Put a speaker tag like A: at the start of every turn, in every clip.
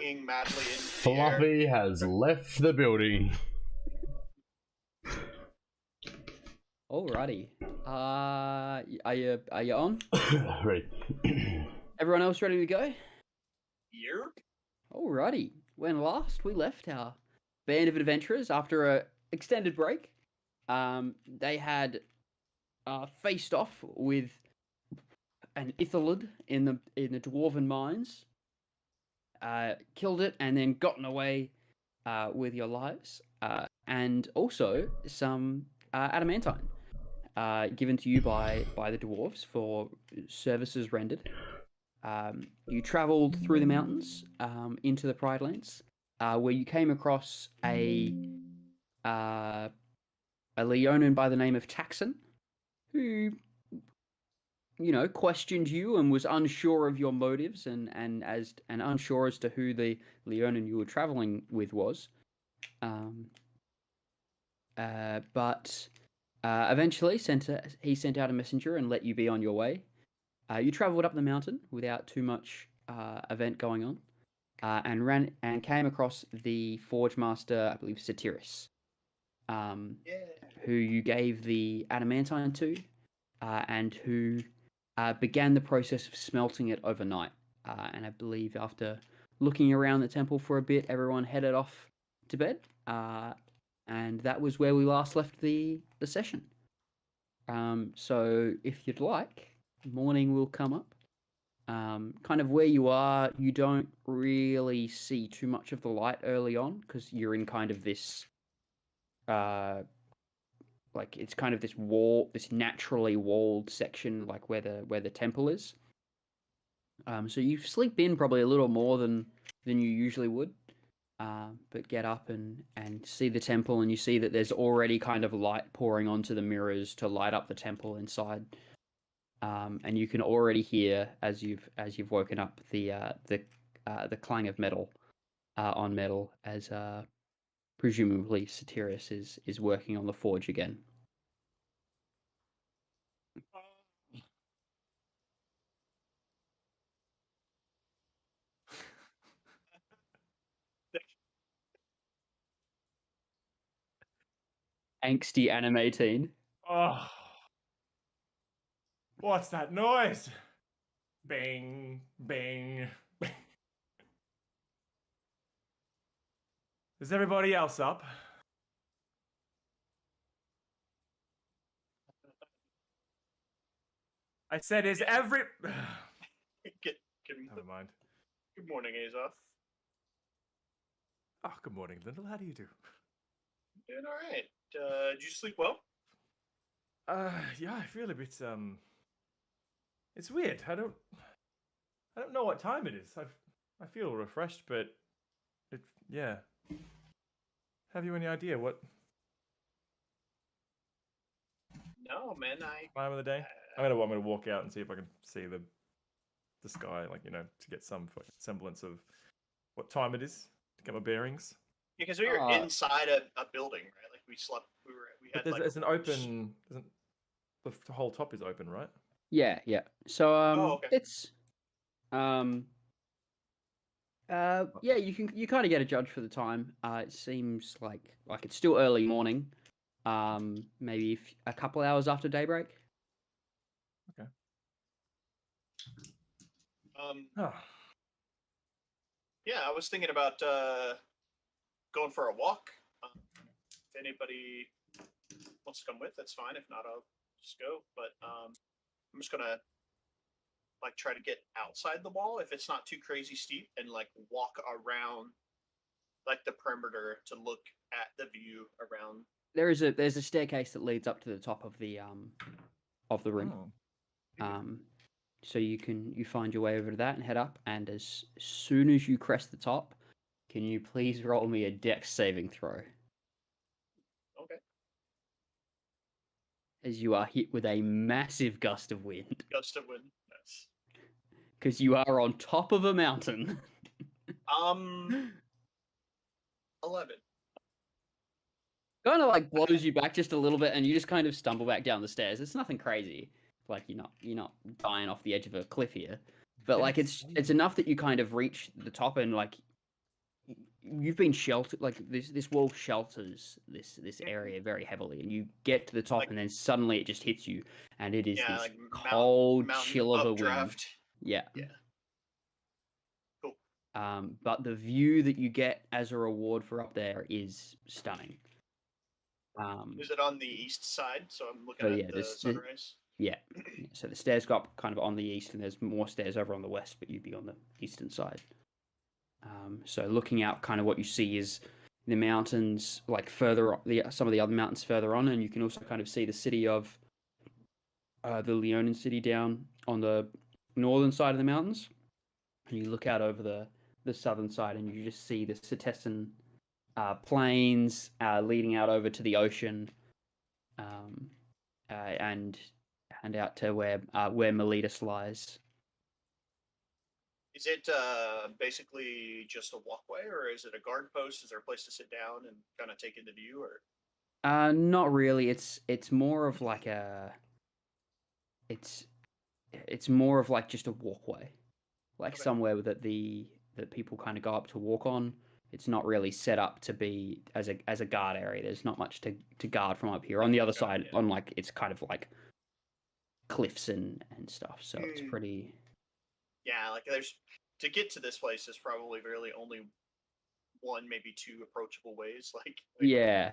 A: swinging madly in the air.
B: Fluffy has left the building.
C: Alrighty. Are you on?
B: Ready.
C: Everyone else ready to go?
A: Year?
C: Alrighty. When last we left our band of adventurers after a extended break, they had faced off with an Ithalid in the dwarven mines, killed it, and then gotten away with your lives, and also some adamantine given to you by the dwarves for services rendered. You travelled through the mountains into the Pride Lands, where you came across a Leonin by the name of Taxon, who, questioned you and was unsure of your motives and unsure as to who the Leonin you were traveling with was. But eventually he sent out a messenger and let you be on your way. You travelled up the mountain without too much event going on, and came across the Forge Master, I believe, Satiris, who you gave the adamantine to, and who began the process of smelting it overnight. And I believe after looking around the temple for a bit, everyone headed off to bed. And that was where we last left the session. So if you'd like, morning will come up. Kind of where you are, you don't really see too much of the light early on because you're in kind of this it's kind of this naturally walled section, like where the temple is. So you sleep in probably a little more than you usually would, but get up and see the temple, and you see that there's already kind of light pouring onto the mirrors to light up the temple inside. And you can already hear as you've woken up the clang of metal on metal as presumably Satiris is working on the forge again. Angsty anime teen.
D: Oh, what's that noise? Bang, bang, bang. Is everybody else up? I said, is every... Never mind.
A: Good morning, Azoth.
D: Oh, good morning, Lyndall. How do you do?
A: Doing all right. Did you sleep well?
D: Yeah, I feel a bit, it's weird. I don't know what time it is. I feel refreshed, but yeah. Have you any idea what
A: No, man.
D: time of the day? I'm gonna walk out and see if I can see the sky, to get some semblance of what time it is, to get my bearings.
A: Because we were inside a building, right? Like we slept.
D: There's an open. The whole top is open, right?
C: Yeah. So
A: okay.
C: it's yeah, you kind of get a judge for the time. It seems like it's still early morning. Maybe a couple hours after daybreak.
D: Okay.
A: Yeah, I was thinking about going for a walk. If anybody wants to come with, that's fine. If not, I'll just go. But I'm just gonna try to get outside the wall if it's not too crazy steep, and walk around the perimeter to look at the view around.
C: There's a staircase that leads up to the top of the room.
D: Oh.
C: So you find your way over to that and head up, and as soon as you crest the top, can you please roll me a dex saving throw?
A: Okay.
C: As you are hit with a massive gust of wind.
A: Gust of wind, yes.
C: Because you are on top of a mountain.
A: 11.
C: Kind of blows you back just a little bit, and you just kind of stumble back down the stairs. It's nothing crazy. You're not dying off the edge of a cliff here, but it's enough that you kind of reach the top, and you've been sheltered. Like this wall shelters this area very heavily, and you get to the top,
A: Like-
C: and then suddenly it just hits you, and it is
A: Yeah,
C: this
A: like
C: cold
A: mountain
C: chill of a wind.
A: updraft.
C: Yeah.
A: Yeah. Cool.
C: But the view that you get as a reward for up there is stunning.
A: Is it on the east side? So I'm looking
C: Oh,
A: at
C: yeah,
A: the
C: this-
A: sunrise.
C: Yeah. So the stairs go up kind of on the east, and there's more stairs over on the west, but you'd be on the eastern side. So looking out, kind of what you see is the mountains, like further, some of the other mountains further on, and you can also kind of see the city of the Leonin city down on the northern side of the mountains. And you look out over the southern side, and you just see the Setessan plains leading out over to the ocean, and out to where Miletus lies.
A: Is it basically just a walkway, or is it a guard post? Is there a place to sit down and kind of take in the view, or?
C: Not really. It's more of like it's more of like just a walkway, like
A: Okay.
C: somewhere that people kind of go up to walk on. It's not really set up to be as a guard area. There's not much to guard from up here. On the other side,
A: yeah.
C: on like it's kind of like cliffs and stuff. So it's pretty.
A: Yeah, like there's to get to this place. There's probably really only one, maybe two approachable ways. Like
C: Yeah.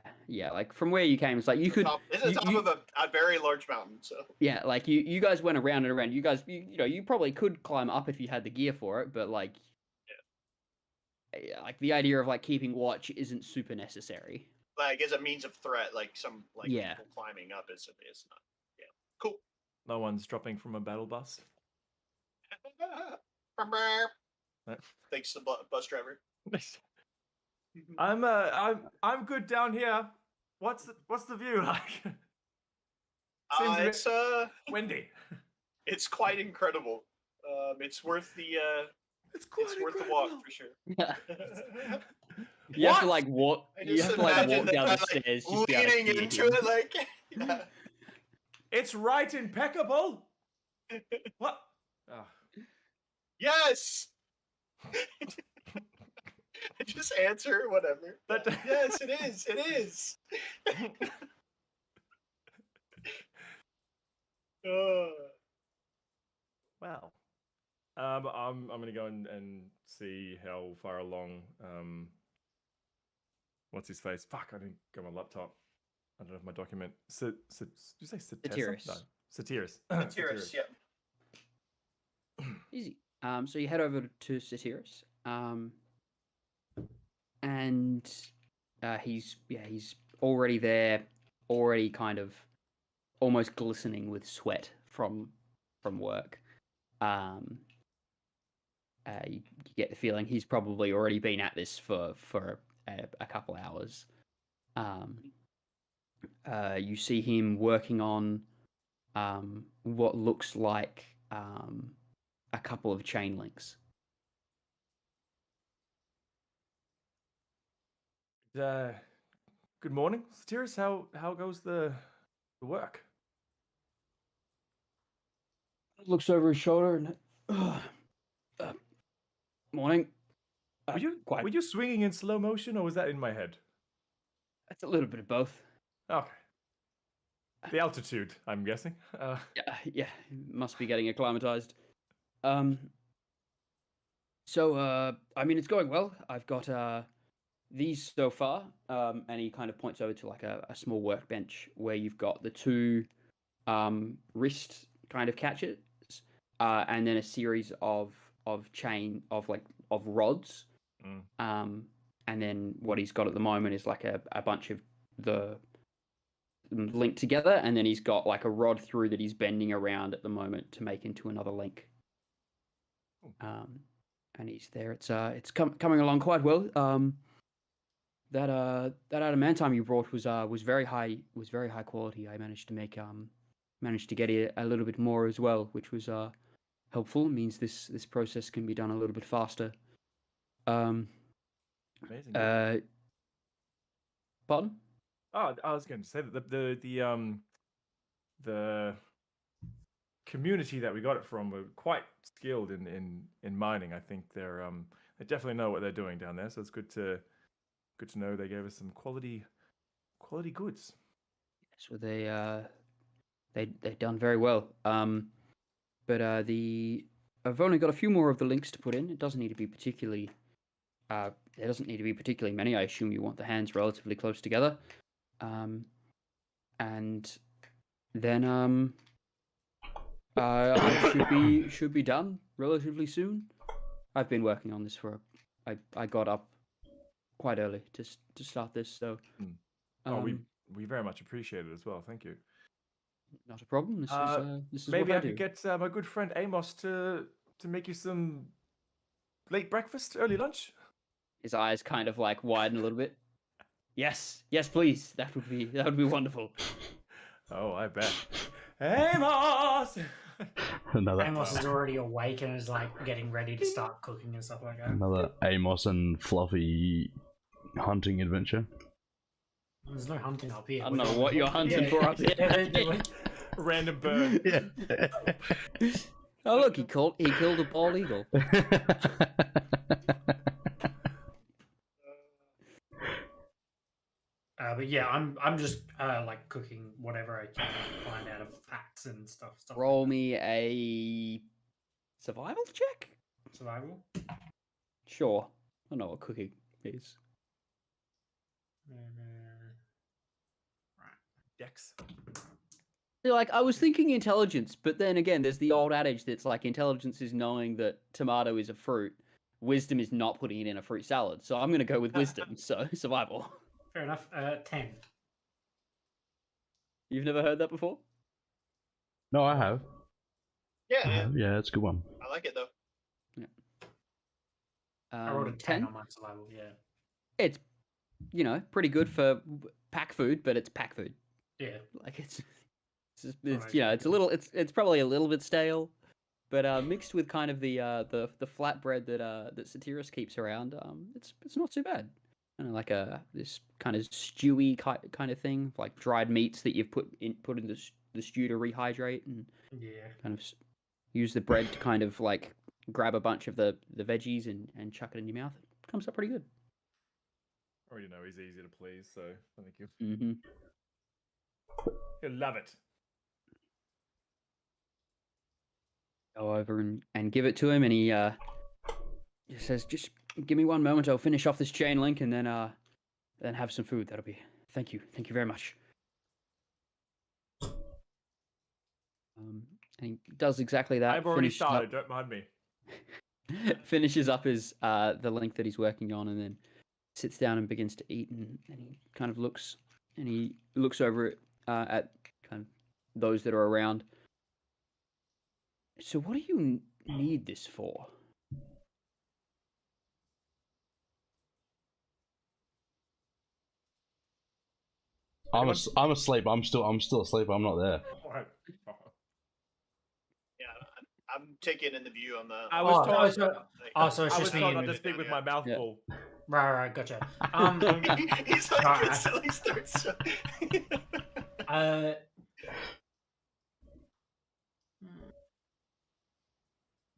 C: Like from where you came, it's like you could.
A: It's the top of a very large mountain. So
C: Yeah, like you guys went around and around. You guys, you probably could climb up if you had the gear for it, but like, like the idea of like keeping watch isn't super necessary.
A: like as a means of threat, like some
C: Yeah.
A: people climbing up is not. Yeah, cool.
D: No one's dropping from a battle bus.
A: Thanks to bus driver.
D: I'm good down here. What's the view like? Seems a bit
A: It's
D: windy.
A: it's quite incredible. It's worth the
D: It's quite
A: it's worth the walk for sure.
C: You have to
A: What?
C: like walk.
A: I
C: You
A: just
C: have to like
A: imagine
C: walk down the
A: guy, like,
C: stairs. Just to be able to
A: leaning
C: hear
A: into
C: him.
A: it like. Yeah.
D: It's right impeccable. What? Oh.
A: Yes. Just answer whatever.
D: That-
A: Yes, it is. It is.
D: Wow. I'm gonna go and see how far along. What's his face? Fuck! I didn't get my laptop. I don't have my document. Did you say
C: Satyrus.
D: No, Satyrus.
A: Satyrus, yeah.
C: Easy. So you head over to Satyrus. And he's already there, already kind of almost glistening with sweat from work. You get the feeling he's probably already been at this for a couple hours. You see him working on what looks like a couple of chain links.
D: Good morning, Satyrus. How goes the work?
C: Looks over his shoulder and morning.
D: Were you swinging in slow motion, or was that in my head?
C: It's a little bit of both.
D: Okay. The altitude, I'm guessing.
C: Yeah, must be getting acclimatized. So I mean, it's going well. I've got these so far, and he kind of points over to like a small workbench where you've got the two wrist kind of catches, and then a series of chain of rods. And then what he's got at the moment is like a bunch of the linked together, and then he's got like a rod through that he's bending around at the moment to make into another link. And he's there. It's coming along quite well. That adamantine you brought was very high quality. I managed to get it a little bit more as well, which was helpful. It means this process can be done a little bit faster.
D: Amazing.
C: Pardon?
D: Oh, I was going to say that the community that we got it from were quite skilled in mining. I think they're definitely know what they're doing down there. So it's good to know they gave us some quality goods.
C: So they done very well. But I've only got a few more of the links to put in. It doesn't need to be particularly. There doesn't need to be particularly many. I assume you want the hands relatively close together. And then I should be done relatively soon. I've been working on this I got up quite early to start this, so.
D: We very much appreciate it as well. Thank you.
C: Not a problem. This is
D: Maybe
C: what
D: I could get my good friend Amos to make you some late breakfast, early lunch.
C: His eyes kind of like widen a little bit. Yes, please. That would be wonderful.
D: Oh, I bet. Amos!
B: Another
E: Amos is already awake and is like getting ready to start cooking and stuff like that.
B: another Amos and Fluffy hunting adventure.
E: There's no hunting up here.
C: I don't know what you're hunting for up here.
D: Random bird.
B: Yeah.
C: Oh look, he killed a bald eagle.
E: But yeah, I'm just like cooking whatever I can find out of facts and stuff.
C: Roll me a survival check.
E: Survival.
C: Sure. I don't know what cooking is.
D: Dex.
C: Like, I was thinking intelligence, but then again, there's the old adage that's like intelligence is knowing that tomato is a fruit. Wisdom is not putting it in a fruit salad. So I'm going to go with wisdom. So survival.
E: Fair enough. 10.
C: You've never heard that before?
B: No, I have.
A: Yeah,
B: Yeah, that's a good one.
A: I like it though.
C: Yeah.
E: I rolled a 10 on my survival. Yeah.
C: It's, pretty good for pack food, but it's pack food.
E: Yeah.
C: Like it's it's probably a little bit stale, but mixed with kind of the flatbread that Satiris keeps around, it's not too bad. Like this kind of stewy kind of thing, like dried meats that you've put in the stew to rehydrate, and kind of use the bread to kind of like grab a bunch of the veggies and chuck it in your mouth. It comes up pretty good.
D: I already know he's easy to please, so thank you.
C: Mm-hmm.
D: He'll love it.
C: Go over and give it to him, and he says, "Just give me one moment. I'll finish off this chain link, and then have some food. That'll be. Thank you very much." And he does exactly that.
D: I've already started. Don't mind me.
C: Finishes up his the link that he's working on, and then sits down and begins to eat, and he kind of looks over at kind of those that are around. So what do you need this for?
B: I'm asleep. I'm still asleep. I'm not there.
A: Yeah, I'm taking in the view on the.
D: I was told.
E: So it's
D: I was
E: just me.
D: told not to speak with my mouth full.
E: Right, gotcha.
A: He's like instantly starts.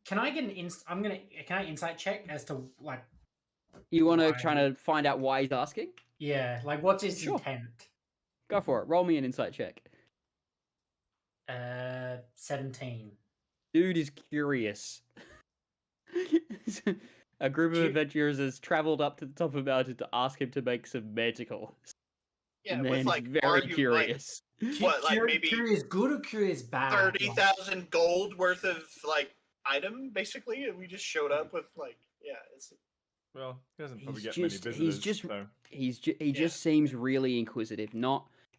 E: Can I get an can I insight check as to like?
C: You want to try to find out why he's asking?
E: Yeah, like what's his intent?
C: Go for it. Roll me an insight check.
E: 17.
C: Dude is curious. A group of adventurers has traveled up to the top of a mountain to ask him to make some magical.
A: Yeah,
C: and
A: with like
C: very curious.
A: What, like maybe
E: curious good or curious bad?
A: 30,000 gold worth of like item, basically. And we just showed up with like, yeah, it's.
D: Well, he doesn't probably get many visitors.
C: He just seems really inquisitive.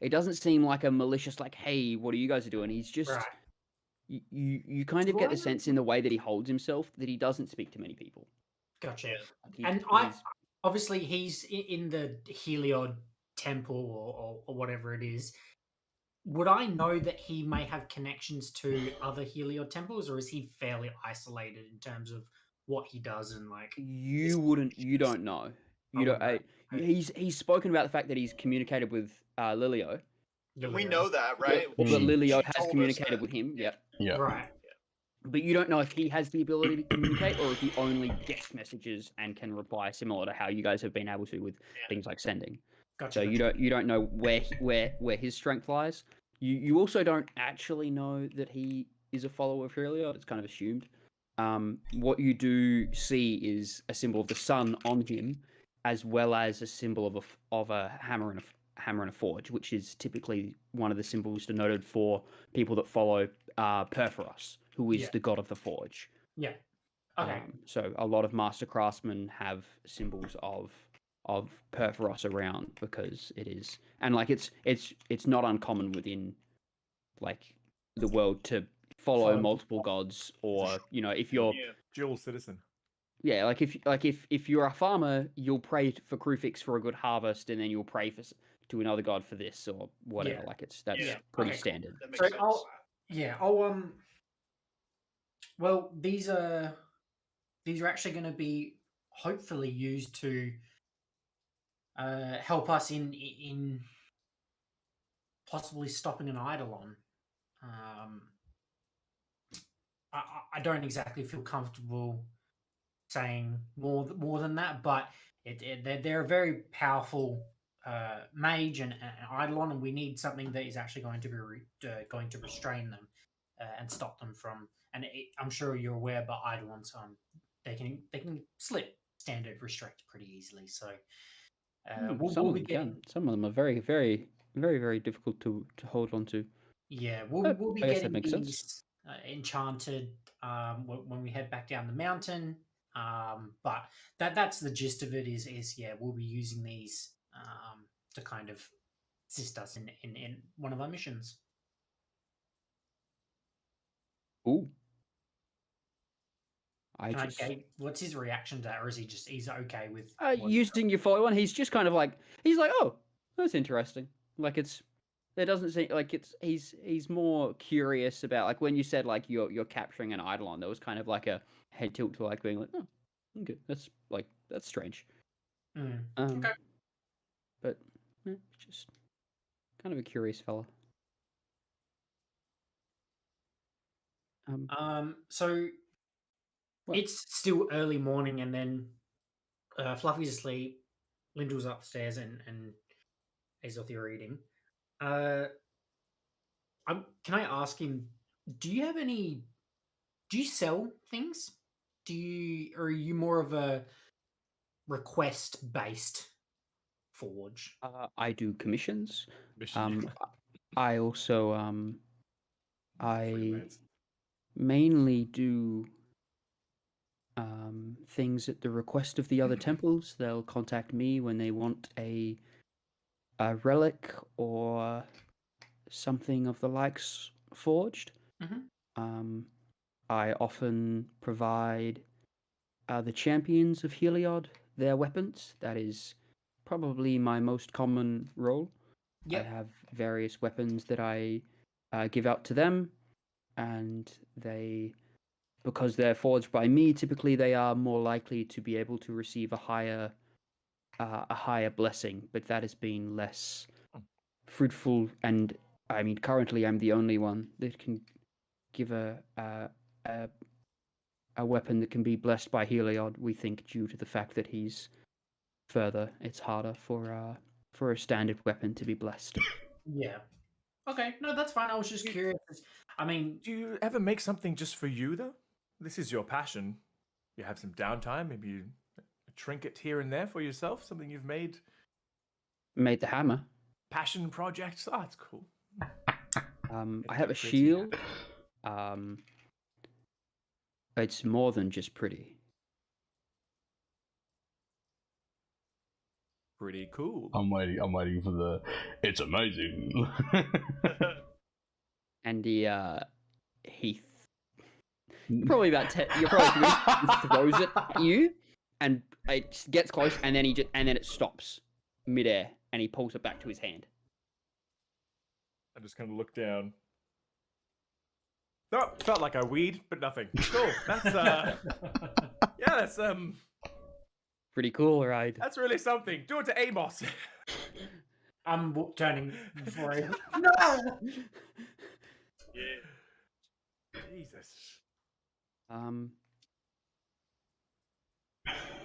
C: It doesn't seem like a malicious like, hey, what are you guys doing? He's just. Right. You kind of get the sense in the way that he holds himself that he doesn't speak to many people.
E: Gotcha. Obviously he's in the Heliod temple or whatever it is. Would I know that he may have connections to other Heliod temples, or is he fairly isolated in terms of what he does and like?
C: You don't know. He's spoken about the fact that he's communicated with Lilio.
A: We know that, right?
C: But Lilio has communicated with him. Yeah.
E: Right.
C: but you don't know if he has the ability to communicate or if he only gets messages and can reply, similar to how you guys have been able to with things like sending.
E: Gotcha.
C: So you don't know where his strength lies. You also don't actually know that he is a follower of Heliod. It's kind of assumed. What you do see is a symbol of the sun on him, as well as a symbol of a hammer and a forge, which is typically one of the symbols denoted for people that follow Perforos, who is the god of the forge.
E: Yeah. Okay.
C: So a lot of master craftsmen have symbols of Perforos around because it is, and like it's not uncommon within like the world to follow multiple gods, or if you're
D: dual citizen.
C: Yeah, like if you're a farmer, you'll pray for Krufix for a good harvest, and then you'll pray to another god for this or whatever.
E: Yeah.
C: Like that's pretty standard.
A: That makes
E: So
A: sense.
E: well, these are actually going to be hopefully used to help us in possibly stopping an eidolon. I don't exactly feel comfortable saying more than that, but they're a very powerful mage and eidolon, and we need something that is actually going to be going to restrain them and stop them from. And I'm sure you're aware, but eidolons they can slip standard restrict pretty easily. So
C: some of them can. Some of them are very, very, very, very difficult to hold on to.
E: Yeah, we'll be getting these enchanted when we head back down the mountain. But that's the gist of it. Is we'll be using these to kind of assist us in one of our missions.
C: Ooh.
E: What's his reaction to that, or is he's okay with
C: using your follow on? He's just kind of like oh, that's interesting. Like it doesn't seem like he's more curious about, like, when you said like you're capturing an eidolon, there was kind of like a head tilt to like being like, oh, okay, that's strange.
E: Okay.
C: But just kind of a curious fella.
E: So it's still early morning, and then Fluffy's asleep, Lyndall's upstairs, and Azoth, you're eating. Can I ask him, do you sell things? Or are you more of a request based forge?
C: I do commissions. I also I mainly do things at the request of the other temples. They'll contact me when they want a relic or something of the likes forged. I often provide the champions of Heliod their weapons. That is probably my most common role. Yep. I have various weapons that I give out to them, and because they're forged by me, typically they are more likely to be able to receive a higher blessing, but that has been less fruitful. And I mean, currently I'm the only one that can give a weapon that can be blessed by Heliod. We think due to the fact that he's further, it's harder for a standard weapon to be blessed.
E: Yeah. Okay, no, that's fine. I was just curious. I mean,
D: do you ever make something just for you, though? This is your passion. You have some downtime, maybe a trinket here and there for yourself, something you've made.
C: Made the hammer.
D: Passion projects. Oh, that's cool.
C: I have a shield. It's more than just pretty.
D: Pretty cool.
B: I'm waiting for the. It's amazing.
C: And he probably about 10. You're probably throws it at you, and it gets close, and then then it stops midair, and he pulls it back to his hand.
D: I just kind of look down. Oh, felt like a weed, but nothing. Cool. That's that's
C: pretty cool, right?
D: That's really something. Do it to Amos.
E: I'm turning before I. No.
A: Yeah.
D: Jesus.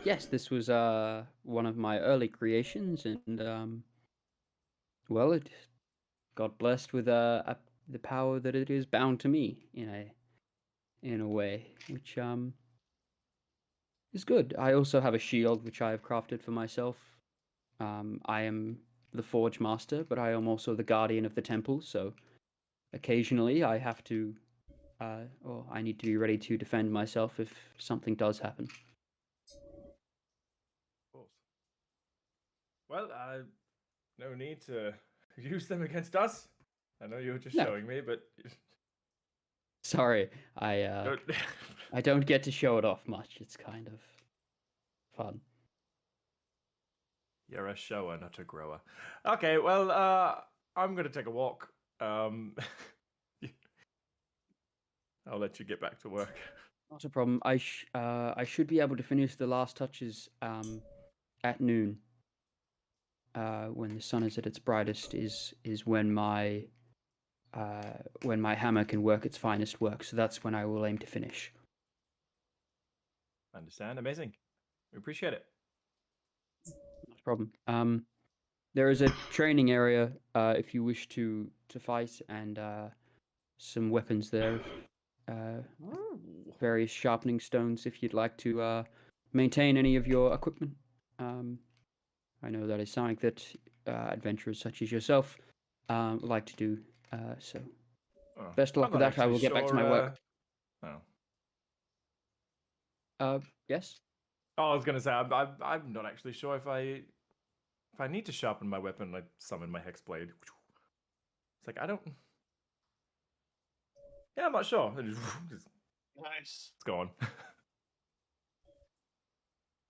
C: Yes, this was one of my early creations, and well, it got blessed with the power that it is bound to me in a way, which is good. I also have a shield which I have crafted for myself. I am the Forge Master, but I am also the Guardian of the Temple, so occasionally I have to, or I need to be ready to defend myself if something does happen.
D: Of course. Well, no need to use them against us. I know you were just
C: No.
D: showing me, but
C: Sorry, I
D: don't-
C: I don't get to show it off much. It's kind of fun.
D: You're a shower, not a grower. Okay, well, I'm gonna take a walk. I'll let you get back to work.
C: Not a problem. I should be able to finish the last touches at noon. When the sun is at its brightest is when my hammer can work its finest work. So that's when I will aim to finish.
D: Understand? Amazing. We appreciate it.
C: Not a problem. There is a training area if you wish to fight, and some weapons there. Various sharpening stones if you'd like to maintain any of your equipment. I know that is something that adventurers such as yourself like to do. So best of luck with that. I will get back to my work. Yes.
D: Oh, I was gonna say I'm not actually sure if I need to sharpen my weapon. I summon my hex blade. It's like I don't. Yeah, I'm not sure.
A: Nice.
D: It's gone.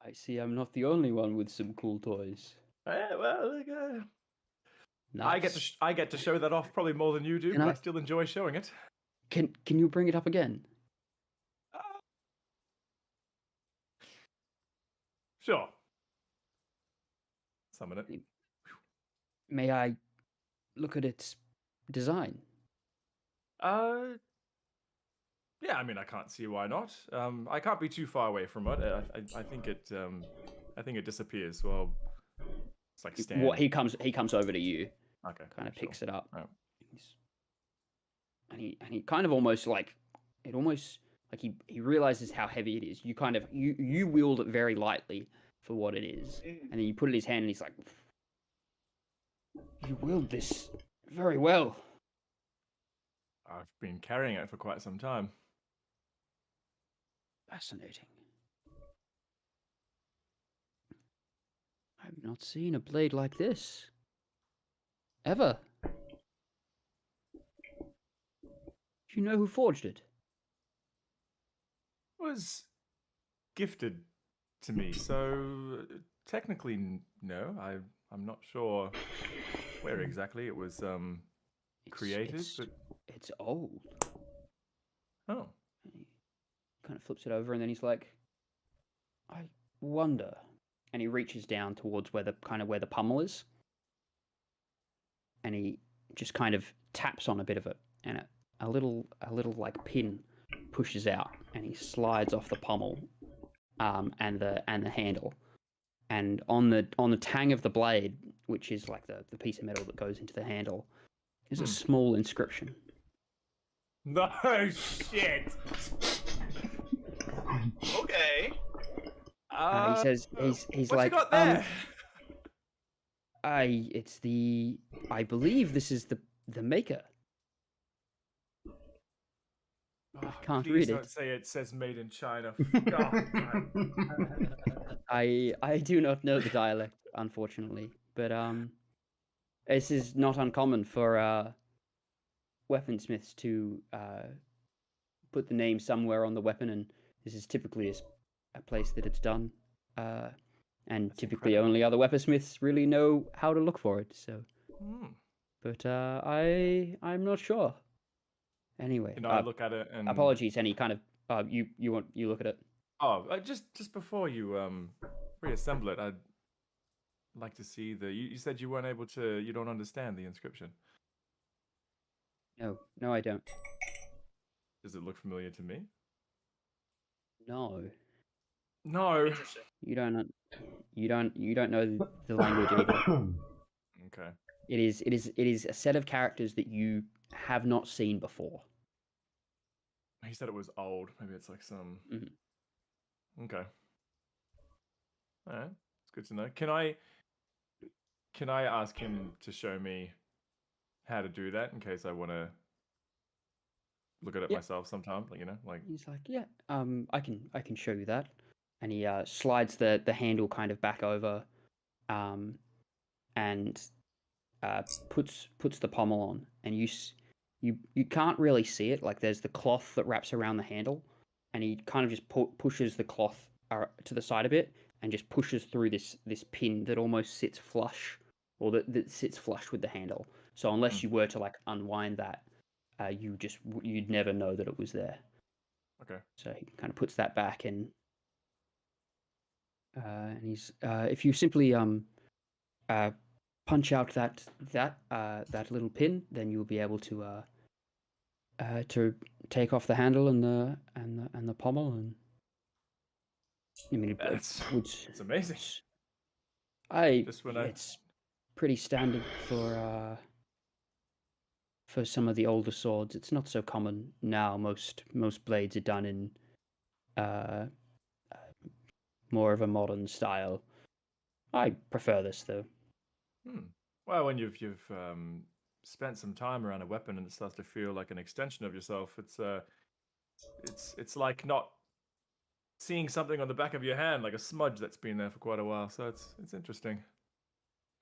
C: I see I'm not the only one with some cool toys.
D: Yeah, well,
C: Nice.
D: I get to show that off probably more than you do,
C: Can
D: but
C: I-
D: I still enjoy showing it.
C: Can you bring it up again?
D: Sure. Summon it.
C: May I look at its design?
D: Yeah, I mean, I can't see why not. I can't be too far away from it. I think it disappears. Well, it's like stand.
C: What he comes over to you.
D: Okay.
C: Kind of picks it up.
D: Oh.
C: And he kind of almost like he realizes how heavy it is. You kind of you wield it very lightly for what it is, and then you put it in his hand, and he's like, "You wield this very well."
D: I've been carrying it for quite some time.
C: Fascinating. I've not seen a blade like this ever. Do you know who forged it?
D: It was gifted to me, so technically no. I'm not sure where exactly it was created, but
C: it's old.
D: oh,
C: He kind of flips it over, and then he's like, "I wonder." And he reaches down towards where the pummel is, and he just kind of taps on a bit of it, and a little like pin pushes out, and he slides off the pommel, and the handle, and on the tang of the blade, which is like the piece of metal that goes into the handle, is a small inscription.
D: No shit.
A: Okay.
C: He says he's
D: what
C: like,
D: you got there?
C: I believe this is the maker.
D: Oh,
C: can't
D: please
C: read
D: don't
C: it.
D: say it says made in China. God,
C: I do not know the dialect, unfortunately, but this is not uncommon for weaponsmiths to put the name somewhere on the weapon, and this is typically a place that it's done, and
D: That's
C: typically
D: incredible.
C: only other weaponsmiths really know how to look for it. So,
D: Hmm.
C: but I'm not sure. Anyway,
D: You know, I look at it and
C: apologies. Any kind of you look at it.
D: Oh, just before you reassemble it, I'd like to see you said you weren't able to. You don't understand the inscription.
C: No, I don't.
D: Does it look familiar to me?
C: No,
D: No.
A: Interesting.
C: you don't. You don't know the language either.
D: Okay.
C: It is a set of characters that you have not seen before.
D: He said it was old. Maybe it's like some.
C: Mhm.
D: Okay. All right. It's good to know. Can I ask him to show me how to do that in case I want to look at it
C: Yeah.
D: myself sometime? Like, you know, like.
C: He's like, yeah, I can show you that, and he slides the handle kind of back over, and puts the pommel on, and you can't really see it. Like there's the cloth that wraps around the handle, and he kind of just pushes the cloth to the side a bit, and just pushes through this pin that almost sits flush, or that sits flush with the handle. So unless you were to like unwind that, you'd never know that it was there.
D: Okay.
C: So he kind of puts that back, and he's if you simply punch out that little pin, then you'll be able to take off the handle and the pommel, and I mean
D: It's amazing. Just when
C: it's pretty standard for some of the older swords. It's not so common now. Most blades are done in more of a modern style. I prefer this though.
D: Well, when you've spent some time around a weapon and it starts to feel like an extension of yourself, it's like not seeing something on the back of your hand, like a smudge that's been there for quite a while. So it's interesting.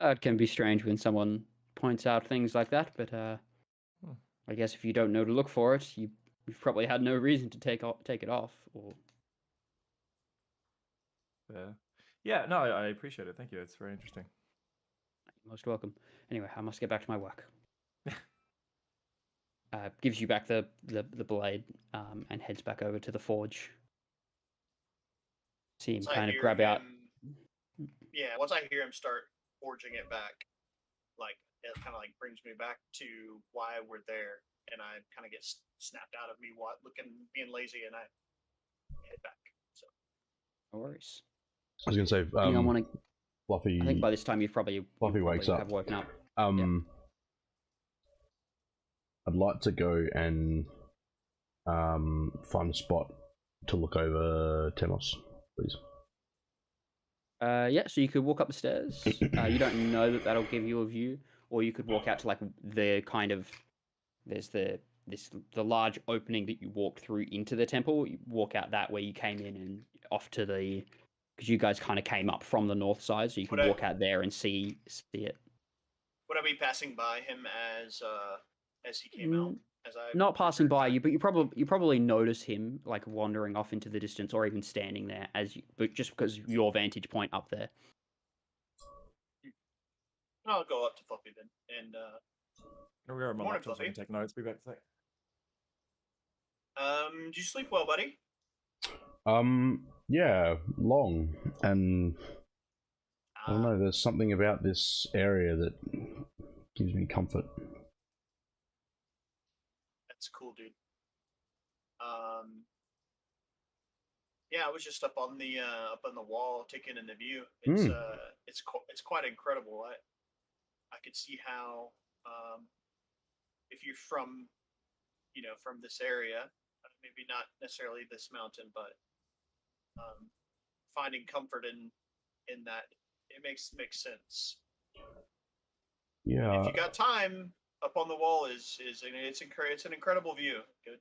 C: It can be strange when someone points out things like that, but I guess if you don't know to look for it, you've probably had no reason to take it off. Or
D: yeah, no, I appreciate it. Thank you. It's very interesting.
C: You're most welcome. Anyway, I must get back to my work. Gives you back the blade, and heads back over to the forge. See him kind of grab out.
A: Yeah, once I hear him start forging it back, like it kind of like brings me back to why we're there, and I kind of get snapped out of me being lazy, and I head back. So
B: no worries. I was gonna say, Fluffy.
C: I think by this time you probably
B: wakes up.
C: Have woken up.
B: I'd like to go and find a spot to look over Temos, please.
C: Yeah, so you could walk up the stairs. You don't know that'll give you a view, or you could walk out to like the kind of there's the large opening that you walk through into the temple. You walk out that way you came in and off to the because you guys kind of came up from the north side, so you can walk out there and see it.
A: Would I be passing by him as he came out?
C: Not passing by you, but you probably notice him like wandering off into the distance, or even standing there but just because your vantage point up there.
A: I'll go up to Fluffy then, and
D: We're going to
A: morning,
D: so I can take notes. Be back in a sec.
A: Did you sleep well, buddy?
B: Yeah, long, and I don't know. There's something about this area that gives me comfort.
A: That's cool, dude. Yeah, I was just up on the wall taking in the view. It's quite incredible. I could see how if you're from this area, maybe not necessarily this mountain, but finding comfort in that, it makes sense.
B: Yeah.
A: If you got time, up on the wall it's an incredible view. Good.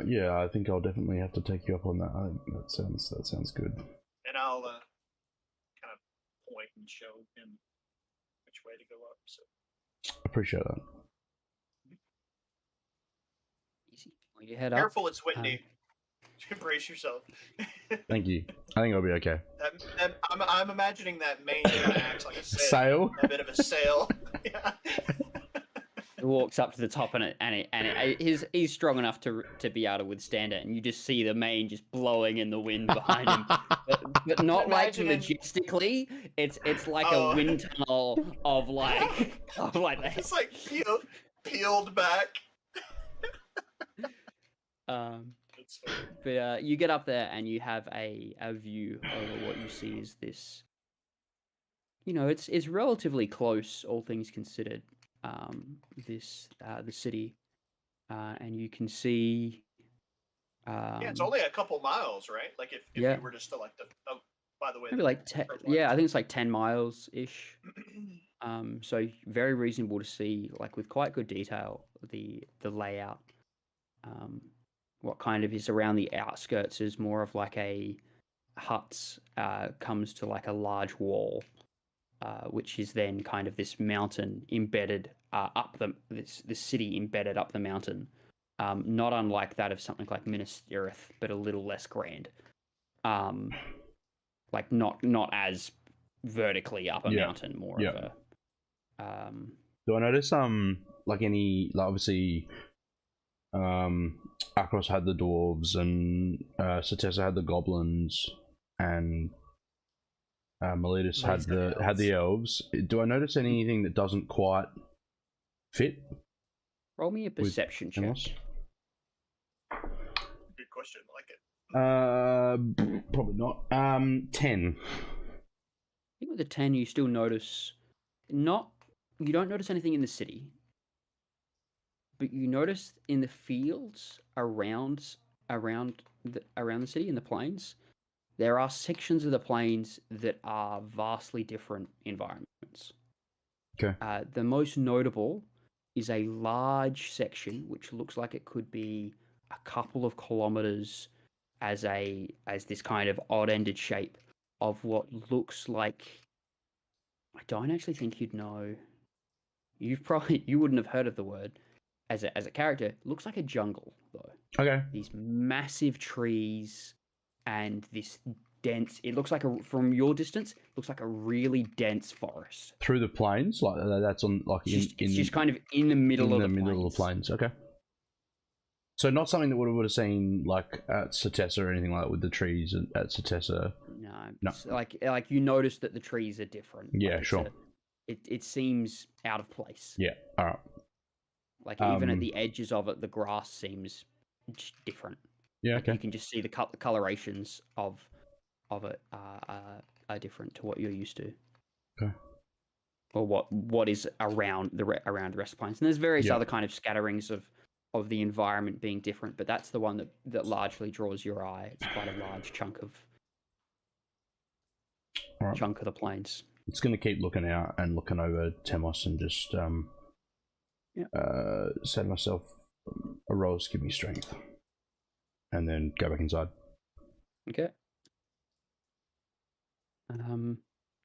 B: Yeah, I think I'll definitely have to take you up on that. That sounds good.
A: And I'll kind of point and show him which way to go up. So
B: appreciate that.
C: Easy. When you head
A: Careful,
C: up,
A: it's windy. Brace yourself.
B: Thank you. I think I'll be okay.
A: I'm imagining that mane kind of acts like a
B: sail.
A: A bit of a sail. Yeah.
C: He walks up to the top, and he's strong enough to be able to withstand it, and you just see the mane just blowing in the wind behind him, but not like majestically. It's like a wind tunnel of like that.
A: It's like peeled back.
C: But you get up there and you have a view over what you see is this. You know, it's relatively close, all things considered. The city, and you can see.
A: Yeah, it's only a couple miles, right? Like if
C: Yeah.
A: you were just to like the. Oh, by the way.
C: Maybe like 10. Yeah, I think it's like 10 miles ish. So very reasonable to see, like with quite good detail, the layout. What kind of is around the outskirts is more of like a huts comes to like a large wall, which is then kind of this mountain embedded up this city embedded up the mountain, not unlike that of something like Minas Tirith, but a little less grand. Like not as vertically up a mountain, more of a.
B: Do I notice like any, like obviously Akros had the dwarves and Satessa had the goblins and Miletus had the elves. Do I notice anything that doesn't quite fit?
C: Roll me a perception check.
B: Amos?
A: Good question. I like it.
B: Probably not. 10.
C: I think with the 10 you still notice you don't notice anything in the city, but you notice in the fields around the city, in the plains, there are sections of the plains that are vastly different environments.
B: Okay.
C: The most notable is a large section which looks like it could be a couple of kilometers as this kind of odd-ended shape of what looks like. I don't actually think you'd know. You wouldn't have heard of the word as a character. It looks like a jungle though.
B: Okay.
C: These massive trees and this dense. It looks like from your distance. Looks like a really dense forest
B: Through the plains, like that's on like
C: it's just kind of in the middle of the
B: plains. Okay. So not something that would have seen like at Satessa or anything like that with the trees at Satessa.
C: No.
B: No.
C: Like you notice that the trees are different.
B: Yeah,
C: like
B: sure.
C: It seems out of place.
B: Yeah. All right.
C: Like even at the edges of it, the grass seems different.
B: Yeah.
C: Like
B: Okay.
C: you can just see the colorations of it are different to what you're used to.
B: Okay.
C: Or what is around the rest of the plains. And there's various other kind of scatterings of the environment being different, but that's the one that largely draws your eye. It's quite a large chunk of the plains.
B: It's going to keep looking out and looking over Temos and just say to myself, a rolls give me strength, and then go back inside.
C: Okay.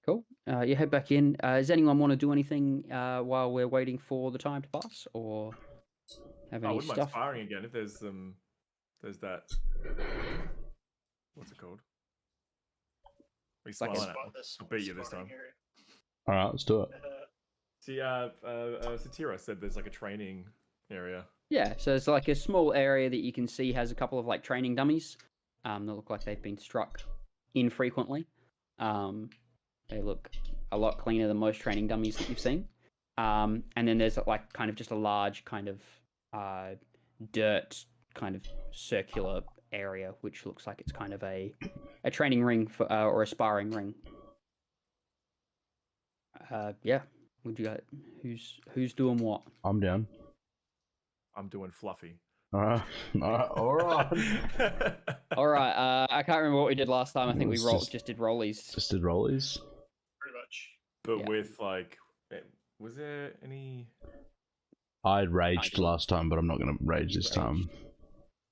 C: Cool. You head back in. Does anyone want to do anything while we're waiting for the time to pass, or have any
D: wouldn't mind
C: stuff?
D: sparring again if there's that. What's it called? Are you
C: Like
D: smiling at me? I'll beat you this time.
B: All right, let's do it.
D: See, Satira said there's like a training area.
C: Yeah, so it's like a small area that you can see has a couple of like training dummies that look like they've been struck infrequently. They look a lot cleaner than most training dummies that you've seen. And then there's like kind of just a large kind of dirt kind of circular area, which looks like it's kind of a training ring for or a sparring ring. Yeah. Would you who's doing what?
B: I'm down.
D: I'm doing fluffy.
B: All right. All right.
C: All right. I can't remember what we did last time. I think we just did rollies.
B: Just did rollies.
A: Pretty much.
D: But with like, was there any?
B: I raged last time, but I'm not going to rage this time.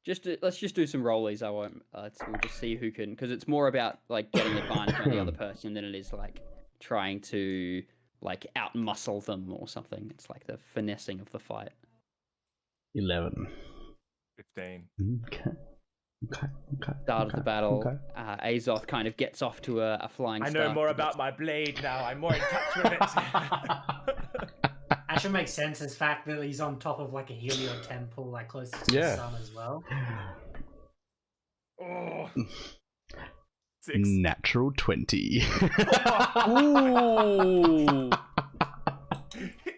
C: Let's just do some rollies. I won't. We'll just see who can, because it's more about like getting advantage on the other person than it is like trying to like outmuscle them or something. It's like the finessing of the fight.
B: 11.
D: 15.
B: Okay.
C: Start of the battle. Okay. Azoth kind of gets off to a flying start.
D: I know more about my blade now. I'm more in touch with it.
E: Actually makes sense as fact that he's on top of like a Heliod temple, like closest to the sun as well.
D: Oh. 6.
B: Natural 20.
C: Ooh.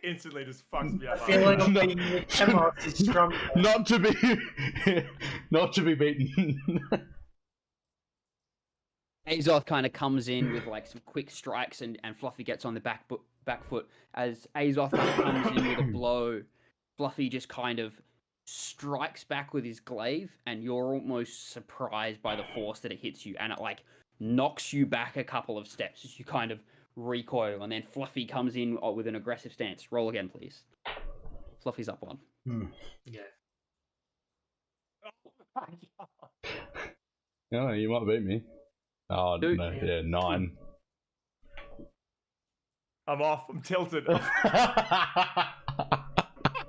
D: instantly just fucks me
E: A
D: up.
E: feeling of
B: No.
E: being with Amos is strong.
B: Not to be beaten.
C: Azoth kind of comes in with like some quick strikes, and Fluffy gets on the back foot. As Azoth kind of comes in with a blow, Fluffy just kind of strikes back with his glaive, and you're almost surprised by the force that it hits you, and it like knocks you back a couple of steps as you kind of recoil, and then Fluffy comes in with an aggressive stance. Roll again, please. Fluffy's up one.
E: Yeah.
B: No, you might beat me. Oh,
C: Dude.
B: no, yeah, 9.
D: I'm off. I'm tilted.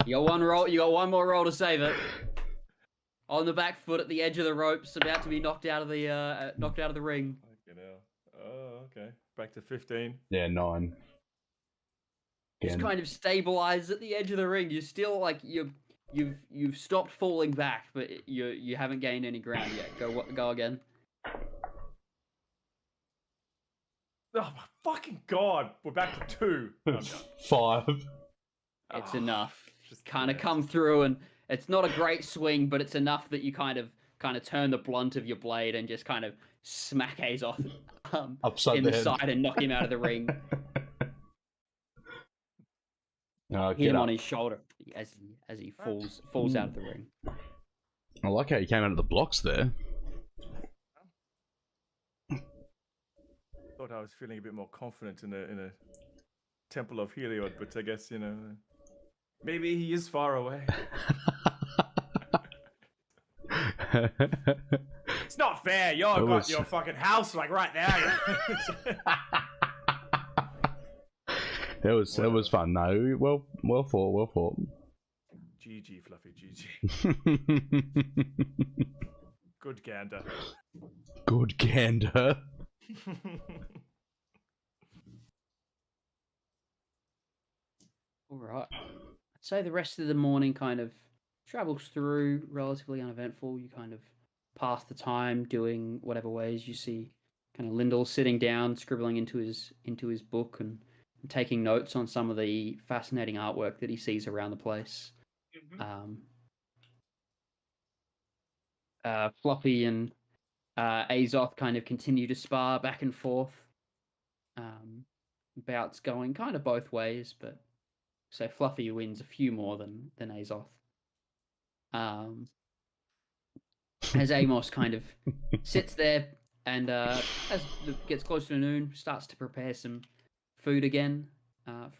C: You got one roll. You got one more roll to save it. On the back foot at the edge of the ropes, about to be knocked out of the ring.
D: Fucking hell. Oh, okay. Back to 15.
B: Yeah, 9.
C: Just
B: Again.
C: kind of stabilized at the edge of the ring. You're still like you've stopped falling back, but you haven't gained any ground yet. Go again.
D: Oh my fucking god! We're back to 2. I'm done.
B: 5.
C: It's enough.
D: Just
C: Kind of
D: yeah.
C: come through, and it's not a great swing, but it's enough that you kind of turn the blunt of your blade and just kind of smack Azoth
B: Upside
C: in
B: the
C: the
B: head.
C: side and knock him out of the ring.
B: Oh,
C: Hit
B: get
C: him
B: up.
C: on his shoulder as he falls out of the ring.
B: I like how you came out of the blocks there.
D: Thought I was feeling a bit more confident in a temple of Heliod, but I guess maybe he is far away. It's not fair. You've got
B: was-
D: your fucking house like right there.
B: It was fun. No, well fought.
D: GG, Fluffy. GG. Good gander.
B: Good gander.
C: All right. I'd say the rest of the morning kind of travels through relatively uneventful. You kind of pass the time doing whatever ways you see. Kind of Lyndall sitting down, scribbling into his book and taking notes on some of the fascinating artwork that he sees around the place. Fluffy and Azoth kind of continue to spar back and forth. Bouts going kind of both ways, but so Fluffy wins a few more than Azoth. As Amos kind of sits there and as it gets closer to noon, starts to prepare some food again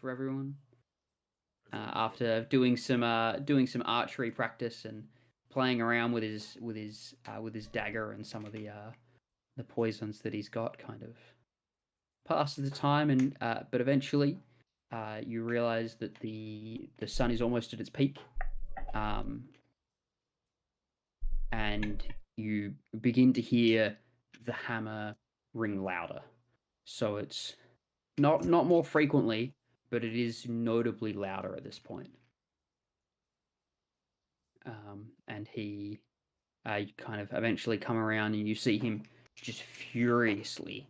C: for everyone. After doing some archery practice and playing around with his dagger and some of the poisons that he's got, kind of passes the time, and but eventually you realize that the sun is almost at its peak, and you begin to hear the hammer ring louder. So it's not more frequently, but it is notably louder at this point. And he you kind of eventually come around and you see him just furiously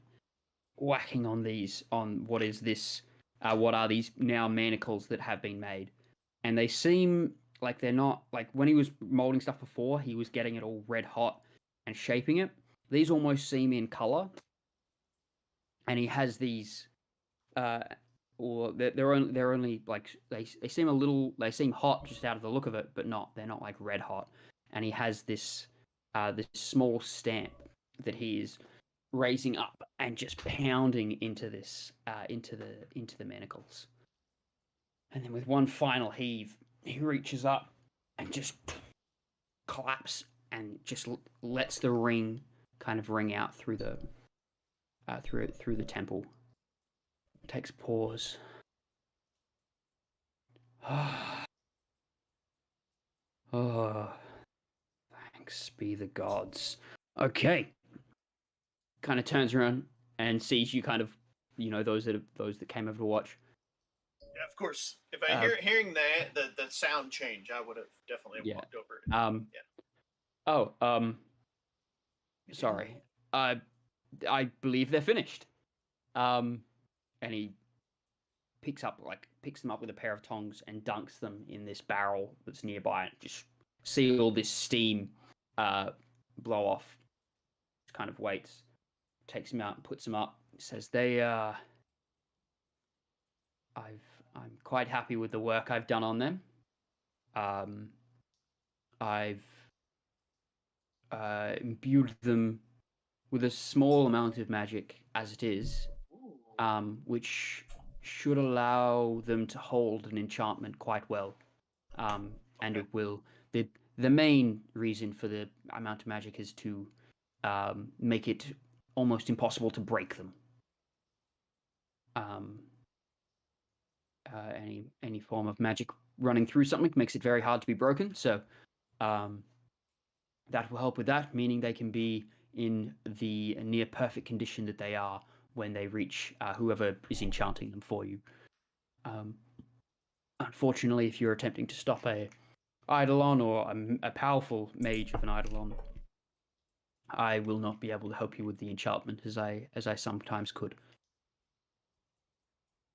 C: whacking on what are these now manacles that have been made. And they seem like they're not, like when he was molding stuff before, he was getting it all red hot and shaping it. These almost seem in color. And he has these or they're only like they seem hot just out of the look of it, but they're not like red hot. And he has this small stamp that he is raising up and just pounding into this into the manacles. And then with one final heave, he reaches up and just collapses and just lets the ring kind of ring out through the temple. Takes a pause. Oh, thanks be the gods. Okay. Kind of turns around and sees you, kind of, those that came over to watch.
A: Yeah, of course. If I hearing the sound change, I would have definitely walked over.
C: Sorry. I believe they're finished. And he picks them up with a pair of tongs and dunks them in this barrel that's nearby, and just see all this steam blow off. Just kind of waits, takes them out and puts them up. Says I'm quite happy with the work I've done on them. I've imbued them with a small amount of magic as it is, which should allow them to hold an enchantment quite well. And it will. The main reason for the amount of magic is to make it almost impossible to break them. Any form of magic running through something makes it very hard to be broken, so that will help with that, meaning they can be in the near perfect condition that they are when they reach whoever is enchanting them for you. Unfortunately, if you're attempting to stop a Eidolon or a powerful mage of an Eidolon, I will not be able to help you with the enchantment as I sometimes could.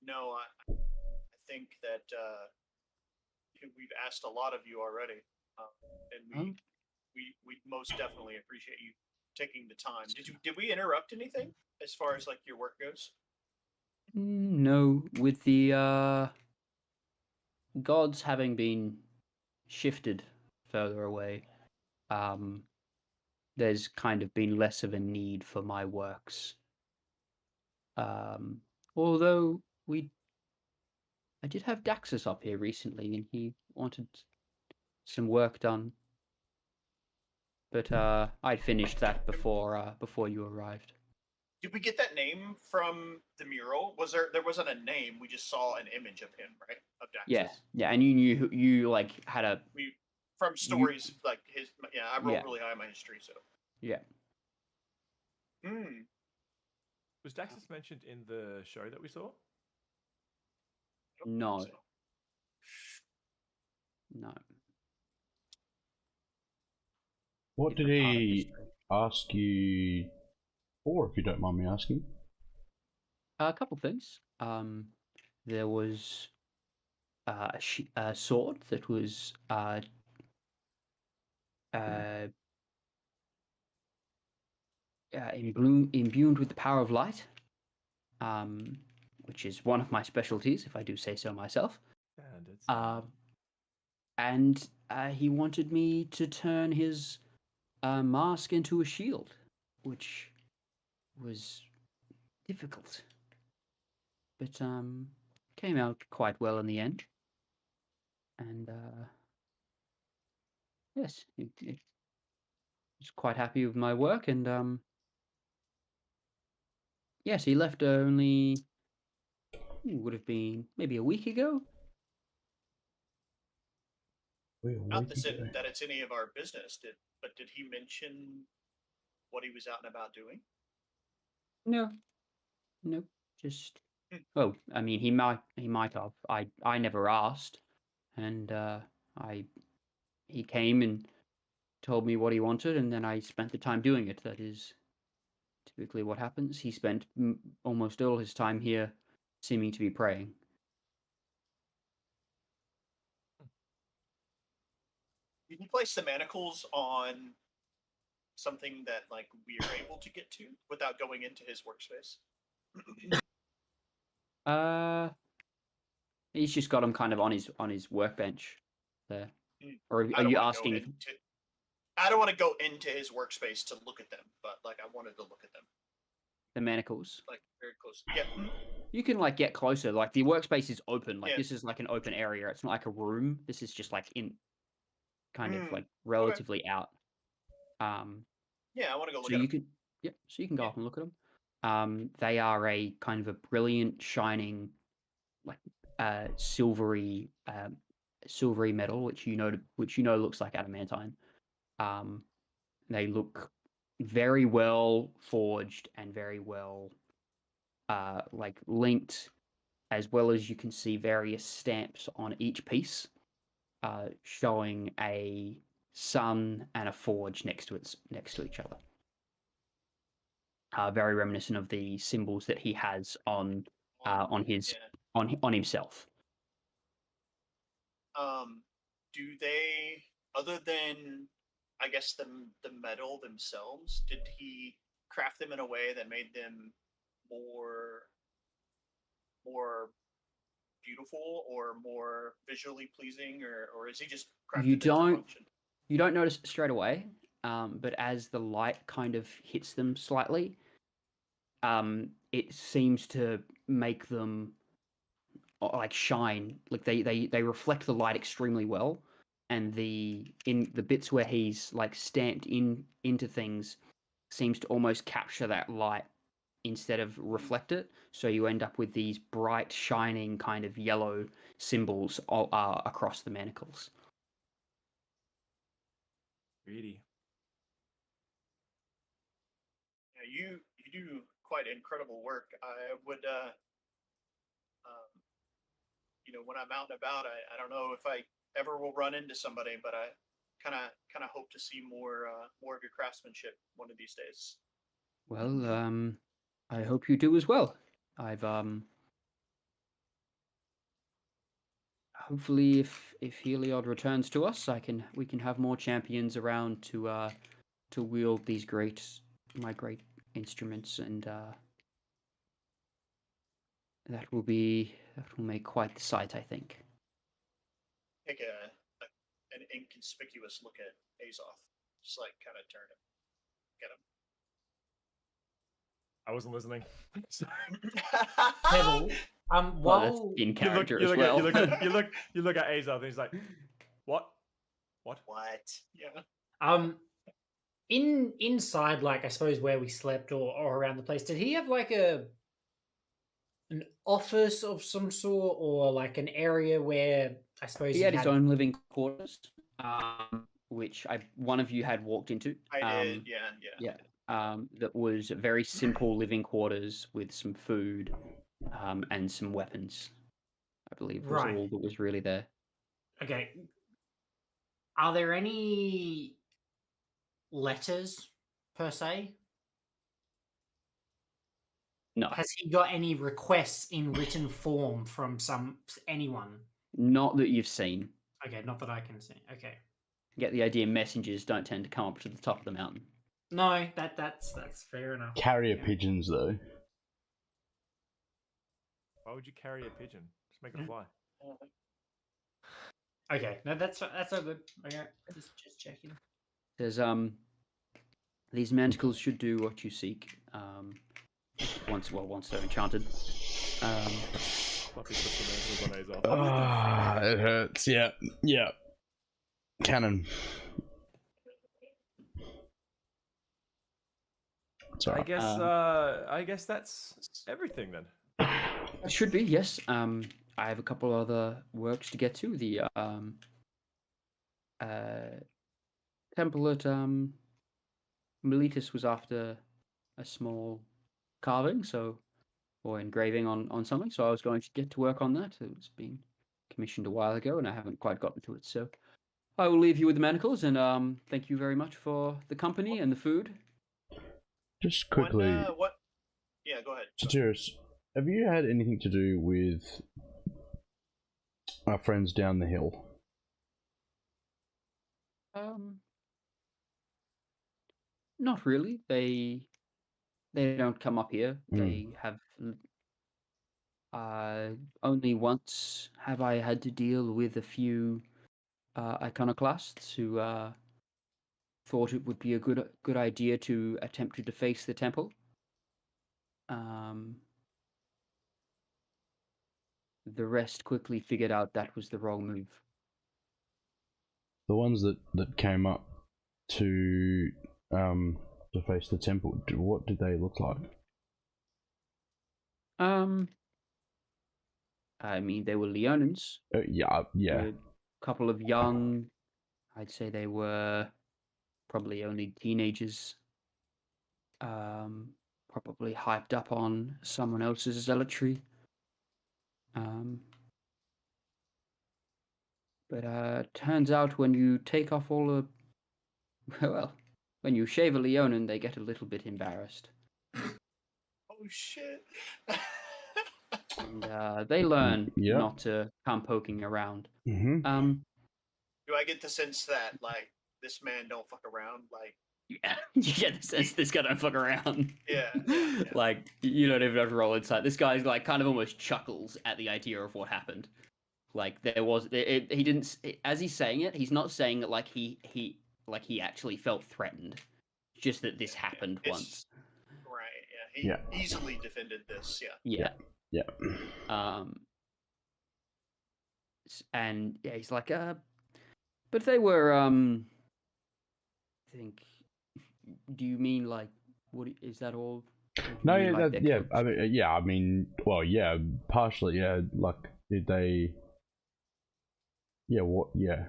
A: No, I think that we've asked a lot of you already, and we most definitely appreciate you taking the time. Did we interrupt anything as far as like your work goes?
C: No, with the gods having been shifted further away, there's kind of been less of a need for my works. Although I did have Daxus up here recently, and he wanted some work done, but I'd finished that before you arrived.
A: Did we get that name from the mural? There wasn't a name. We just saw an image of him, right? Of Daxus.
C: Yeah, and you knew you like had a
A: from stories like his. Yeah, I rolled really high in my history, so.
C: Yeah.
D: Was Daxus mentioned in the show that we saw?
C: No.
A: So.
C: No.
B: What did he ask you for, if you don't mind me asking?
C: A couple things. There was a sword that was imbued with the power of light, which is one of my specialties, if I do say so myself. And he wanted me to turn his mask into a shield, which was difficult, but came out quite well in the end. And yes, he was quite happy with my work, and yes, he left only would have been maybe a week ago.
A: Not that it's any of our business, but did he mention what he was out and about doing?
C: No, just. Oh, I mean, he might have. I never asked, and he came and told me what he wanted, and then I spent the time doing it. That is typically what happens. He spent almost all his time here, seeming to be praying.
A: Did you place the manacles on something that like we are able to get to without going into his workspace?
C: He's just got them kind of on his workbench there. Or are you asking?
A: I don't want to go into his workspace to look at them, but like I wanted to look at them.
C: The manacles,
A: like very close. Yeah.
C: You can like get closer. Like the workspace is open. Like this is like an open area. It's not like a room. This is just like in, kind of like relatively out.
A: Yeah, I want to go look
C: at
A: them.
C: So you can go up and look at them. They are a kind of a brilliant, shining, like silvery metal, which you know looks like adamantine. They look very well forged and very well like linked, as well as you can see various stamps on each piece, showing a sun and a forge next to each other. Very reminiscent of the symbols that he has on his on himself.
A: Do they, other than I guess the metal themselves, did he craft them in a way that made them more beautiful or more visually pleasing, or is he just crafted
C: You
A: it to
C: don't
A: function?
C: you don't notice it straight away, but as the light kind of hits them slightly, it seems to make them like shine, like they reflect the light extremely well, and in the bits where he's like stamped into things seems to almost capture that light instead of reflect it, so you end up with these bright shining kind of yellow symbols across the manacles.
D: Greedy.
A: Yeah, you do quite incredible work. I would when I'm out and about, I don't know if I ever will run into somebody, but I kind of hope to see more of your craftsmanship one of these days.
C: Well, I hope you do as well. I've hopefully if Heliod returns to us, we can have more champions around to wield my great instruments, and that will make quite the sight, I think.
A: Take an inconspicuous look at Azoth, just like kind of turn him, get him.
D: I wasn't listening.
E: Pebble.
C: Well, that's
E: While
C: in
D: You
C: character
D: look
C: as well.
D: you look at Azoth and he's like, what?
A: What? Yeah.
E: Inside, like I suppose where we slept or around the place, did he have like an office of some sort, or like an area where I suppose
C: He
E: he
C: had his own living quarters, which one of you had walked into.
A: I did, yeah.
C: That was very simple living quarters with some food, and some weapons, I believe, was
E: Right.
C: all that was really there.
E: Okay. Are there any letters per se?
C: No,
E: Has he got any requests in written form from anyone?
C: not that you've seen.
E: Okay, not that I can see. Okay.
C: Get the idea, messengers don't tend to come up to the top of the mountain.
E: No, that's fair enough.
B: Carrier
E: Yeah.
B: pigeons, though.
D: Why would you carry a pigeon? Just make it fly.
E: Okay, no, that's all good. Okay, just checking.
C: There's these manticles should do what you seek. Once they're enchanted.
D: Fluffy puts the manacles on Azoth.
B: It hurts. Yeah. Cannon. Sorry.
D: I guess that's everything then.
C: It should be, yes. I have a couple other works to get to. The temple at Miletus was after a small carving, or engraving on something, so I was going to get to work on that. It was being commissioned a while ago, and I haven't quite gotten to it. So I will leave you with the manacles, and thank you very much for the company and the food.
B: Just quickly,
A: What? Yeah, go ahead.
B: Satiris, have you had anything to do with our friends down the hill?
C: Not really. They don't come up here. They have only once have I had to deal with a few iconoclasts who thought it would be a good idea to attempt to deface the temple. The rest quickly figured out that was the wrong move.
B: The ones that came up to face the temple, what did they look like?
C: I mean, they were Leonins.
B: Yeah.
C: A couple of young, I'd say they were probably only teenagers. Probably hyped up on someone else's zealotry. But turns out when you take off all the... Well, when you shave a Leonin, they get a little bit embarrassed.
A: Oh, shit.
C: and they learn
B: Yeah.
C: not to come poking around.
B: Mm-hmm.
A: Do I get the sense that like this man don't fuck around? Like,
C: Yeah, you get the sense this guy don't fuck around.
A: yeah.
C: Like, you don't even have to roll insight. This guy's like kind of almost chuckles at the idea of what happened. Like he didn't, as he's saying it, he's not saying it like he actually felt threatened. Just that this happened once.
A: Right. Yeah. He easily defended this. Yeah.
C: Yeah. And yeah, he's like, but they were, I think. Do you mean like what is that all?
B: No,
C: mean,
B: yeah,
C: like,
B: that, yeah. I mean, yeah. I mean, well, yeah, partially, yeah. Like, did they? Yeah. What? Yeah.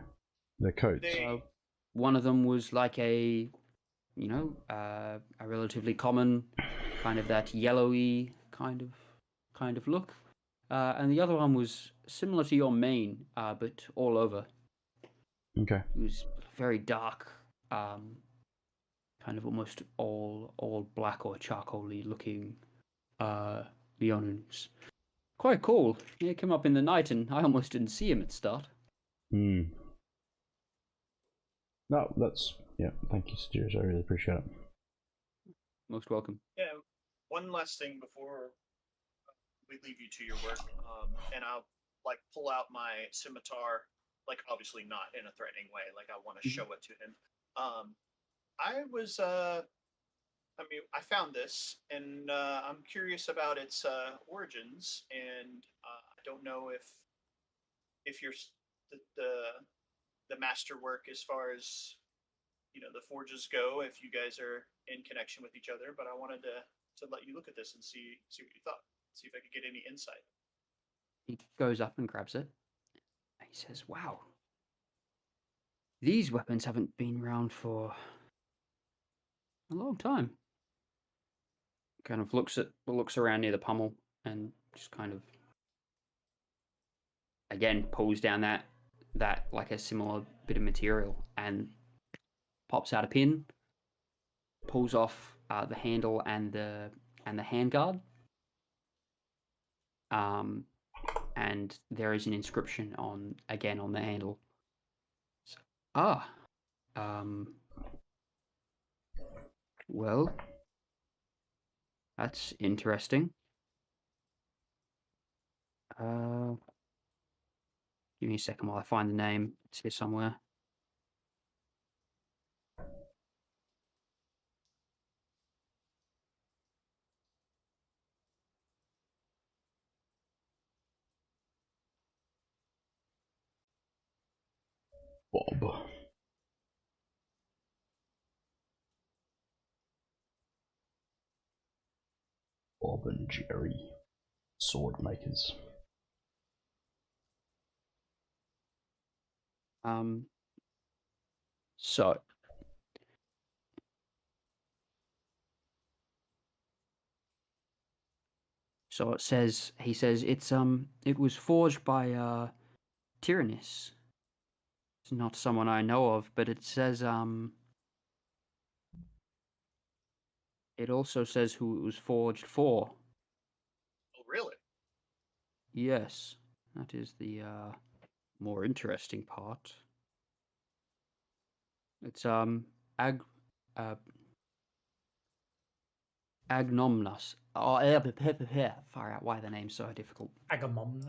B: The coats.
C: One of them was like a relatively common kind of that yellowy kind of look, and the other one was similar to your mane, but all over.
B: Okay.
C: It was very dark, kind of almost all black or charcoaly looking Leonins. Quite cool. He came up in the night and I almost didn't see him at start.
B: Hmm. No, that's thank you, Steers. I really appreciate it.
C: Most welcome.
A: Yeah. One last thing before we leave you to your work, and I'll like pull out my scimitar, like obviously not in a threatening way, like I want to show it to him. I was, I found this, and I'm curious about its origins, and I don't know if you're the masterwork as far as the forges go, if you guys are in connection with each other. But I wanted to let you look at this and see what you thought, see if I could get any insight.
C: He goes up and grabs it. And he says, "Wow, these weapons haven't been around for a long time." Kind of looks around near the pommel and just kind of again pulls down that like a similar bit of material and pops out a pin, pulls off the handle and the handguard. And there is an inscription on the handle. So, well, that's interesting. Give me a second while I find the name. It's here somewhere.
B: Bob. Bob and Jerry, sword makers.
C: So it says, he says it was forged by Tyrannus. It's not someone I know of, but it says it also says who it was forged for.
A: Oh, really?
C: Yes, that is the more interesting part. It's Agnomnos. Oh, far out. Why are the names so difficult?
E: Agnom.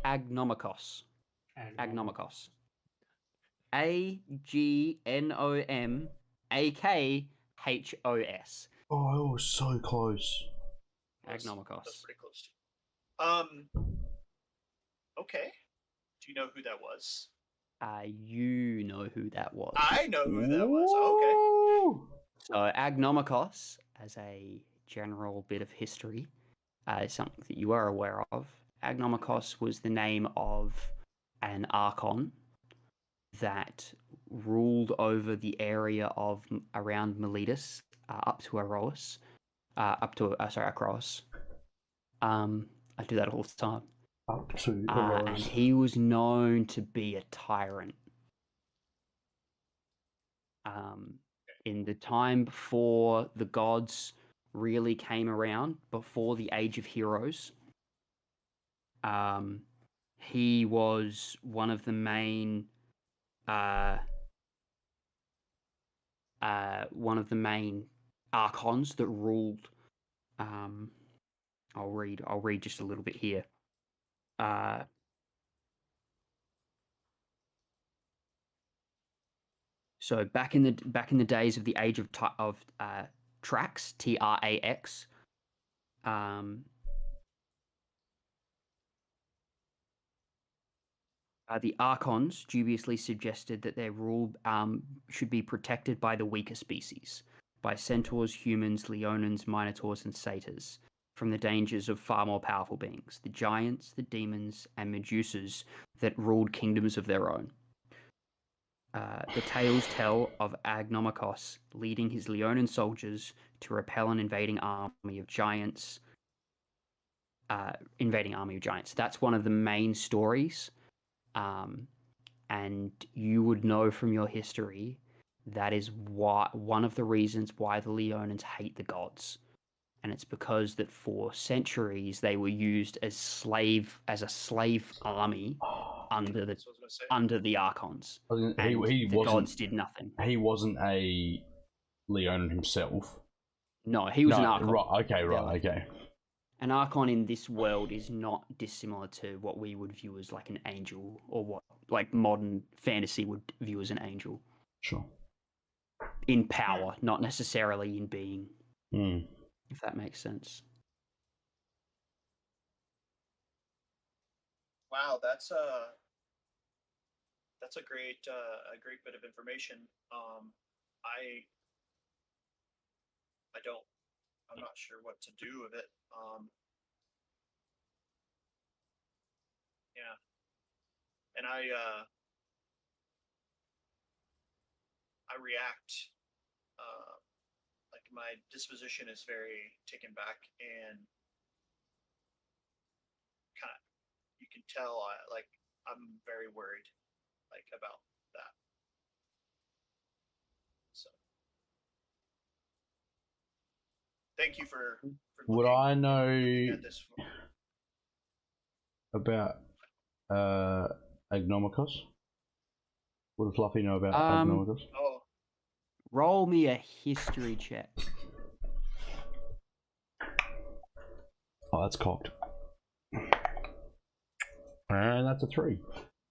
C: Agnomikos. Agnomakhos.
B: Oh, I was so close.
C: Agnomikos.
A: That's pretty close. Okay. Do you know who that was?
C: You know who that was.
A: I know who that was. Okay.
C: So Agnomikos, as a general bit of history, is something that you are aware of. Agnomikos was the name of an archon that ruled over the area of around Miletus, up to Aros, across. I do that all the time.
B: Up to
C: and he was known to be a tyrant. in the time before the gods really came around, before the Age of Heroes. He was one of the main archons that ruled. I'll read just a little bit here. So back in the days of the age of Trax, Trax, the Archons dubiously suggested that their rule should be protected by the weaker species, by centaurs, humans, leonins, minotaurs, and satyrs, from the dangers of far more powerful beings, the giants, the demons, and medusas that ruled kingdoms of their own. The tales tell of Agnomachos leading his Leonin soldiers to repel an invading army of giants. That's one of the main stories. And you would know from your history that is one of the reasons why the Leonins hate the gods. And it's because that for centuries they were used as a slave army under the Archons.
B: The
C: gods did nothing.
B: He wasn't a Leonin himself.
C: No, he was an Archon.
B: Okay.
C: An Archon in this world is not dissimilar to what we would view as like an angel, or what like modern fantasy would view as an angel.
B: Sure.
C: In power, not necessarily in being.
B: Mm.
C: If that makes sense.
A: Wow, that's a great bit of information. I'm not sure what to do with it. Yeah, and I react. Like my disposition is very taken back, and kind of you can tell I'm very worried about that. So thank you for
B: would I know
A: at this.
B: About Agnomachos? Would Fluffy know about Agnomachos?
A: Oh,
C: roll me a history check.
B: Oh, that's cocked. And that's a 3.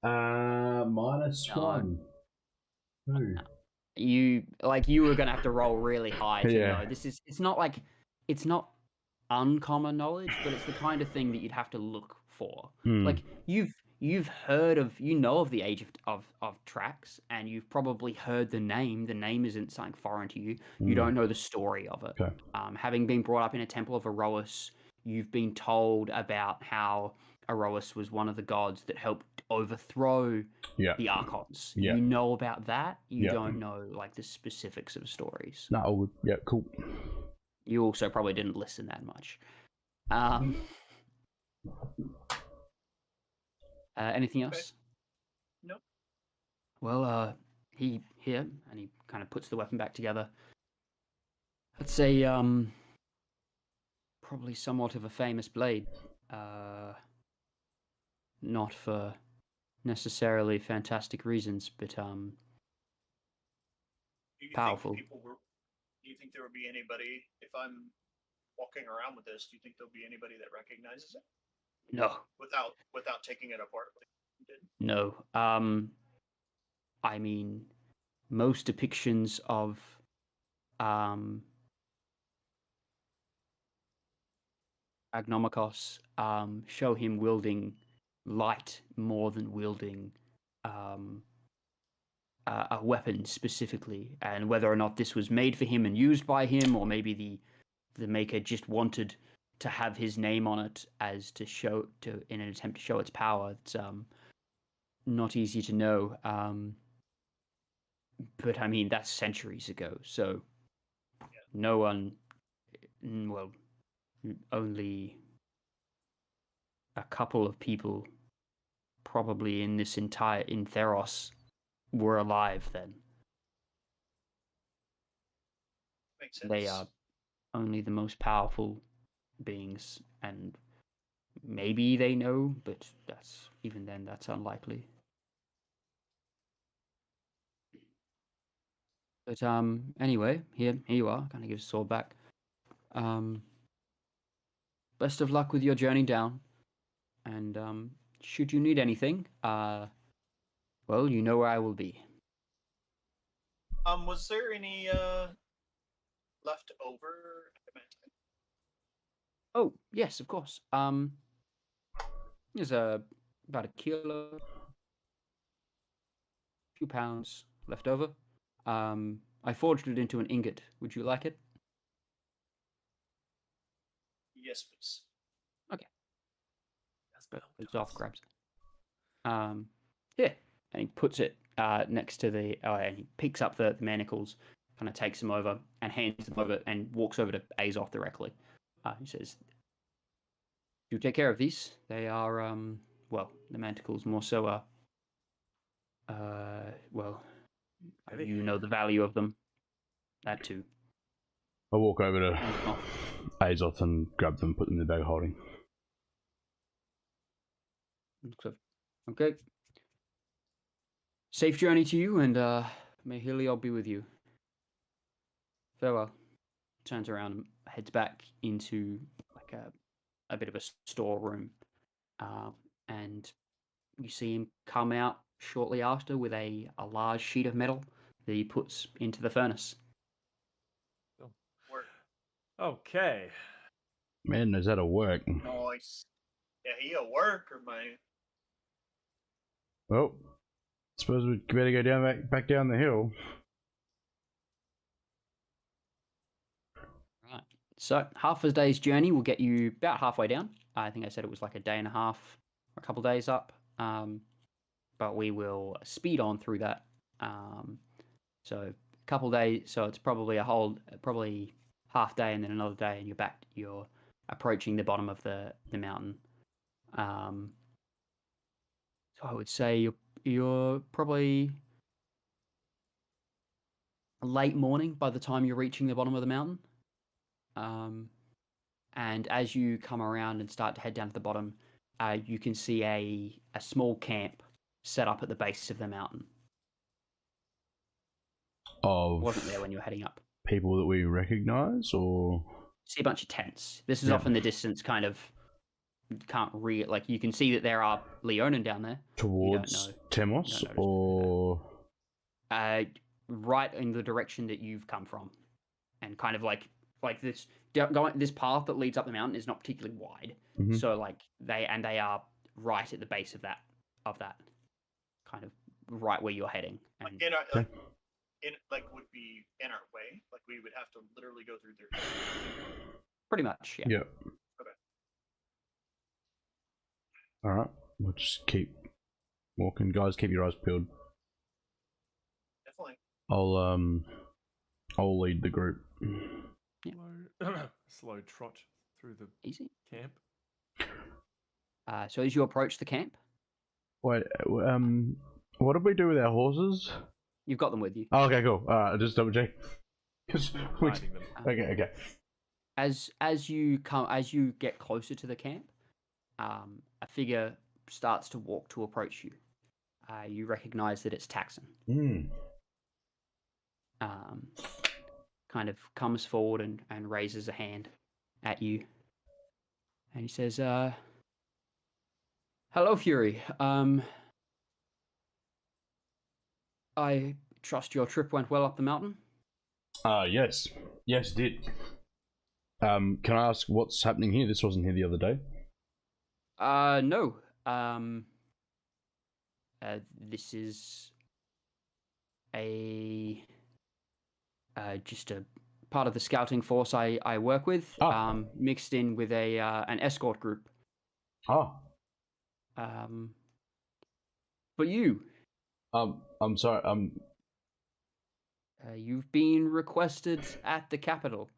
B: -1. Ooh.
C: You were gonna have to roll really high to know. It's not uncommon knowledge, but it's the kind of thing that you'd have to look for. Like you've heard of, of the Age of Trax, and you've probably heard the name. The name isn't something foreign to you. You don't know the story of it.
B: Okay.
C: Having been brought up in a temple of Eros, you've been told about how Eros was one of the gods that helped overthrow the Archons.
B: Yeah.
C: You know about that. You don't know like the specifics of stories.
B: No, cool.
C: You also probably didn't listen that much. Anything else?
A: Nope.
C: Well, he here, and he kind of puts the weapon back together. I'd say, probably somewhat of a famous blade. Not for necessarily fantastic reasons, but powerful.
A: Do you think there would be anybody, if I'm walking around with this, do you think there'll be anybody that recognizes it?
C: No.
A: Without taking it apart like you did?
C: No. I mean, most depictions of Agnomachos show him wielding light more than wielding a weapon specifically, and whether or not this was made for him and used by him, or maybe the maker just wanted to have his name on it in an attempt to show its power. It's not easy to know. But I mean, that's centuries ago, so no one, well, only a couple of people probably in Theros were alive then.
A: Makes sense.
C: They are only the most powerful beings, and maybe they know, but even then, that's unlikely. But anyway, here you are. Kind of gives a sword back. Best of luck with your journey down, and should you need anything, well, you know where I will be.
A: Was there any left over?
C: Oh yes, of course. There's about a kilo, few pounds left over. I forged it into an ingot. Would you like it?
A: Yes, please.
C: Zoff grabs it. Yeah, and he puts it next to the. And he picks up the manacles, kind of takes them over, and hands them over, and walks over to Azoth directly. He says, "You take care of these. They are well, the manacles more so well, you know the value of them. That too."
B: I walk over to Azoth and grab them, put them in the bag of holding.
C: Okay. Safe journey to you, and may Heliod be with you. Farewell. Turns around and heads back into like a bit of a storeroom, and you see him come out shortly after with a large sheet of metal that he puts into the furnace.
D: Okay.
B: Man, knows how to work.
A: Nice. Yeah, he a worker, man.
B: Well, suppose we better go back down the hill.
C: Right. So half a day's journey will get you about halfway down. I think I said it was like a day and a half, or a couple of days up. But we will speed on through that. So a couple days. So it's probably probably half day and then another day, and you're back. You're approaching the bottom of the mountain. So I would say you're probably late morning by the time you're reaching the bottom of the mountain. And as you come around and start to head down to the bottom, you can see a small camp set up at the base of the mountain. Wasn't there when you were heading up.
B: People that we recognise, or
C: see a bunch of tents. This is off in the distance, kind of. Can't you can see that there are Leonin down there
B: towards Temos, or
C: right in the direction that you've come from, and kind of like this path that leads up the mountain is not particularly wide.
B: Mm-hmm.
C: So they are right at the base of that kind of right where you're heading. And
A: would be in our way. Like we would have to literally go through there.
C: Pretty much, yeah.
B: Yeah.
A: Okay.
B: All right. We'll just keep walking, guys. Keep your eyes peeled.
A: Definitely.
B: I'll lead the group.
C: Yeah.
D: Slow trot through the
C: easy
D: camp.
C: So as you approach the camp,
B: wait, what did we do with our horses?
C: You've got them with you.
B: Oh, okay, cool. Just double check. Okay.
C: As you get closer to the camp, a figure starts to walk to approach you. You recognize that it's Taxon. Kind of comes forward and raises a hand at you, and he says, "Hello, Fury. I trust your trip went well up the mountain."
B: Yes, it did. Can I ask what's happening here? This wasn't here the other day.
C: No. This is just a part of the scouting force I work with, mixed in with an escort group. But you.
B: I'm sorry.
C: You've been requested at the capital.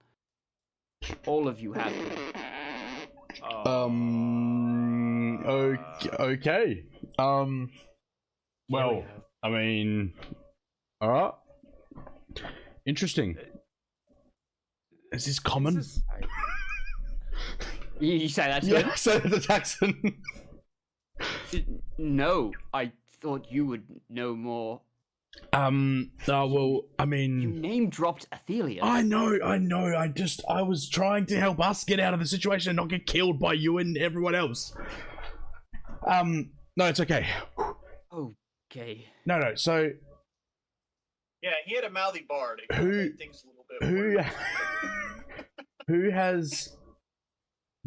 C: All of you have.
B: Okay. Well, I mean, all right. Interesting. Is this common?
C: You say that's
B: Yeah,
C: good?
B: so the Taxon.
C: No, I thought you would know more.
B: Oh, well, I
C: You
B: mean...
C: name dropped Athelia.
B: I know. I was trying to help us get out of the situation and not get killed by you and everyone else. No, it's okay.
C: Okay.
B: No, so...
A: Yeah, he had a mouthy bard. It
B: Who-
A: made things a little bit worse.
B: Who has...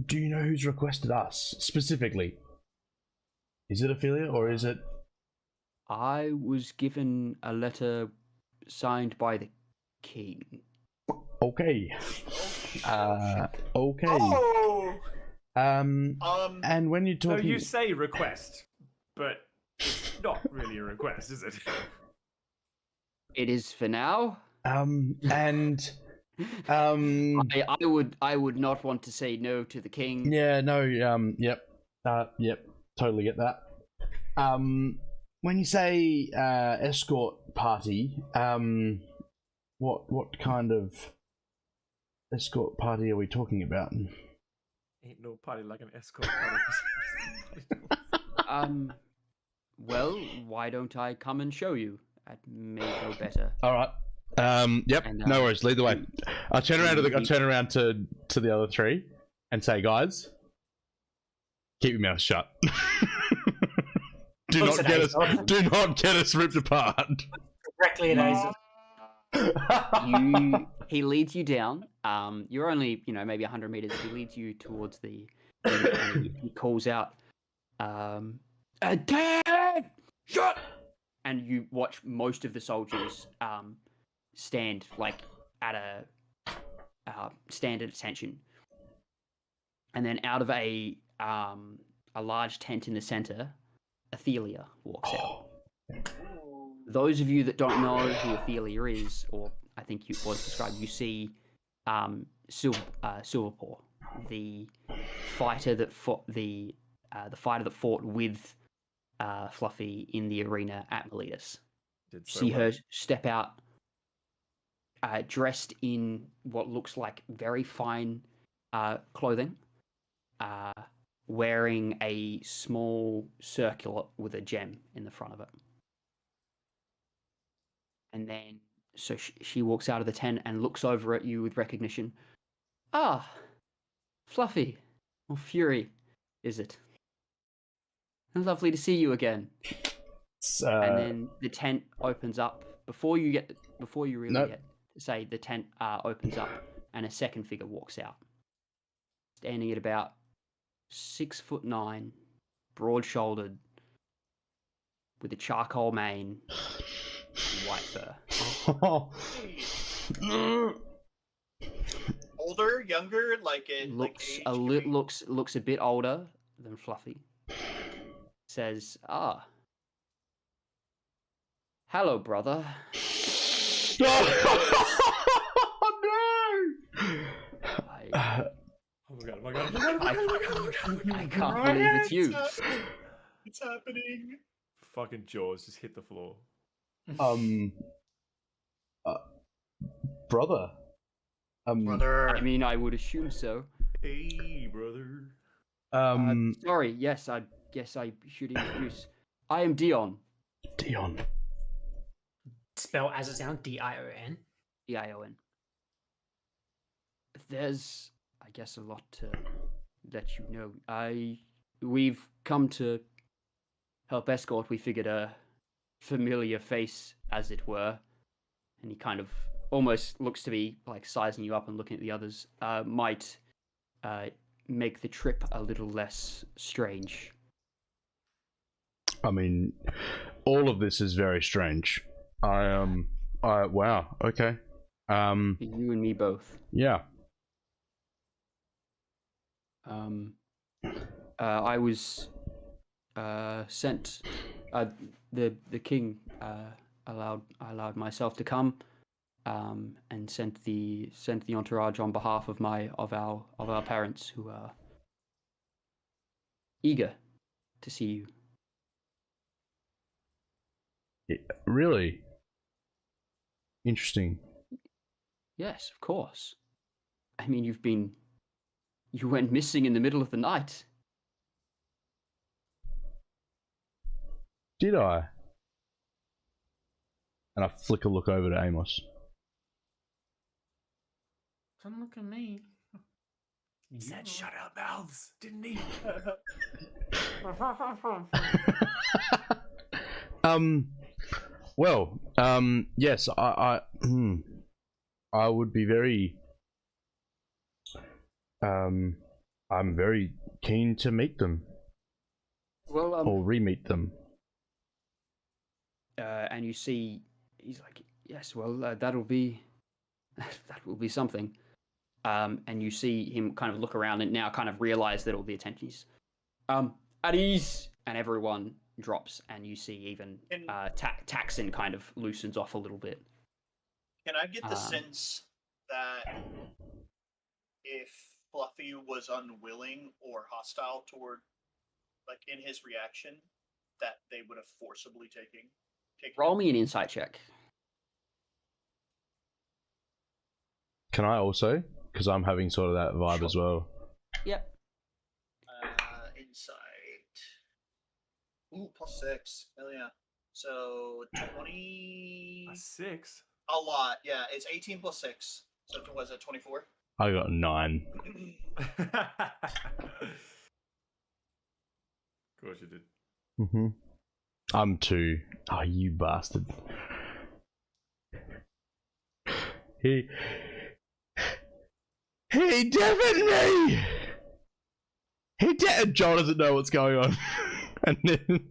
B: Do you know who's requested us, specifically? Is it Ophelia, or is it...
C: I was given a letter signed by the king.
B: Okay. Okay.
A: Oh!
B: And when you're
D: So
B: talking...
D: you say request, but it's not really a request, is it?
C: It is for now.
B: and...
C: I would not want to say no to the king.
B: Yeah, no, yep. Yep, totally get that. When you say escort party, what kind of escort party are we talking about?
D: Ain't no party like an escort party.
C: Well, why don't I come and show you? That may go better.
B: All right. Yep.
C: And,
B: No worries. Lead the way. I'll turn around to the other three and say, guys, keep your mouth shut. Do not get us ripped apart.
E: Directly at Aza.
C: He leads you down. You're only, maybe 100 meters. He leads you towards the. And he calls out, "Attack! Shut!" And you watch most of the soldiers stand at attention. And then out of a large tent in the center, Athelia walks out. Those of you that don't know who Athelia is, or I think you was described, you see Silverpaw, the fighter that fought with Fluffy in the arena at Miletus. See her step out, dressed in what looks like very fine clothing, wearing a small circlet with a gem in the front of it. And then, so she walks out of the tent and looks over at you with recognition. Ah, Fluffy, or Fury, is it? Lovely to see you again. And then the tent opens up before you really get to say the tent opens up and a second figure walks out, standing at about 6'9", broad-shouldered, with a charcoal mane, and white fur.
A: Older, younger, like it
C: Looks
A: like
C: looks a bit older than Fluffy. Says, hello, brother.
D: Oh my god.
C: I can't believe it's you.
A: It's happening.
D: Fucking jaws just hit the floor.
B: Brother.
A: Brother.
C: I mean, I would assume so.
D: Hey, brother.
C: Sorry, yes, I should introduce. I am Dion.
B: Dion.
E: Spell as it sounds, Dion.
C: Dion. There's, I guess, a lot to let you know. We've come to help escort. We figured a familiar face, as it were, and he kind of almost looks to be like sizing you up and looking at the others. Might make the trip a little less strange.
B: I mean, all of this is very strange. Wow. Okay.
C: You and me both.
B: Yeah.
C: I was sent. The king allowed myself to come, and sent the entourage on behalf of our parents, who are eager to see you.
B: Yeah, really interesting.
C: Yes, of course. I mean, you went missing in the middle of the night.
B: Did I? And I flick a look over to Amos.
E: Don't look at me.
D: He said, "Shut our mouths," didn't he?
B: Well, yes, I would be very, I'm very keen to meet them
C: Well,
B: or re-meet them.
C: and you see, he's like, yes, well, that'll be, that will be something. And you see him kind of look around and now kind of realize that all the attention is, at ease, and everyone drops, and you see even Taxon kind of loosens off a little bit.
A: Can I get the sense that if Fluffy was unwilling or hostile toward, like, in his reaction, that they would have forcibly taken
C: Roll
A: him?
C: me an insight check.
B: Can I also? Because I'm having sort of that vibe as well.
C: Yep.
A: Insight. Ooh, +6. Hell yeah. So 20.
D: 6.
A: A lot. Yeah, it's 18 + 6. So was it 24?
B: I got 9.
D: Of course you did.
B: Mm-hmm. I'm 2. Oh, you bastard. He deafened me! John doesn't know what's going on. And then...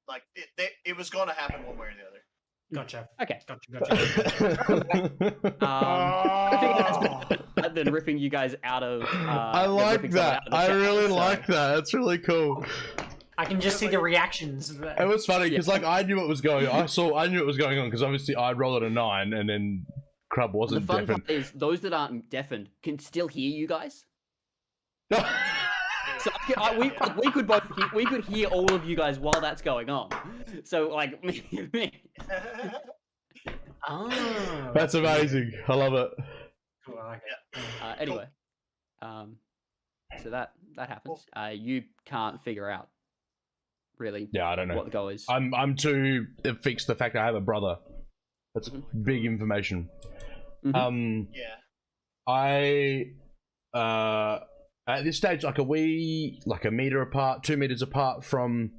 A: Like, it was going to happen one way or the other.
E: Gotcha.
C: Okay.
E: Gotcha.
C: I think that's better than ripping you guys out of.
B: I like that. I really like that. That's really cool.
E: I can just see the reactions.
B: It was funny because, like, I knew what was going on. I knew what was going on because obviously I rolled a 9, and then Crub wasn't
C: the fun
B: deafened.
C: part is those that aren't deafened can still hear you guys. So we could both we could hear all of you guys while that's going on. So like,
E: Oh,
B: That's amazing. I love it.
E: cool, I like it.
C: anyway, so that happens. You can't figure out really.
B: Yeah, I don't know.
C: What the goal is.
B: I'm too fixed the fact I have a brother. That's big information.
C: Mhm.
A: Yeah.
B: At this stage, like, are we like a meter apart, 2 meters apart from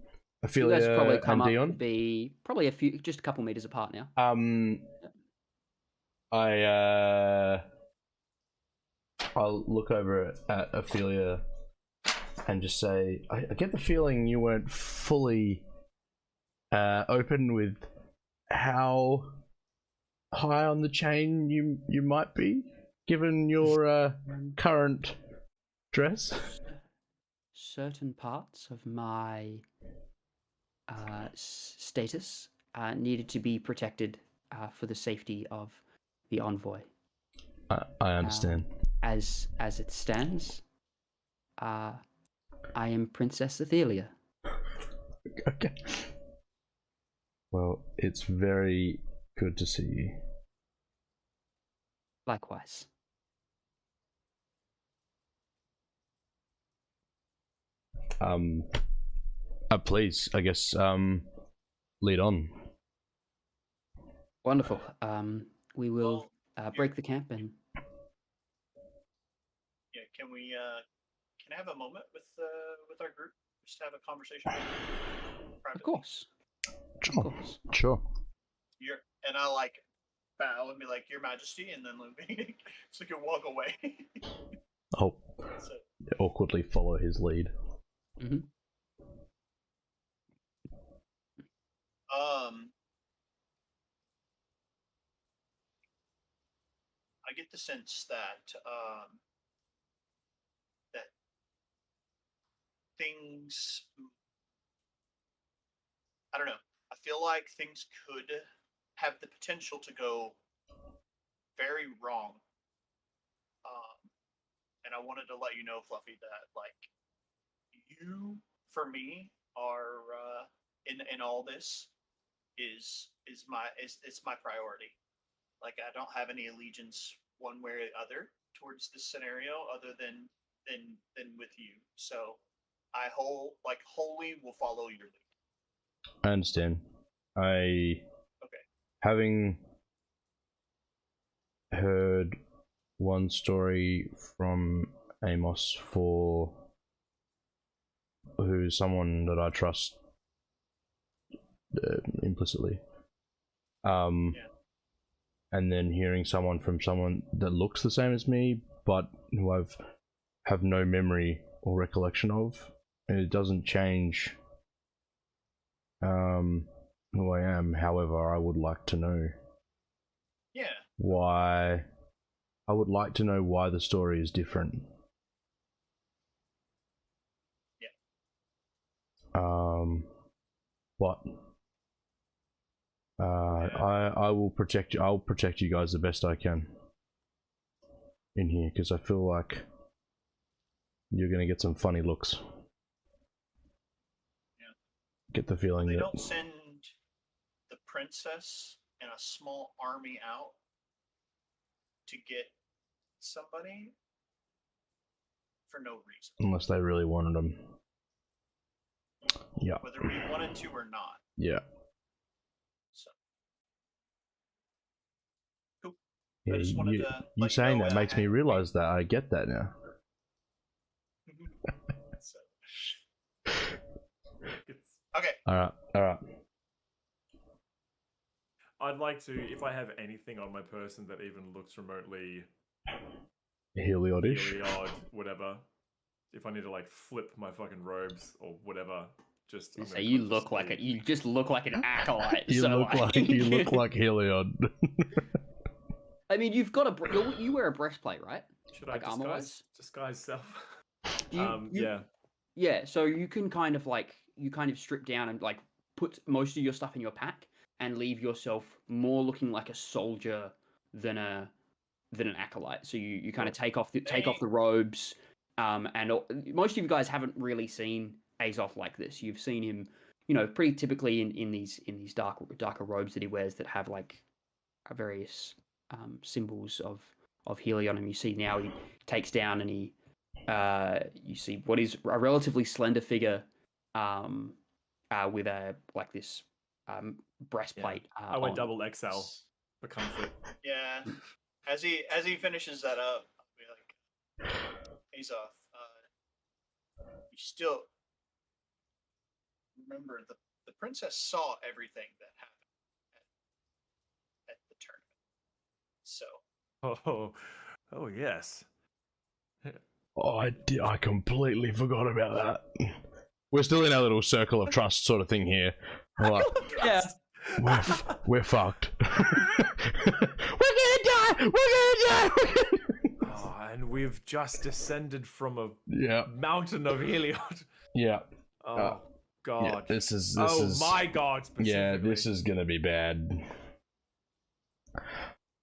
B: Ophelia
C: You guys probably come
B: and
C: up to
B: Dion?
C: be probably just a couple meters apart now.
B: I'll look over at Ophelia and just say, I get the feeling you weren't fully open with how high on the chain you might be, given your current dress.
C: Certain parts of my status needed to be protected for the safety of the envoy.
B: I understand.
C: As it stands, I am Princess Ophelia.
B: Okay. Well, it's very good to see you.
C: Likewise.
B: Please, I guess, lead on.
C: Wonderful. We will break the camp and.
A: Yeah. Can I have a moment with our group? Just have a conversation.
C: Of course. Of
B: Sure.
C: course.
B: Sure.
A: And I like bow and be like, Your Majesty, and then so you can walk away.
B: I'll
A: So,
B: awkwardly follow his lead.
A: I get the sense that that things, I don't know. I feel like things could have the potential to go very wrong. And I wanted to let you know, Fluffy, that like you, for me, are in all this is my priority. Like I don't have any allegiance one way or the other towards this scenario, other than with you. So I wholly will follow your lead.
B: I understand.
A: Okay.
B: Having heard one story from Amos, who's someone that I trust implicitly, and then hearing someone that looks the same as me, but who have no memory or recollection of, and it doesn't change who I am. However, I would like to know why. I would like to know why the story is different. But I will protect you. I'll protect you guys the best I can in here, because I feel like you're gonna get some funny looks. Get the feeling
A: They
B: that
A: don't send the princess and a small army out to get somebody for no reason.
B: Unless they really wanted them. Yeah.
A: Whether we wanted to or not.
B: Yeah.
A: So. Cool.
B: Yeah,
A: I just wanted
B: you,
A: to
B: you
A: let
B: saying
A: know
B: that makes me realize that I get that now.
A: So. Okay.
B: Alright.
D: I'd like to, if I have anything on my person that even looks remotely
B: Heliod-ish.
D: Heliod, whatever. If I need to like flip my fucking robes or whatever, just
C: So you look like it. You just look like an acolyte.
B: You look like Heliod.
C: I mean, you've got you wear a breastplate, right?
D: Should
C: like
D: I disguise self?
C: Yeah, so you can kind of strip down and like put most of your stuff in your pack and leave yourself more looking like a soldier than an acolyte. So you kind of take off the robes, and most of you guys haven't really seen Azoth like this. You've seen him, pretty typically in these darker robes that he wears that have like various symbols of Helion. And you see now he takes down and he you see what is a relatively slender figure with this breastplate.
D: I went double XL for comfort.
A: Yeah. As he finishes that up, I'll be like, Azoth, you still remember the princess saw everything that happened at the tournament. So.
D: Oh yes.
B: Oh, I completely forgot about that. We're still in our little circle of trust sort of thing here. Like,
C: Yeah.
B: we're fucked. We're gonna die!
D: Oh, and we've just descended from a
B: Yeah.
D: mountain of Heliod.
B: Yeah.
D: Oh God.
B: Yeah, this is
D: my God, specifically.
B: Yeah, this is gonna be bad.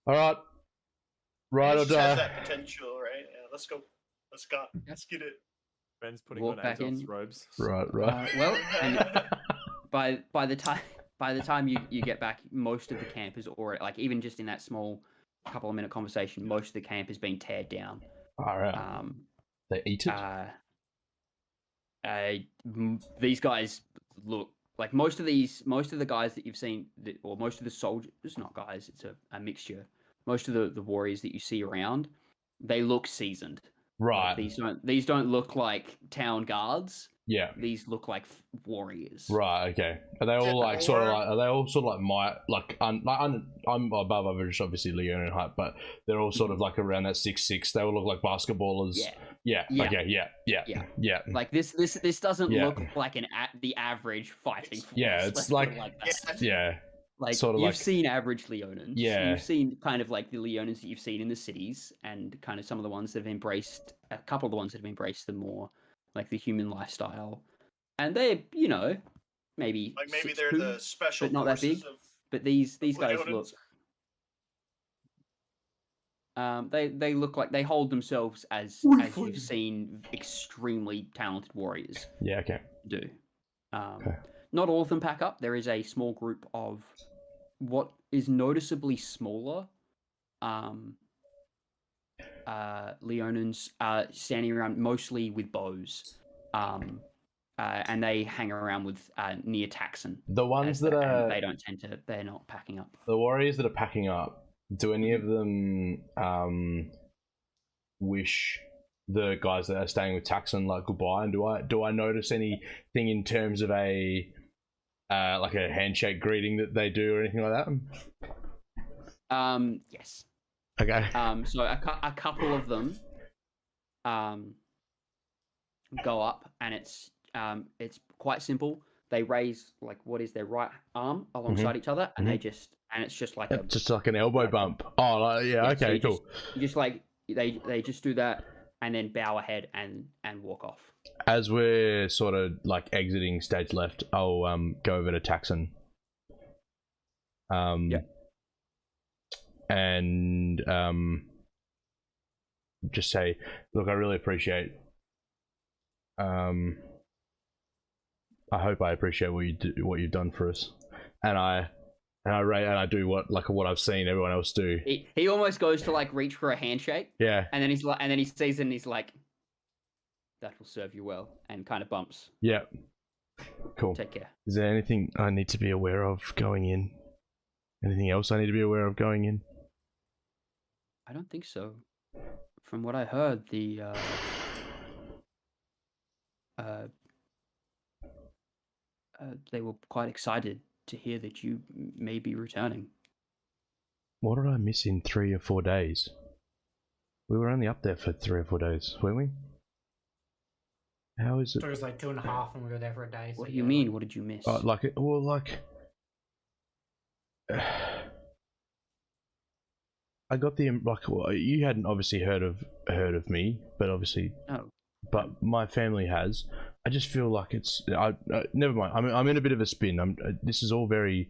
B: Alright. Ride or
A: It just has
B: die.
A: that potential, right? Yeah, let's go. Let's get it.
D: Ben's putting
C: Walk
D: on
C: back
D: Azoth's
C: in.
D: robes.
B: Right.
C: Well, and by the time you get back, most of the camp is already, like, even just in that small couple of minute conversation, most of the camp has been teared down.
B: Alright. They eat it?
C: These guys look like most of the guys that you've seen, or most of the soldiers, it's not guys, it's a mixture. Most of the warriors that you see around, they look seasoned.
B: Right.
C: Like, these don't look like town guards.
B: Yeah.
C: These look like warriors.
B: Right. Okay. Are they all like sort of like? Are they all sort of like I'm above average, obviously Leonin height, but they're all sort of like around that 6'6". They all look like basketballers.
C: Yeah.
B: Yeah.
C: Yeah.
B: Okay. Yeah.
C: Like this doesn't
B: Yeah.
C: look like the average fighting force.
B: Yeah,
C: let's
B: it's
C: put it
B: like
C: that.
B: yeah.
C: Like
B: sort of
C: you've
B: like-
C: seen average Leonins.
B: Yeah.
C: You've seen kind of like the Leonins that you've seen in the cities, and kind of some of the ones that have embraced a couple of the ones that have embraced the more like the human lifestyle, and they, maybe
A: they're
C: 6'2",
A: the special
C: but not that
A: forces
C: big.
A: of
C: But these guys
A: Leonins.
C: look. They look like they hold themselves as you've seen extremely talented warriors
B: Yeah. Okay.
C: do.
B: Okay.
C: Not all of them pack up. There is a small group of what is noticeably smaller Leonins standing around mostly with bows. And they hang around with near Taxon.
B: The ones that are
C: they don't tend to. They're not packing up.
B: the warriors that are packing up. Do any of them wish the guys that are staying with Taxon like goodbye? And do I notice anything in terms of a like a handshake greeting that they do or anything like that?
C: Yes.
B: Okay.
C: So a couple of them go up, and it's quite simple. They raise like what is their right arm alongside each other, and it's just like
B: just like an elbow bump. Oh, yeah. Okay.
C: So
B: Cool.
C: You just like they just do that and then bow ahead and walk off.
B: As we're sort of like exiting stage left, I'll go over to Taxon.
C: Yeah.
B: And just say, look, I really appreciate. I hope I appreciate what you've done for us, and I do what I've seen everyone else do.
C: He almost goes to like reach for a handshake.
B: Yeah.
C: And then he sees it and he's like, that will serve you well, and kind of bumps.
B: Yeah. Cool.
C: Take care.
B: Is there anything I need to be aware of going in? Anything else I need to be aware of going in?
C: I don't think so. From what I heard, they were quite excited to hear that you may be returning.
B: What did I miss in 3 or 4 days? We were only up there for 3 or 4 days, weren't we? How is it?
E: It was like 2.5, and we were there for a day.
C: What do you mean? What did you miss?
B: I got the you hadn't obviously heard of me, but obviously,
C: no.
B: But my family has. I just feel like it's. Never mind. I'm in a bit of a spin. This is all very.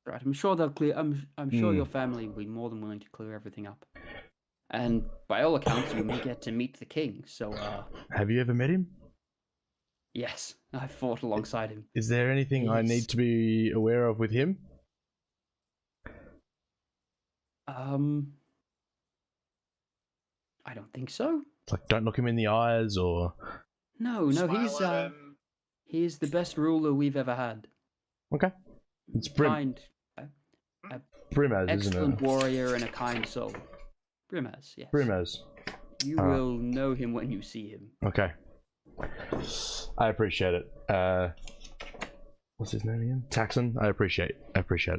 C: Right. I'm sure they'll clear. I'm sure your family will be more than willing to clear everything up. And by all accounts, you may get to meet the king. So.
B: Have you ever met him?
C: Yes, I fought alongside him.
B: Is there anything I need to be aware of with him?
C: I don't think so.
B: It's like, don't look him in the eyes, or.
C: No, he's the best ruler we've ever had.
B: Okay, it's Brim.
C: Kind,
B: Brimaz, isn't it?
C: Excellent warrior and a kind soul. Brimaz, yes.
B: Brimaz.
C: You will know him when you see him.
B: Okay. I appreciate it. What's his name again? Taxon. I appreciate it.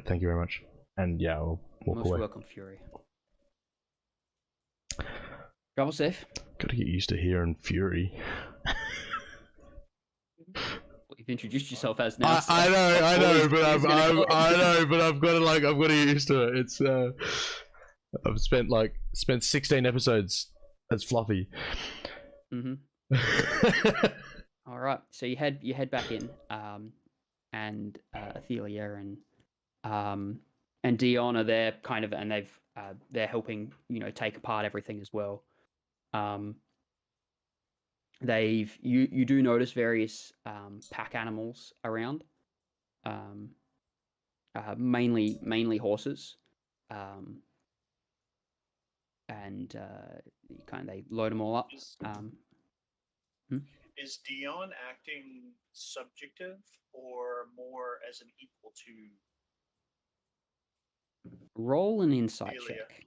B: Thank you very much. And yeah, I'll walk
C: Most
B: away.
C: welcome, Fury. Travel safe.
B: Got to get used to hearing Fury.
C: What you've introduced yourself as now.
B: I know, but I've got to get used to it. It's I've spent 16 episodes as Fluffy.
C: Mm-hmm. All right, so you head back in, and Athelia and Dion are there, kind of, and they're helping take apart everything as well. You do notice various pack animals around, mainly horses, and they load them all up.
A: Is Dion acting subjective or more as an equal to?
C: Roll an insight
A: Athelia.
C: check.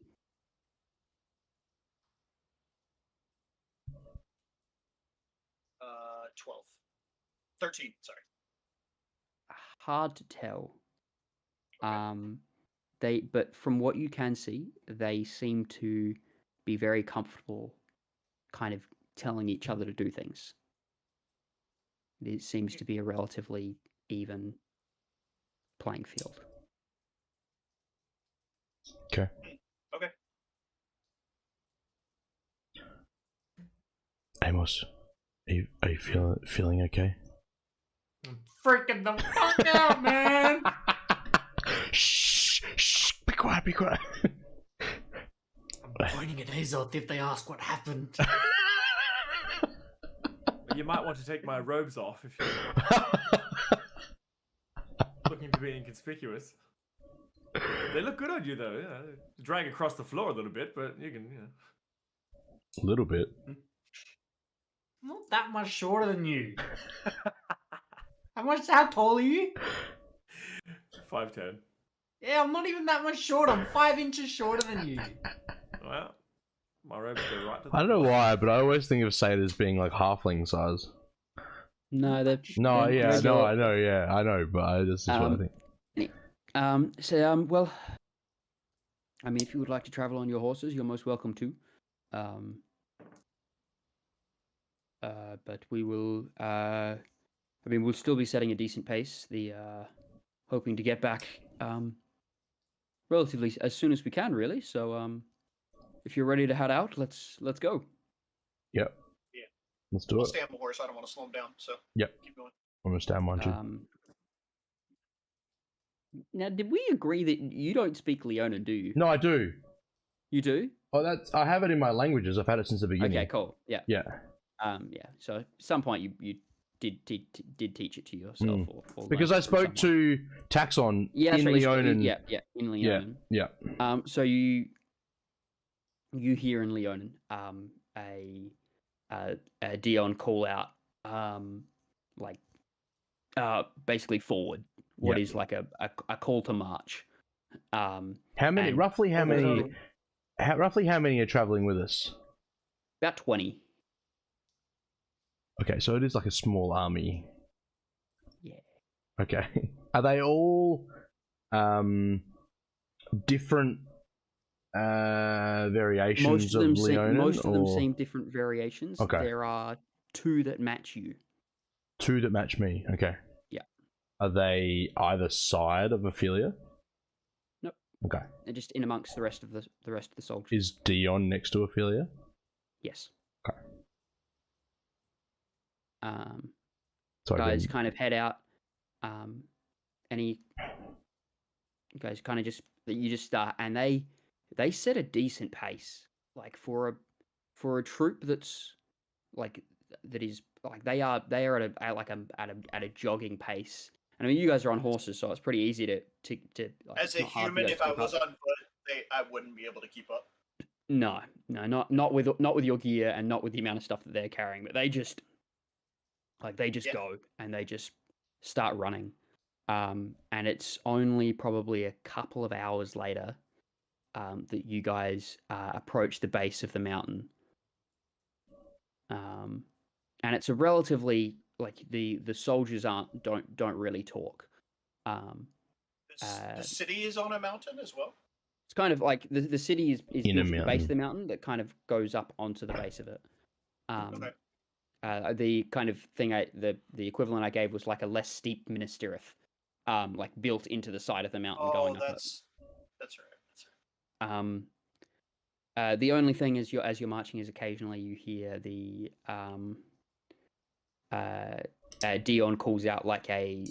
A: Uh, 12. 13. Sorry.
C: Hard to tell. But from what you can see, they seem to be very comfortable kind of telling each other to do things. It seems to be a relatively even playing field.
B: Okay.
A: Okay.
B: Amos, are you feeling okay?
E: I'm freaking the fuck out, man.
B: Shh, be quiet, be quiet.
E: I'm pointing at Azoth if they ask what happened.
D: You might want to take my robes off if you're looking to be inconspicuous. They look good on you, though. Yeah, drag across the floor a little bit, but you can,
B: A little bit.
E: I'm not that much shorter than you. How tall are you?
D: 5'10".
E: Yeah, I'm not even that much shorter. I'm 5 inches shorter than you.
D: Well, my robes go right to the
B: I don't know
D: floor.
B: why, but I always think of satyrs being like halfling size.
C: No, they're
B: No,
C: they're
B: yeah,
C: regular.
B: no, I know, yeah, I know, but this is what I think.
C: Well, I mean, if you would like to travel on your horses, you're most welcome to. But we will. I mean, we'll still be setting a decent pace. Hoping to get back relatively as soon as we can, really. So, if you're ready to head out, let's go.
B: Yep.
A: Yeah.
B: Let's do
A: I'll
B: it.
A: stay on my horse. I don't want to slow him down. So
B: Yep.
A: keep going.
B: I'm gonna stand one too.
C: Now, did we agree that you don't speak Leonin, do you?
B: No, I do.
C: You do?
B: Oh, I have it in my languages. I've had it since the beginning.
C: Okay, cool. Yeah.
B: Yeah.
C: Yeah. So at some point you did teach it to yourself, or
B: Because
C: learned
B: I
C: it from
B: spoke
C: someone.
B: to Taxon
C: Yeah, that's
B: in
C: right, you spoke-
B: Leonin.
C: Yeah, in Leonin.
B: Yeah.
C: So you hear in Leonin a Dion call out basically forward. What is like a call to march.
B: How many?
C: and
B: Roughly how many?
C: also-
B: Roughly how many are traveling with us?
C: About 20.
B: Okay, so it is like a small army.
C: Yeah.
B: Okay. Are they all different variations of Leonin?
C: Most of them seem different variations.
B: Okay.
C: There are 2 that match you.
B: 2 that match me. Okay.
C: Yeah.
B: Are they either side of Ophelia?
C: Nope.
B: Okay.
C: They're just in amongst the rest of the soldiers.
B: Is Dion next to Ophelia?
C: Yes.
B: Okay.
C: So guys kind of head out. You guys kind of just start, and they set a decent pace, like for a troop that's like that is like they are at a jogging pace. And I mean, you guys are on horses, so it's pretty easy to like,
A: As a human, if I was on foot, I wouldn't be able to keep up.
C: No, not with your gear and not with the amount of stuff that they're carrying, but they just go and they just start running. And it's only probably a couple of hours later that you guys approach the base of the mountain. And it's a relatively like the soldiers don't really talk.
A: The city is on a mountain as well.
C: It's kind of like the city is
B: In
C: built
B: a
C: at the base
B: mountain.
C: of the mountain that kind of goes up onto the base of it.
A: Okay.
C: The kind of thing the equivalent I gave was like a less steep Minas Tirith, like built into the side of the mountain going up.
A: That's right.
C: The only thing is as you're marching is occasionally you hear the Dion calls out like a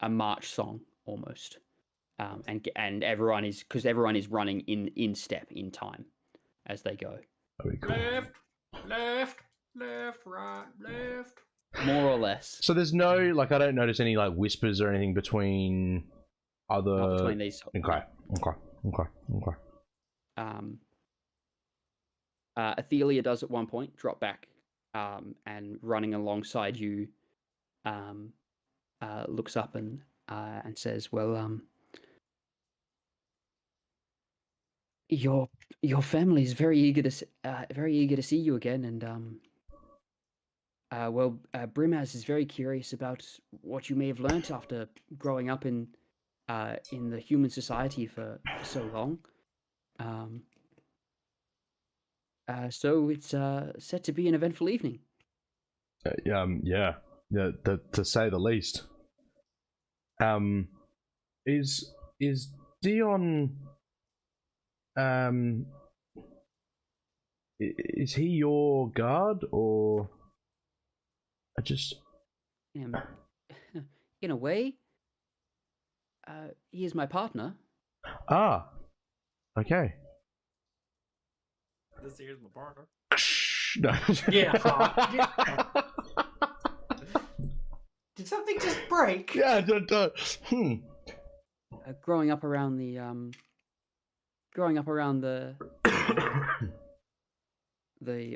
C: march song almost, and everyone is running in step in time as they go.
B: That'd be cool.
E: Left, right, left.
C: More or less.
B: So there's no like I don't notice any like whispers or anything between other.
C: Not between these.
B: Okay.
C: Athelia does at one point drop back, and running alongside you, looks up and says, "Well, your family is very eager to see you again, and Brimaz is very curious about what you may have learnt after growing up in the human society for so long. So it's set to be an eventful evening.
B: Yeah, to say the least. Is Dion, is he your guard, or I just
C: in a way, he is my partner.
B: Okay.
D: This here's my partner.
B: No.
E: Yeah. Did something just break?
B: Yeah.
C: Growing up around the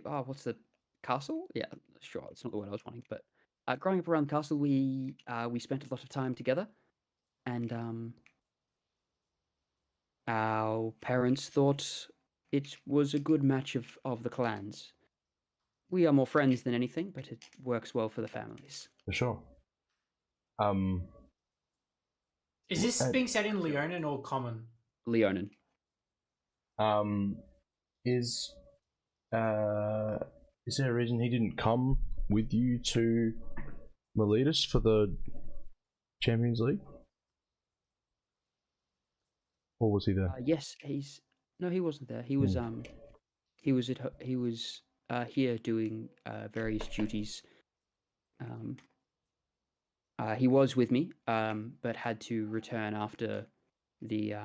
C: what's the castle? Yeah, sure, it's not the word I was wanting, but growing up around the castle, we spent a lot of time together, and our parents thought it was a good match of the clans. We are more friends than anything, but it works well for the families.
B: For sure.
E: Is this being said in Leonin or Common?
C: Leonin.
B: Is there a reason he didn't come with you to Miletus for the Champions League? Or was he there?
C: Yes, he wasn't there. He was here doing various duties. He was with me, but had to return after the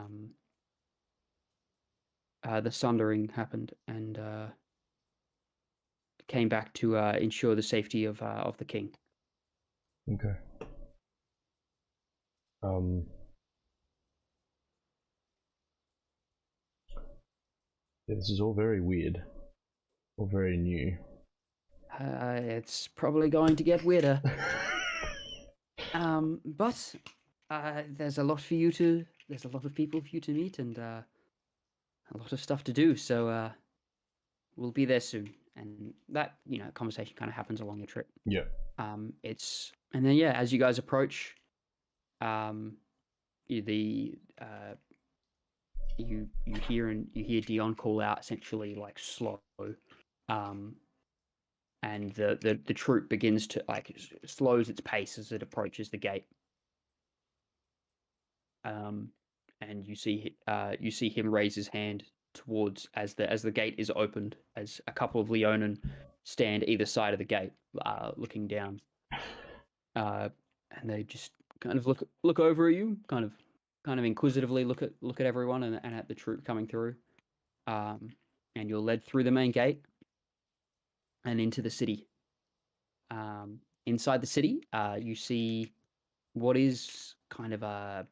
C: sundering happened, and came back to ensure the safety of the king.
B: Okay. Yeah, this is all very weird, all very new.
C: It's probably going to get weirder. But there's a lot of people for you to meet, and a lot of stuff to do. So we'll be there soon, and that conversation kind of happens along the trip.
B: Yeah.
C: And then as you guys approach, you hear Dion call out essentially like slow, and the troop begins to slows its pace as it approaches the gate. And you see him raise his hand towards as the gate is opened, as a couple of Leonin stand either side of the gate, looking down, and they just kind of look over at you, kind of inquisitively look at everyone and at the troop coming through, and you're led through the main gate and into the city. Inside the city, you see what is kind of a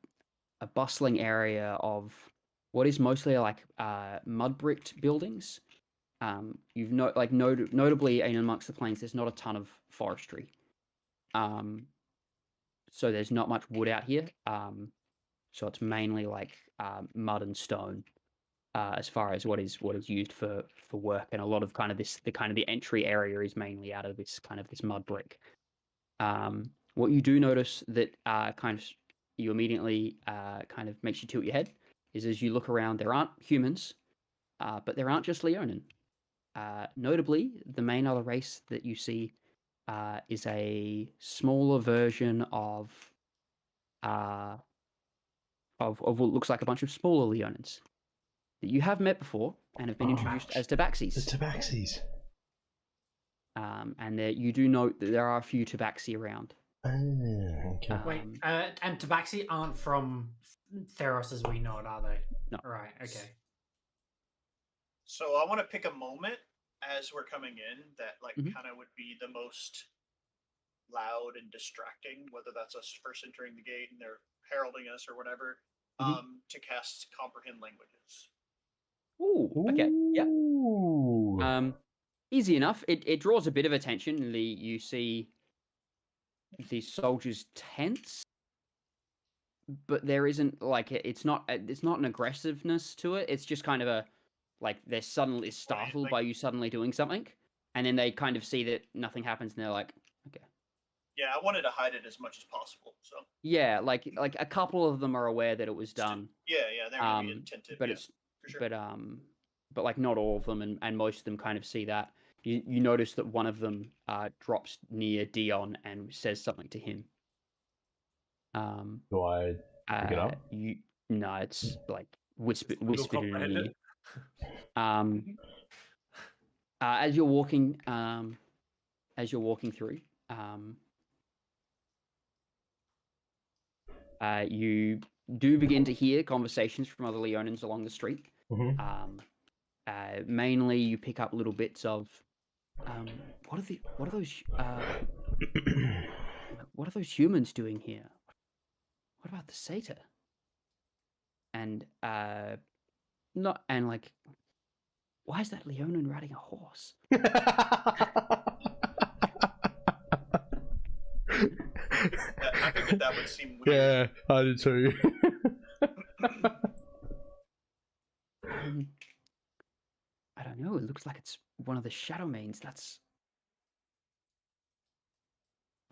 C: bustling area of what is mostly like mud bricked buildings. Notably in amongst the plains, there's not a ton of forestry. So there's not much wood out here. So it's mainly like mud and stone, as far as what is used for work, and a lot of the entry area is mainly out of this mud brick. What you do notice that you immediately kind of makes you tilt your head is, as you look around, there aren't humans, but there aren't just Leonin. Notably, the main other race that you see is a smaller version of what looks like a bunch of smaller Leonins that you have met before and have been introduced as Tabaxis.
B: The Tabaxis.
C: And you do note that there are a few Tabaxi around.
B: Okay.
E: Wait, and Tabaxi aren't from Theros as we know it, are they?
C: No.
E: Right, okay.
A: So I want to pick a moment as we're coming in that kind of would be the most loud and distracting, whether that's us first entering the gate and they're heralding us or whatever, to cast Comprehend Languages.
C: Ooh, okay, yeah. Easy enough. It draws a bit of attention. You see the soldiers' tents, but there isn't it's not an aggressiveness to it. It's just kind of they're suddenly startled by you suddenly doing something. and then they kind of see that nothing happens, and they're like, okay.
A: Yeah, I wanted to hide it as much as possible. So
C: Yeah, like a couple of them are aware that it was done.
A: yeah, they're gonna be attentive.
C: But
A: yeah,
C: it's
A: for sure.
C: but like not all of them, and most of them kind of see that. You notice that one of them drops near Dion and says something to him.
B: Do I pick it up?
C: No, it's like whispered in
D: Little
C: your ear.
D: comprehended.
C: As you're walking through, you do begin to hear conversations from other Leonins along the street.
B: Mm-hmm.
C: Mainly, you pick up little bits of what are those humans doing here? What about the satyr? And why is that Leonin riding a horse?
A: I figured that would seem weird.
B: Yeah, I did too.
C: I don't know. It looks like it's one of the shadow mains. That's,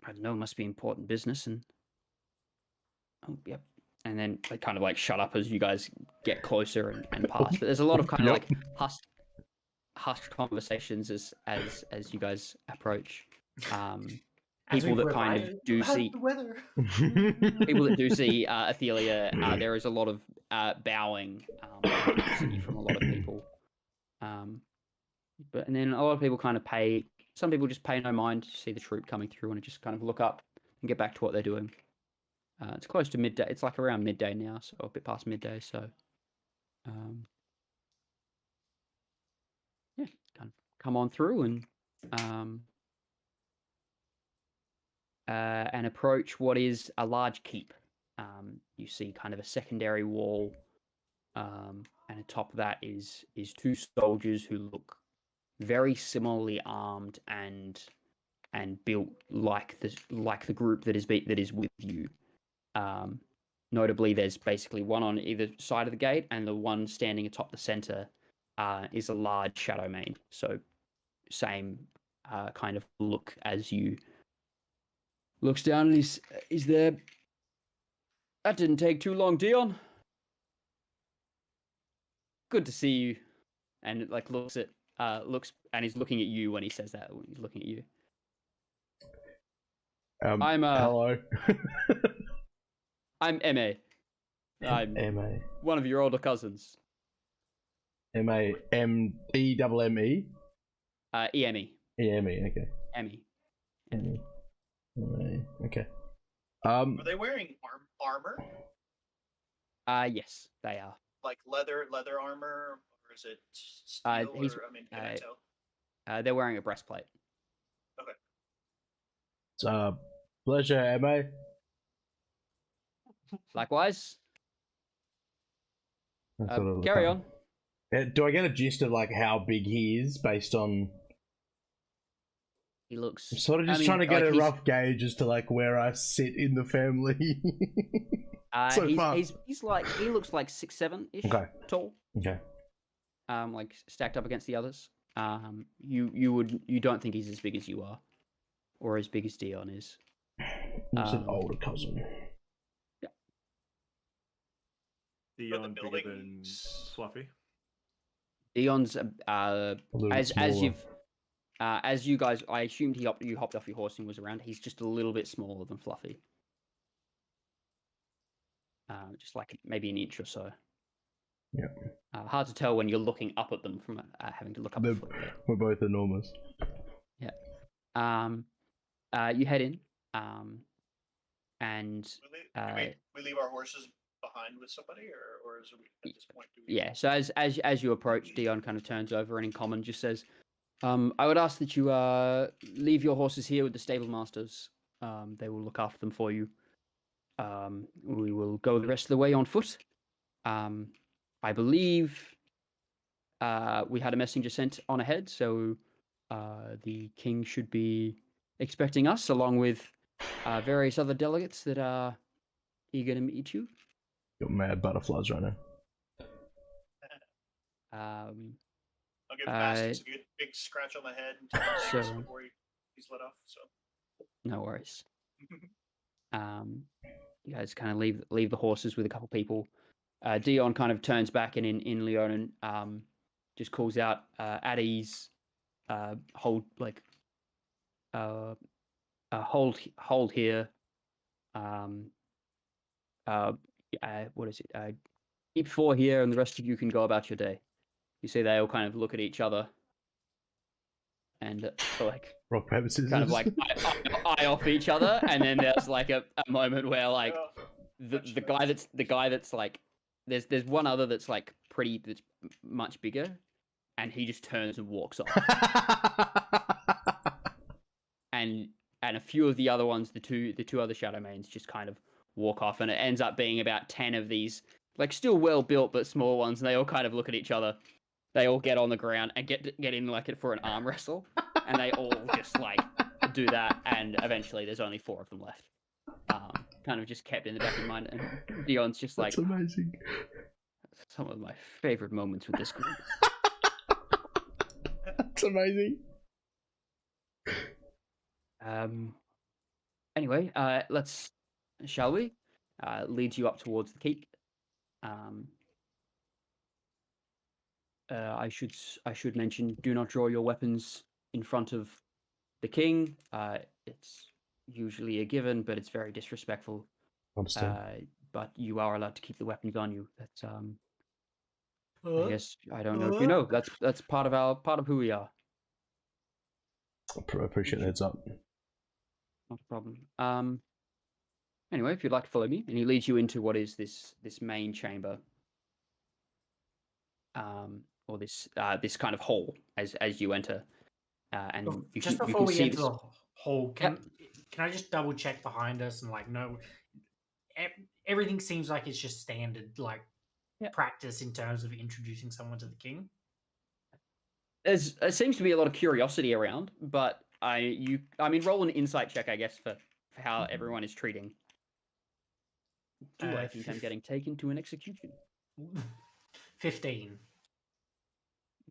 C: I don't know. Must be important business. And oh, yep. And then they kind of like shut up as you guys get closer and pass. But there's a lot of kind of like hushed conversations as you guys approach. People that kind of do see people that do see Athelia, there is a lot of bowing from a lot of people. And then a lot of people kind of pay. Some people just pay no mind to see the troop coming through and just kind of look up and get back to what they're doing. It's close to midday. It's like around midday now, so a bit past midday. So, yeah, kind of come on through and approach what is a large keep. You see kind of a secondary wall, and atop that is two soldiers who look very similarly armed and built like the group that is with you. Notably, there's basically one on either side of the gate, and the one standing atop the center is a large shadow mane. So, same kind of look as you. Looks down and is there. That didn't take too long, Dion. Good to see you. And it like looks and he's looking at you when he says that. When he's looking at you. I'm
B: hello.
C: I'm MA. I'm
B: MA.
C: One of your older cousins.
B: MA EMME?
C: EME.
B: EME, okay.
C: ME.
B: Okay.
A: Are they wearing armor?
C: Yes, they are.
A: Like leather armor, or is it steel? Can I tell?
C: They're wearing a breastplate.
A: Okay.
B: It's pleasure, MA.
C: Likewise. Carry on.
B: Do I get a gist of like how big he is based on?
C: He looks.
B: I'm sort of just trying to get a rough gauge as to like where I sit in the family.
C: He looks like 6'7" ish tall.
B: Okay.
C: Like stacked up against the others. You don't think he's as big as you are, or as big as Dion is.
B: He's an older cousin.
C: Yeah.
D: Dion bigger than Fluffy.
C: Dion's as you guys, I assumed you hopped off your horse and was around. He's just a little bit smaller than Fluffy. Just like maybe an inch or so.
B: Yeah.
C: Hard to tell when you're looking up at them from having to look up.
B: We're both enormous.
C: Yeah. You head in, and
A: we leave our horses behind with somebody, or is it at this point?
C: Yeah. So as you approach, Dion kind of turns over and in common just says, I would ask that you leave your horses here with the stable masters. They will look after them for you. We will go the rest of the way on foot. I believe we had a messenger sent on ahead, so the king should be expecting us, along with various other delegates that are eager to meet you.
B: Got mad butterflies right now.
A: I'll give Bastards a good big scratch on the head and 10
C: So-
A: seconds before he's let off. So.
C: No worries. You guys kind of leave the horses with a couple people. Dion kind of turns back and in Leonin just calls out at ease, hold hold here. What is it? Keep 4 here, and the rest of you can go about your day. You see, they all kind of look at each other, and like
B: rock paper scissors.
C: kind of like eye off each other, and then there's like a moment where like the guy that's like there's one other that's like that's much bigger, and he just turns and walks off. and a few of the other ones, the two other Shadow Mains just kind of walk off, and it ends up being about 10 of these like still well built but small ones, and they all kind of look at each other. They all get on the ground and get in like it for an arm wrestle, and they all just like do that, and eventually there's only 4 of them left. Kind of just kept in the back of your mind, and Dion's just like,
B: that's amazing.
C: Some of my favorite moments with this group.
B: That's amazing.
C: Anyway, shall we? Leads you up towards the keep. I should mention, do not draw your weapons in front of the king. It's usually a given, but it's very disrespectful.
B: Understood.
C: But you are allowed to keep the weapons on you. That's I guess I don't know if you know. That's part of who we are.
B: I appreciate the heads up.
C: Not a problem. Anyway, if you'd like to follow me, and he leads you into what is this main chamber, or this kind of hall as you enter, and you
E: just
C: can,
E: before
C: you can
E: we
C: see
E: enter
C: this.
E: the hall, can I just double check behind us and like no, everything seems like it's just standard like practice in terms of introducing someone to the king.
C: There seems to be a lot of curiosity around, but I mean, roll an insight check, I guess, for how everyone is treating. I think I'm getting taken to an execution.
E: 15.
C: You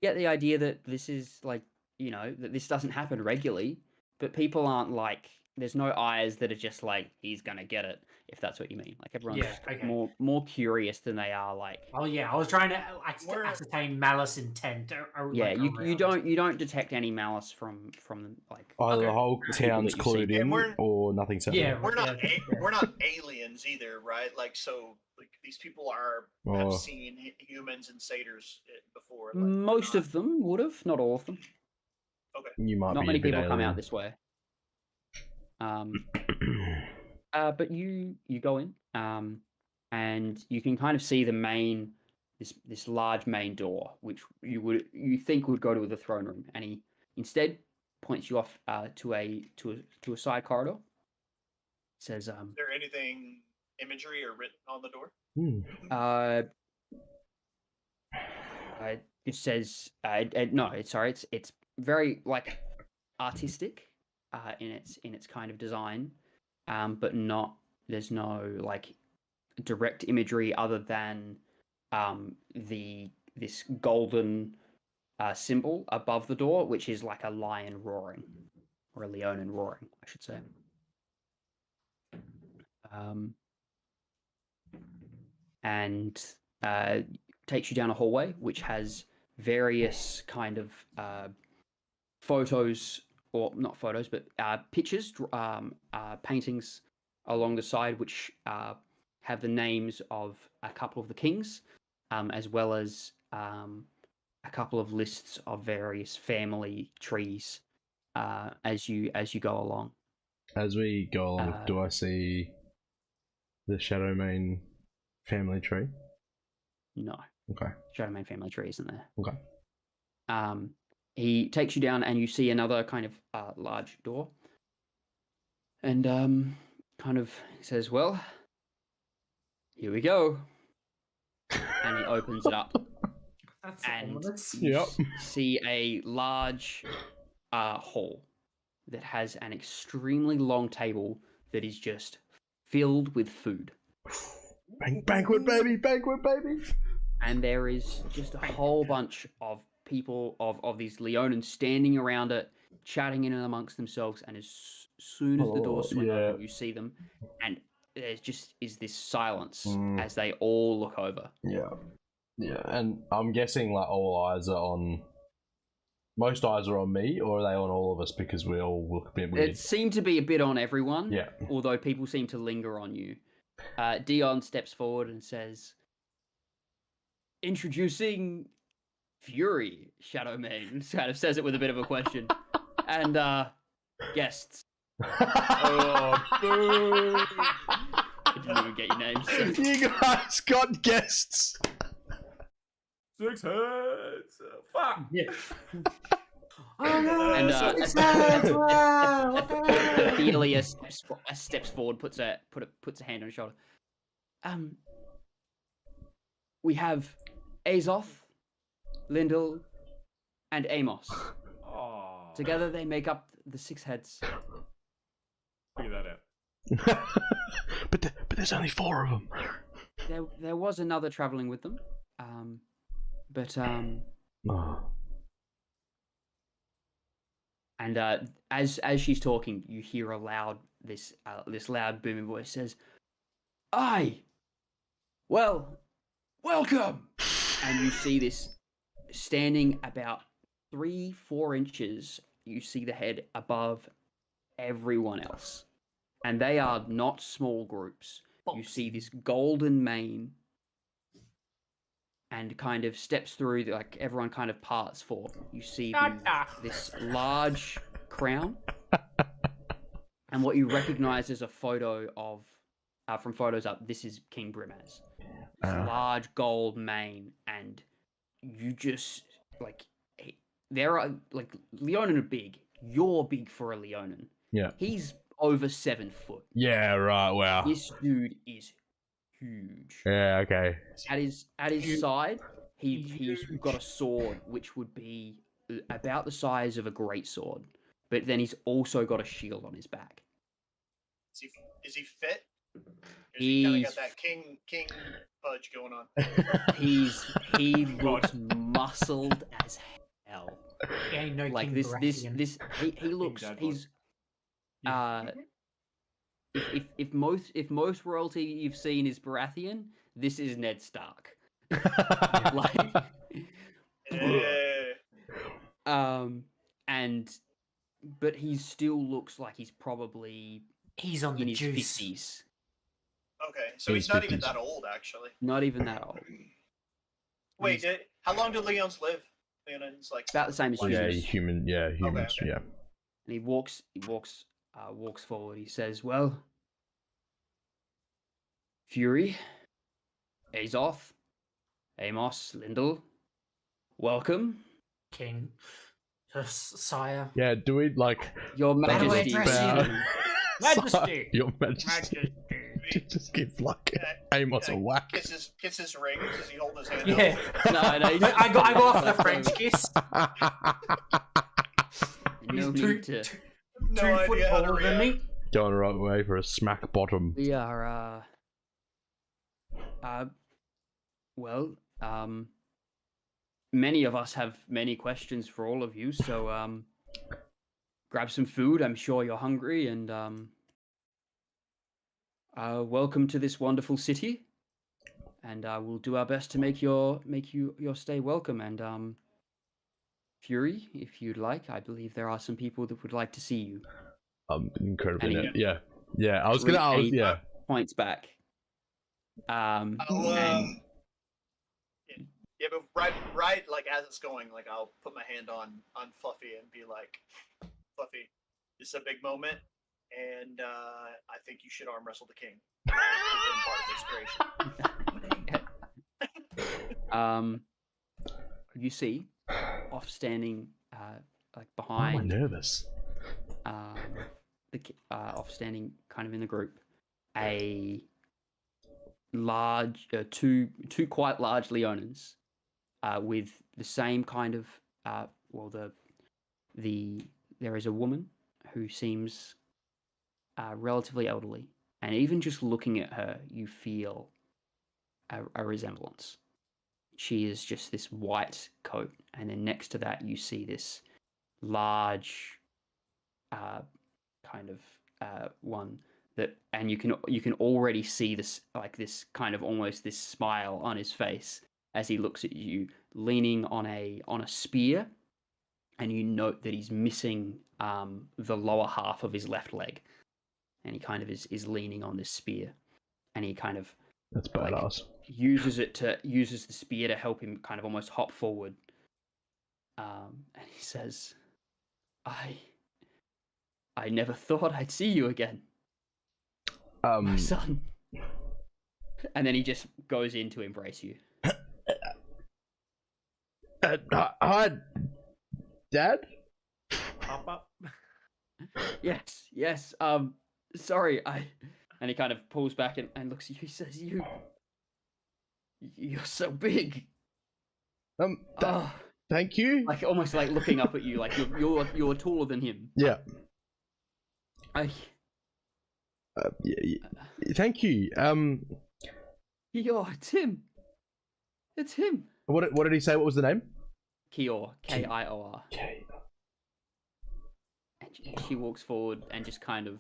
C: get the idea that this is like, that this doesn't happen regularly, but people aren't like, there's no eyes that are just like, he's gonna get it, if that's what you mean. Like everyone's more curious than they are like.
E: Oh yeah, I was trying to ascertain malice intent.
C: You don't detect any malice from like
B: either the whole town's clued in or nothing's happening.
A: Yeah, we're not aliens either, right? Like like these people have seen humans and satyrs before. Like,
C: most of them would have, not all of them.
A: Okay.
B: You might
C: not
B: be
C: many
B: a bit
C: people come
B: alien.
C: out this way. But you go in, and you can kind of see the this large main door, which you think would go to the throne room, and he instead points you off to a side corridor. It says,
A: Is there anything imagery or written on the door?
C: It just says no. It's very like artistic in its kind of design, but there's no like direct imagery other than this golden symbol above the door, which is like a lion roaring, or a leonin roaring, I should say. And takes you down a hallway which has various kind of photos, or not photos, but pictures, paintings along the side, which have the names of a couple of the kings, as well as a couple of lists of various family trees as you go along.
B: As we go along, do I see the Shadowmane family tree?
C: No.
B: Okay.
C: Shadowmane family tree isn't there.
B: Okay.
C: He takes you down, and you see another kind of large door, and kind of says, "Well, here we go," and he opens it up.
E: That's
C: and
E: ominous.
C: you see a large hall that has an extremely long table that is just filled with food.
B: Banquet baby, banquet baby.
C: And there is just a whole bunch of people of these Leonans standing around it, chatting in amongst themselves, and as soon as the doors swing open, you see them, and there just is this silence as they all look over.
B: Yeah, and I'm guessing like most eyes are on me, or are they on all of us because we all look a bit weird?
C: It seemed to be a bit on everyone.
B: Yeah.
C: Although people seem to linger on you. Dion steps forward and says, "Introducing Fury, Shadowmane." Kind of says it with a bit of a question. And guests.
B: Oh, boo!
C: I didn't even get your names.
B: You guys got guests.
D: 6 heads. Fuck.
E: Yeah.
C: And
E: What the
C: Ophelia steps forward, puts a hand on his shoulder. We have Azoth, Lyndall, and Amos.
D: Oh.
C: Together they make up the 6 heads.
D: Figure that out.
B: but there's only 4 of them.
C: There was another traveling with them. And as she's talking, you hear this loud booming voice says, "Aye, well, welcome." And you see this standing about 3-4 inches. You see the head above everyone else, and they are not small groups. You see this golden mane, and kind of steps through, like everyone kind of parts for. You see this large crown, and what you recognize as a photo of, from photos up, this is King Brimaz. This large gold mane, and you just, like, there are, like, Leonin are big. You're big for a Leonin.
B: Yeah.
C: He's over 7 foot.
B: Yeah, right, wow.
C: This dude is huge.
B: Yeah, okay.
C: At his side, he's got a sword which would be about the size of a great sword, but then he's also got a shield on his back.
A: Is he fit? He kind of got that king pudge going on.
C: He looks muscled as hell.
E: Yeah, no
C: Like
E: King
C: this
E: Baratheon.
C: he looks if most royalty you've seen is Baratheon, this is Ned Stark. Like, but he still looks like he's probably
E: He's on
C: in
E: the
C: his
E: juice.
C: 50s.
A: Okay, so he's not even that old, actually.
C: Not even that old.
A: Wait, how long do Leons live? Leonins, like,
C: About the same as humans.
B: humans,
A: Okay.
B: yeah.
C: And he walks forward. He says, "Well, Fury, Azoth, Amos, Lyndall, welcome.
E: King. Sire.
B: Yeah, do we, like...
C: Your Majesty."
E: Majesty.
B: Your Majesty. Just give, like, Amos a whack.
A: Kiss his ring. Does he hold his hand
E: Yeah.
C: No,
E: I go off the French kiss.
C: No
E: He's
C: need to.
A: No
E: 2 foot
A: idea how to
E: taller than me.
B: Going the right way for a smack bottom.
C: We are, well, many of us have many questions for all of you, so, grab some food. I'm sure you're hungry, and, welcome to this wonderful city. And, we'll do our best to make your stay welcome. And, Fury, if you'd like, I believe there are some people that would like to see you.
B: Incredibly,
C: And
B: yeah. I was gonna, yeah.
C: Points back.
A: Yeah, but right, like as it's going, like I'll put my hand on Fluffy and be like, "Fluffy, this is a big moment, and I think you should arm wrestle the king." Give him part of inspiration.
C: You see, off standing, like
B: Why am I
C: behind,
B: nervous?
C: off standing, kind of in the group, a large, two quite large Leonins, with the same kind of, there is a woman who seems relatively elderly, and even just looking at her, you feel a resemblance. she is just this white coat, and then next to that you see this large kind of one that, and you can already see this kind of almost this smile on his face as he looks at you, leaning on a spear, and you note that he's missing the lower half of his left leg, and he kind of is leaning on this spear, and he kind of
B: That's badass.
C: uses the spear to help him kind of almost hop forward, and he says, I never thought I'd see you again, my son. And then he just goes in to embrace you.
B: Hi, Dad?
D: Pop up.
C: Yes. Sorry, and he kind of pulls back and looks at you. He says, You're so big.
B: Thank you.
C: Like almost like looking up at you, like you're taller than him.
B: Yeah. Thank you.
C: It's him. It's him.
B: What did he say? What was the name?
C: Kior, Kior.
B: Okay.
C: And she walks forward and just kind of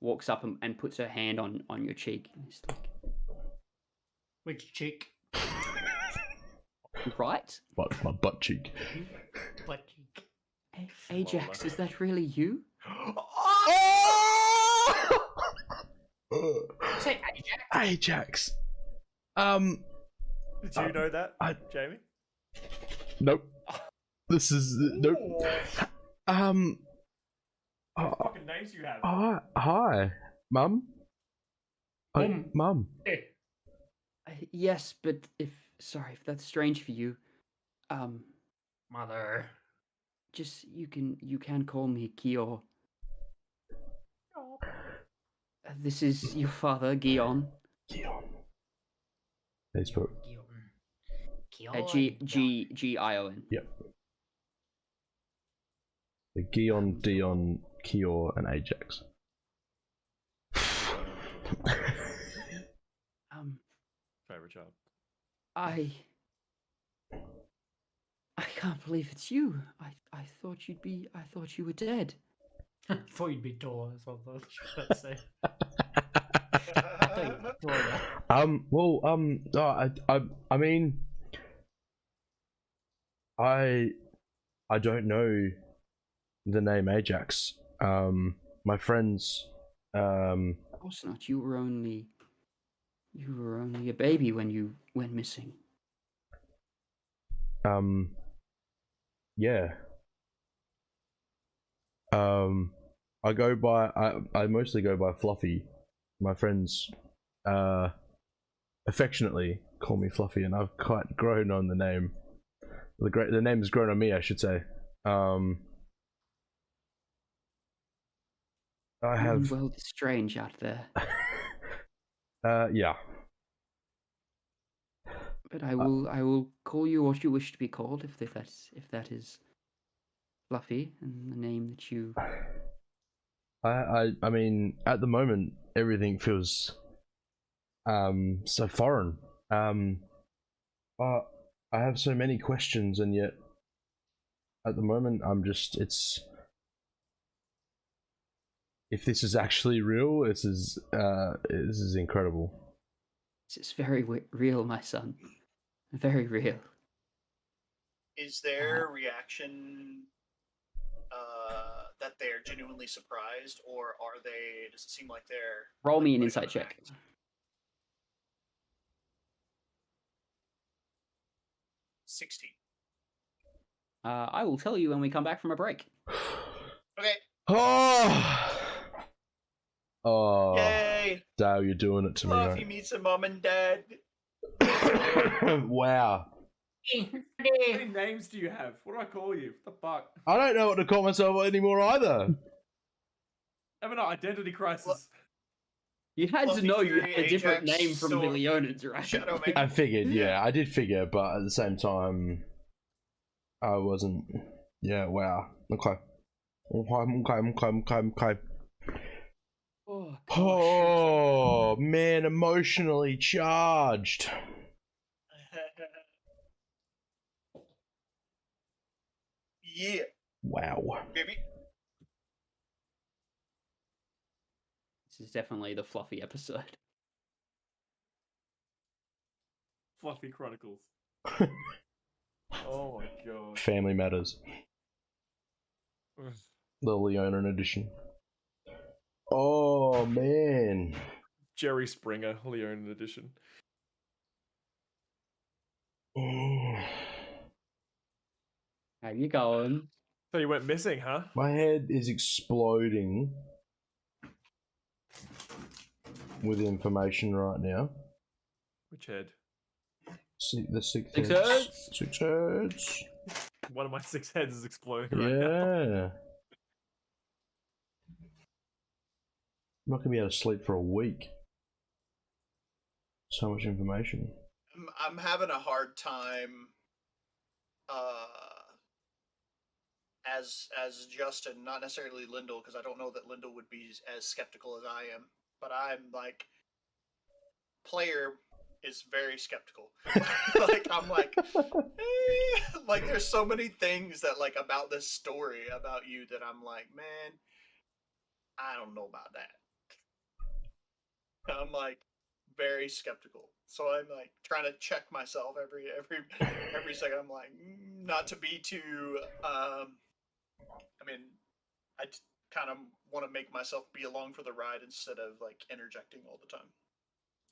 C: walks up and puts her hand on your cheek. And it's like,
E: Which cheek?
C: right?
B: My butt cheek.
E: Butt cheek.
C: Ajax, is that really you?
E: Say Ajax.
B: Ajax.
D: Did you know that, Jamie?
B: Nope. This is nope.
D: What fucking names you have?
B: Hi, Mum. Mum.
C: Yes, but if that's strange for you,
E: Mother.
C: just you can call me Kior. This is your father, Gion.
B: Gion. Facebook.
C: Gion.
B: Yep. The Gion, Dion, Kior, and Ajax.
D: Favorite child.
C: I can't believe it's you. I thought you were dead.
E: Thought you'd be taller. That's what I was trying to say.
B: I mean, I don't know the name Ajax. My friends.
C: Of course not. You were only a baby when you went missing.
B: Yeah. I go by. I mostly go by Fluffy. My friends, affectionately call me Fluffy, and I've quite grown on the name. The name has grown on me, I should say. I have.
C: Well, it's strange out there.
B: Yeah.
C: But I will call you what you wish to be called, if that is Fluffy, and the name that you.
B: I mean, at the moment, everything feels so foreign. I have so many questions, and yet at the moment, it's. If this is actually real, this is incredible.
C: This is very real, my son. Very real.
A: Is their reaction that they're genuinely surprised, or are they? Does it seem like they're?
C: Roll me an insight check.
A: 16.
C: I will tell you when we come back from a break.
A: Okay.
B: Oh,
A: Yay!
B: Dale, you're doing it to me.
A: Fluffy meets a mom and dad.
B: Wow.
D: How many names do you have? What do I call you? What the fuck?
B: I don't know what to call myself anymore either.
D: Having an identity crisis.
C: You had
A: Fluffy
C: to know you
A: Fury,
C: had a different
A: Ajax,
C: name from
A: Sword,
C: the Leonids, right?
A: Shadow Man.
B: I figured, yeah, I did figure, but at the same time, I wasn't. Yeah, wow. Okay.
C: Oh, gosh.
B: Oh man, emotionally charged.
A: Yeah,
B: Wow.
A: baby.
C: This is definitely the fluffy episode.
D: Fluffy Chronicles. Oh my god.
B: Family Matters. The Leonin edition. Oh man.
D: Jerry Springer, Leonin edition.
C: How you going?
D: So you went missing, huh?
B: My head is exploding with information right now.
D: Which head?
B: The six
C: Six
B: heads.
C: heads.
B: 6 heads.
D: One of my 6 heads is exploding right now.
B: Yeah. I'm not gonna be able to sleep for a week. So much information.
A: I'm having a hard time as Justin, not necessarily Lyndall, because I don't know that Lyndall would be as skeptical as I am, but I'm like, player is very skeptical. Like I'm like, like there's so many things that like about this story about you that I'm like, man, I don't know about that. I'm like very skeptical, so I'm like trying to check myself every second. I'm like, not to be too. I mean, I kind of want to make myself be along for the ride instead of like interjecting all the time,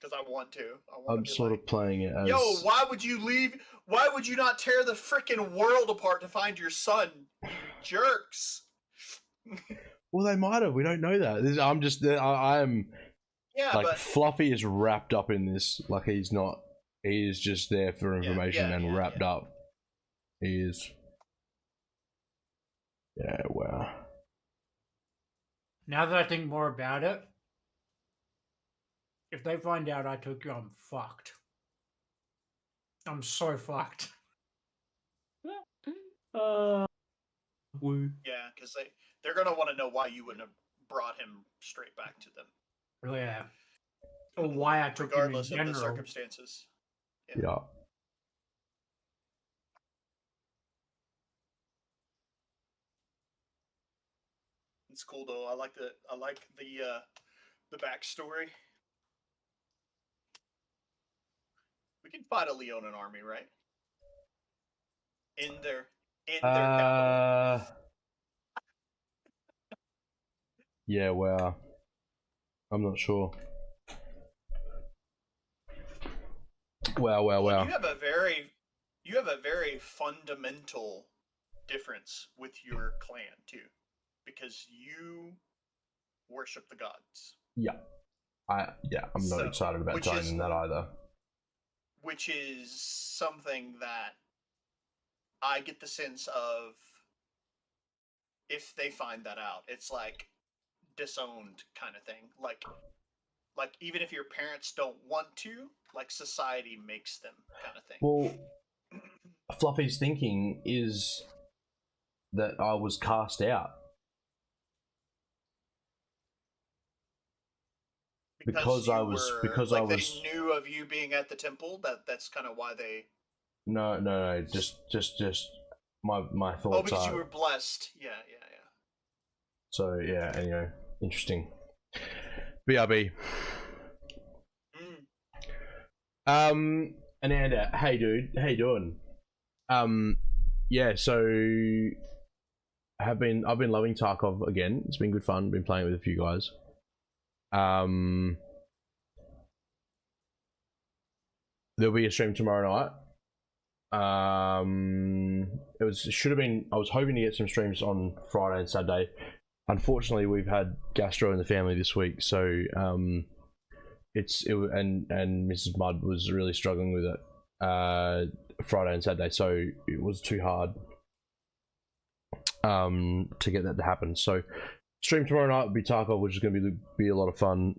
A: because I want to.
B: I'm sort of playing it as.
A: Yo, why would you leave? Why would you not tear the freaking world apart to find your son? You jerks.
B: Well, they might have. We don't know that. I'm just. I'm.
A: Yeah,
B: like
A: but
B: Fluffy is wrapped up in this. Like he's not. He is just there for information and wrapped up. He is. Yeah. Wow.
E: Now that I think more about it, if they find out I took you, I'm fucked. I'm so fucked.
A: yeah, because they're gonna want to know why you wouldn't have brought him straight back to them.
E: Yeah. Or why I took him in
A: Regardless of
E: general.
A: the circumstances.
B: Yeah.
A: It's cool though. I like the backstory. We can fight a Leonin army, right? In their capital.
B: Yeah. Wow. I'm not sure. Wow.
A: You have a very fundamental difference with your clan too, because you worship the gods.
B: Yeah. I'm not excited about telling them that either.
A: Which is something that I get the sense of, if they find that out, it's like disowned kind of thing. Like even if your parents don't want to, like society makes them kind of thing.
B: Well, Fluffy's thinking is that I was cast out. Because I was
A: they knew of you being at the temple. That's kind of why they.
B: No. Just my thoughts.
A: Oh, because you were blessed. Yeah.
B: So yeah. Anyway, interesting. BRB. Ananda, hey dude, how you doing? Yeah. So I've been loving Tarkov again. It's been good fun. Been playing with a few guys. There'll be a stream tomorrow night. Should have been. I was hoping to get some streams on Friday and Saturday. Unfortunately, we've had gastro in the family this week, so and Mrs. Mudd was really struggling with it Friday and Saturday, so it was too hard to get that to happen. So stream tomorrow night will be Tarkov, which is going to be a lot of fun.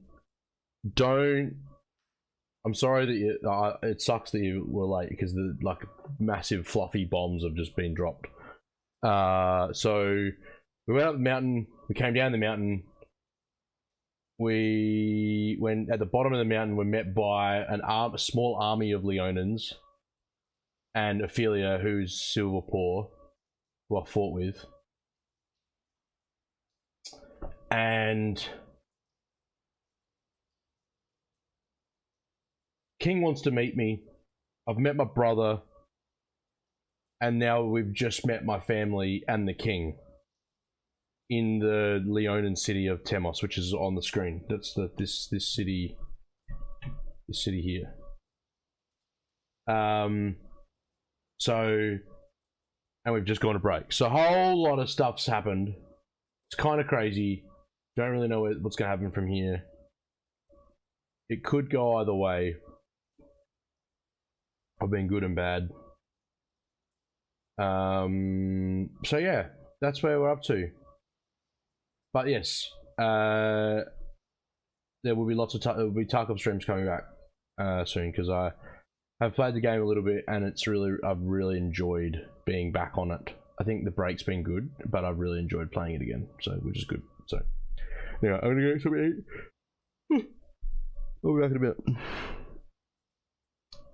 B: I'm sorry that it sucks that you were late, because the massive fluffy bombs have just been dropped. So we went up the mountain, we came down the mountain, we went at the bottom of the mountain, we're met by a small army of Leonins and Ophelia, who's silver poor,
F: who I fought with. And King wants to meet me. I've met my brother. And now we've just met my family and the king in the Leonin city of Temos, which is on the screen. That's this city here. So, and we've just gone to break. So a whole lot of stuff's happened. It's kind of crazy. Don't really know what's going to happen from here. It could go either way. I've been good and bad. So yeah, that's where we're up to. But yes, there will be lots of Tarkov streams coming back soon, because I have played the game a little bit and I've really enjoyed being back on it. I think the break's been good, but I've really enjoyed playing it again, so which is good. So yeah, I'm gonna get something to eat. I'll be back in a bit.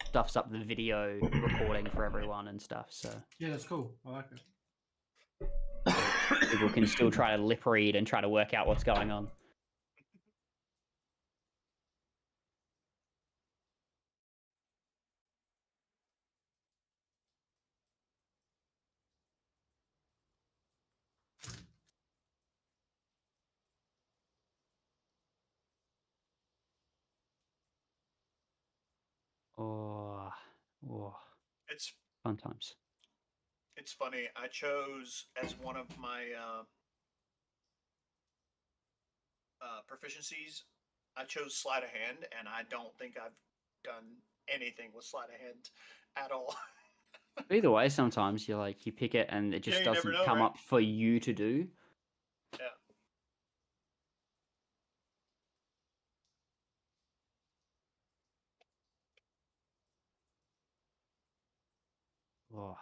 C: Stuffs up the video recording for everyone and stuff, so
E: Yeah, that's cool. I like it.
C: people can still try to lip read and try to work out what's going on. Oh,
A: It's
C: fun times.
A: It's funny. I chose as one of my proficiencies. I chose sleight of hand, and I don't think I've done anything with sleight of hand at all.
C: Either way, sometimes you pick it and it just
A: you never
C: doesn't
A: know,
C: come
A: right?
C: up for you to do.
A: Yeah.
C: Oh.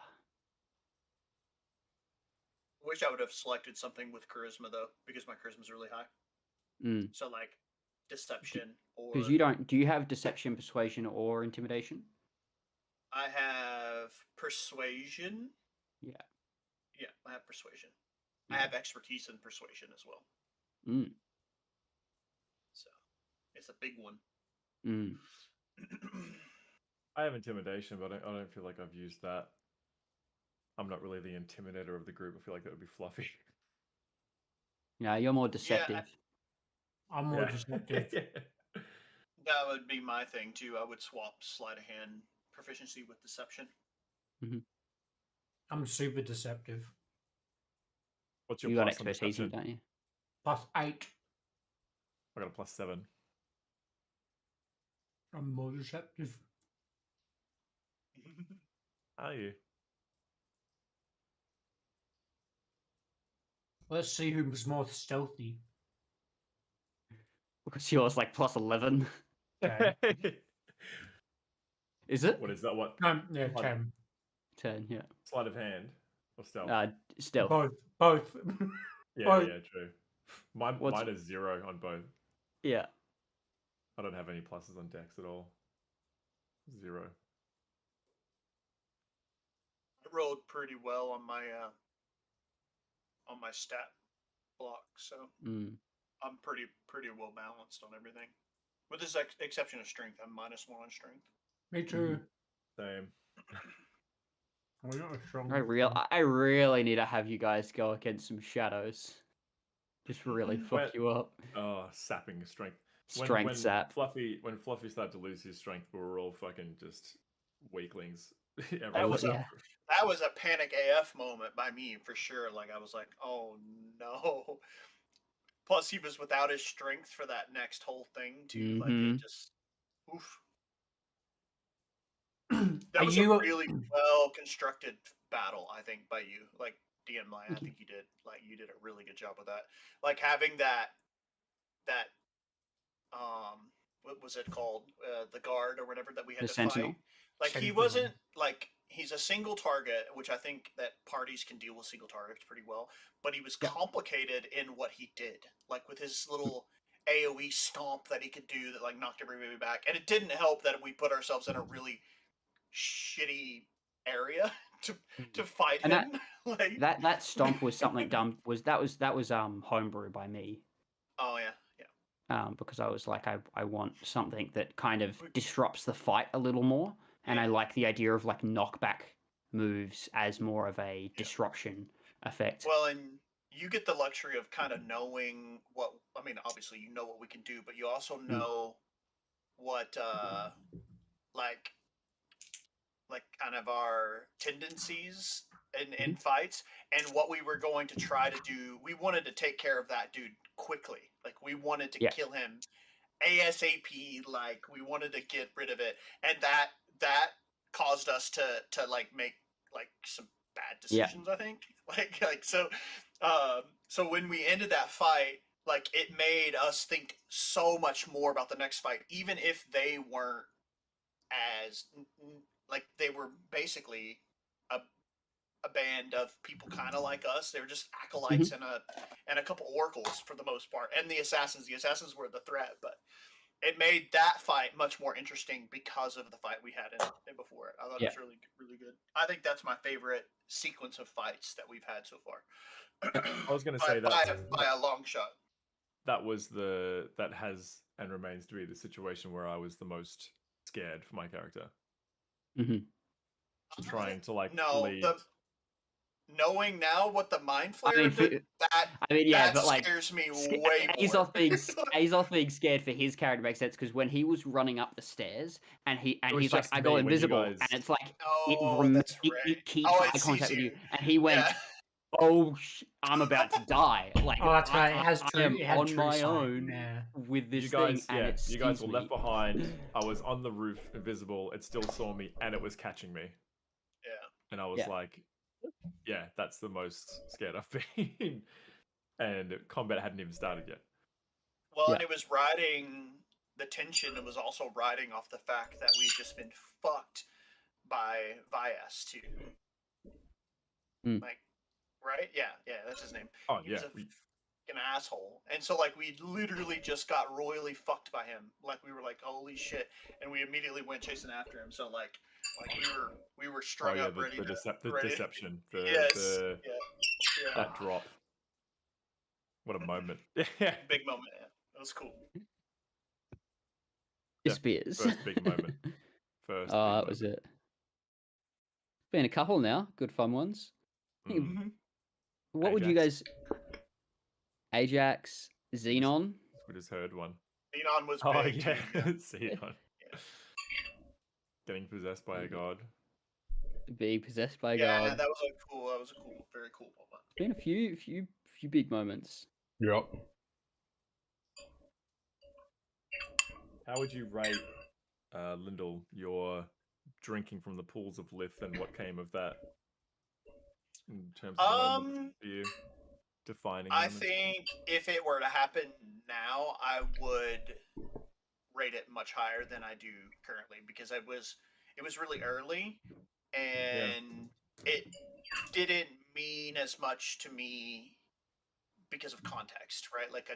A: Wish I would have selected something with charisma though, because my charisma's really high.
C: Mm.
A: So like deception or
C: Because you don't. Do you have deception, persuasion, or intimidation?
A: I have persuasion.
C: Yeah.
A: Yeah, I have persuasion.
C: Yeah.
A: I have expertise in persuasion as well.
C: Mm.
A: So it's a big one.
C: Mm.
D: I have intimidation, but I don't feel like I've used that. I'm not really the intimidator of the group. I feel like that would be Fluffy.
C: Yeah, you're more deceptive.
E: I'm more deceptive.
A: That would be my thing too. I would swap sleight of hand proficiency with deception.
C: Mm-hmm.
E: I'm super deceptive.
D: What's your
C: You got
D: plus on
C: expertise,
D: deception?
C: don't you?
E: +8.
D: I got a +7.
E: I'm more deceptive.
D: Are you?
E: Let's see who's more stealthy.
C: Because yours +11.
E: Okay.
C: Is it?
D: What is that? What?
E: Yeah, 10.
C: 10, yeah.
D: Sleight of hand or stealth?
C: Stealth.
E: Both.
D: yeah,
E: both.
D: yeah, true. Mine is 0 on both.
C: Yeah.
D: I don't have any pluses on Dex at all. 0.
A: I rolled pretty well on my stat block, so I'm pretty well balanced on everything. With this exception of strength, I'm -1 on strength.
E: Me too.
D: Same.
E: We're not as strong.
C: I really need to have you guys go against some shadows. Just really fuck you up.
D: Oh, sapping strength.
C: Strength sap.
D: When Fluffy started to lose his strength, we were all fucking just weaklings.
A: That was a panic AF moment by me for sure. Like I was like, oh no. Plus he was without his strength for that next whole thing too. Like it just oof. That was a really well constructed battle, I think, by you. Like DM Lion, I think you did a really good job with that. Like having that what was it called? The guard or whatever that we had
C: The
A: to
C: Sentinel.
A: fight. Like he wasn't like he's a single target, which I think that parties can deal with single targets pretty well, but he was complicated in what he did. Like with his little AoE stomp that he could do that like knocked everybody back. And it didn't help that we put ourselves in a really shitty area to fight
C: And
A: him. Like
C: that stomp was something dumb. That was homebrew by me.
A: Oh yeah.
C: Because I was like, I want something that kind of disrupts the fight a little more, and I
A: Yeah.
C: like the idea of like knockback moves as more of a disruption effect.
A: Well, and you get the luxury of kind of knowing what. I mean, obviously you know what we can do, but you also know what like kind of our tendencies in fights and what we were going to try to do. We wanted to take care of that dude quickly. Like we wanted to kill him ASAP. Like we wanted to get rid of it, and that caused us to like make like some bad decisions. I think so when we ended that fight, like it made us think so much more about the next fight, even if they weren't as like they were basically a band of people kind of like us. They were just acolytes and a couple oracles for the most part, and the assassins. The assassins were the threat, but it made that fight much more interesting because of the fight we had in before it. I thought it was really really good. I think that's my favorite sequence of fights that we've had so far.
D: I was going to say that
A: by a long shot.
D: That has and remains to be the situation where I was the most scared for my character. Trying to like lead.
A: Knowing now what the mind flayer did, scares me way more.
C: Azoth being scared for his character makes sense because when he was running up the stairs and he's like, I go invisible, and it's like it keeps eye contact with you, and he went, I'm about to die. Like,
E: that's right. It has true.
C: I am on my own with this thing, and
D: you guys were left behind. I was on the roof, invisible. It still saw me, and it was catching me.
A: Yeah,
D: and I was like, yeah, that's the most scared I've been. And combat hadn't even started yet.
A: Well, and it was riding the tension. It was also riding off the fact that we'd just been fucked by Vyas too. Like, right? Yeah, that's his name.
D: Oh,
A: he was an asshole, and so like we literally just got royally fucked by him. Like we were like, holy shit, and we immediately went chasing after him. So like we were strung up, ready
D: the deception, that drop. What a moment!
A: Big moment. Yeah, that was cool.
C: Spears.
D: First big moment.
C: That was it. Been a couple now. Good fun ones. What would you guys? Ajax, Xenon.
D: We just heard one.
A: Xenon was big.
D: Xenon. Getting possessed by a god.
C: Being possessed by a god.
A: Yeah, that was a very cool moment.
C: Been a few big moments.
F: Yep.
D: How would you rate, Lyndall, your drinking from the pools of Lith and what came of that? In terms of for you, defining.
A: I think if it were to happen now, I would rate it much higher than I do currently because it was really early and it didn't mean as much to me because of context, right? Like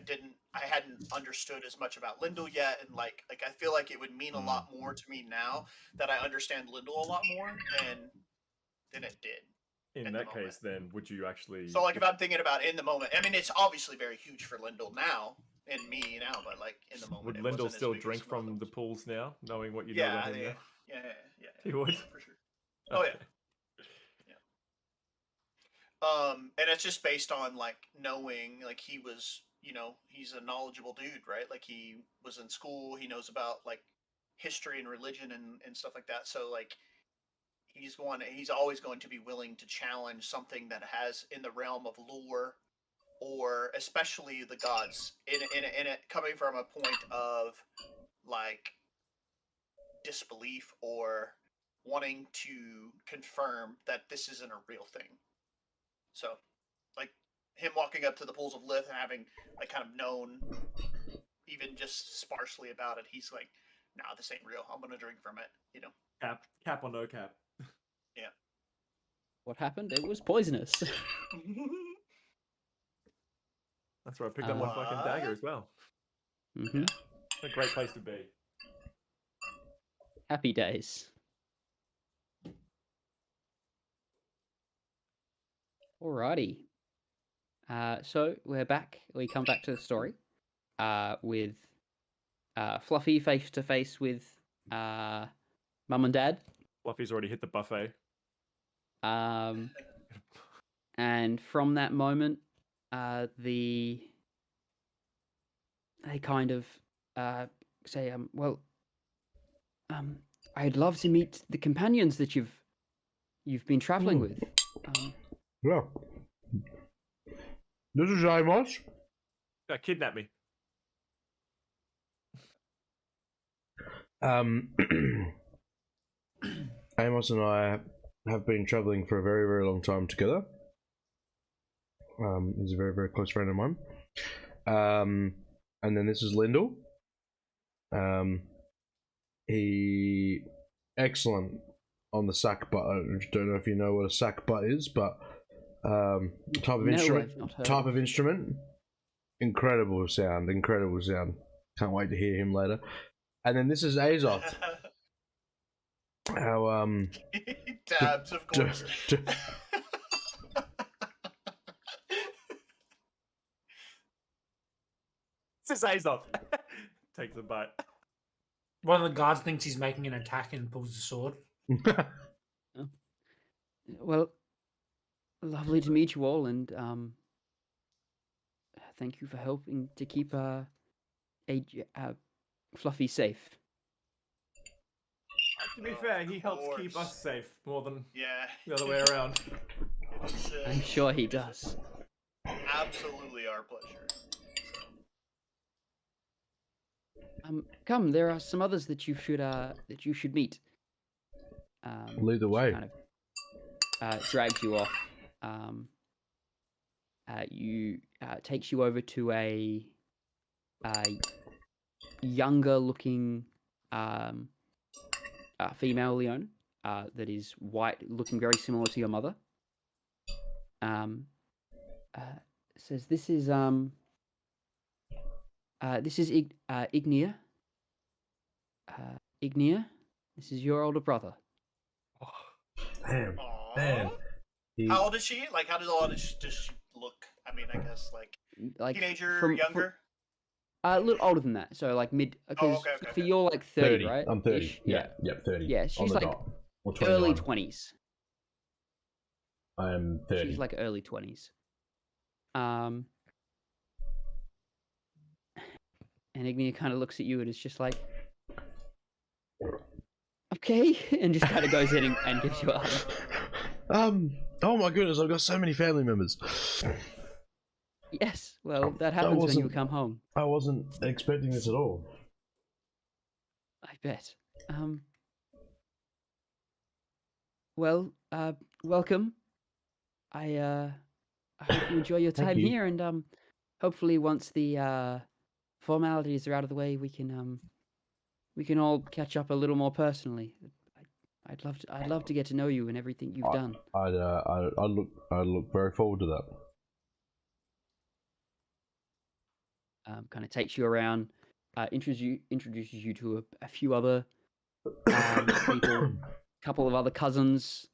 A: I hadn't understood as much about Lyndall yet, and like I feel like it would mean a lot more to me now that I understand Lyndall a lot more than it did.
D: In that case, then would you actually?
A: So like if I'm thinking about in the moment, I mean it's obviously very huge for Lyndall now and me now, but like in the moment,
D: would Lyndall still drink from the pools now, knowing what you know about him now?
A: Yeah,
D: he would
A: for sure. Oh yeah. And it's just based on like knowing, like he was, he's a knowledgeable dude, right? Like he was in school, he knows about like history and religion and stuff like that. So like he's always going to be willing to challenge something that has in the realm of lore, or especially the gods, in it coming from a point of like disbelief or wanting to confirm that this isn't a real thing. So, like him walking up to the pools of Lith and having like kind of known even just sparsely about it, he's like, "Nah, this ain't real. I'm gonna drink from it."
D: Cap or no cap.
A: Yeah.
C: What happened? It was poisonous.
D: That's where I picked up my fucking dagger as well. A great place to be.
C: Happy days. Alrighty. So we're back. We come back to the story. With Fluffy face to face with Mum and Dad.
D: Fluffy's already hit the buffet.
C: And from that moment, they kind of say, well, I'd love to meet the companions that you've been traveling with.
F: Yeah. This is Amos.
D: Kidnap me.
F: Amos and I have been traveling for a very, very long time together. He's a very, very close friend of mine. And then this is Lyndall. He excellent on the sack butt. I don't know if you know what a sack butt is, but type of instrument. Type of instrument. Incredible sound. Incredible sound. Can't wait to hear him later. And then this is Azoth. How
A: Tabs, of course.
D: This is Azoth. Takes a bite.
E: One of the guards thinks he's making an attack and pulls the sword.
C: Well, lovely to meet you all, and thank you for helping to keep Fluffy safe.
D: To be fair, he helps keep us safe more than the other
A: Yeah.
D: way around.
A: It's,
C: I'm sure he does.
A: absolutely our pleasure.
C: Come, there are some others that you should meet.
F: Lead the way.
C: Kind of drags you off. Takes you over to a younger looking female Leona that is white, looking very similar to your mother. Says this is Ignia. Ignia, this is your older brother.
F: Damn.
A: Aww.
F: Damn.
A: How old is she? Like, how does she look? I mean, I guess like teenager, younger.
C: A little older than that, so like mid. Because for you're like 30, right?
F: I'm 30. Yeah. Yep, 30.
C: Yeah, she's like early 20s.
F: I am 30.
C: She's like early 20s. And Ignia kind of looks at you and is just like, okay, and just kind of goes in and gives you a hug.
F: Oh my goodness, I've got so many family members.
C: Yes, well, that happens when you come home.
F: I wasn't expecting this at all.
C: I bet. Well, welcome. I hope you enjoy your time here, and hopefully once the formalities are out of the way, we can all catch up a little more personally. I'd love to get to know you and everything you've done.
F: I look very forward to that.
C: Kind of takes you around, introduces you to a few other people, a couple of other cousins,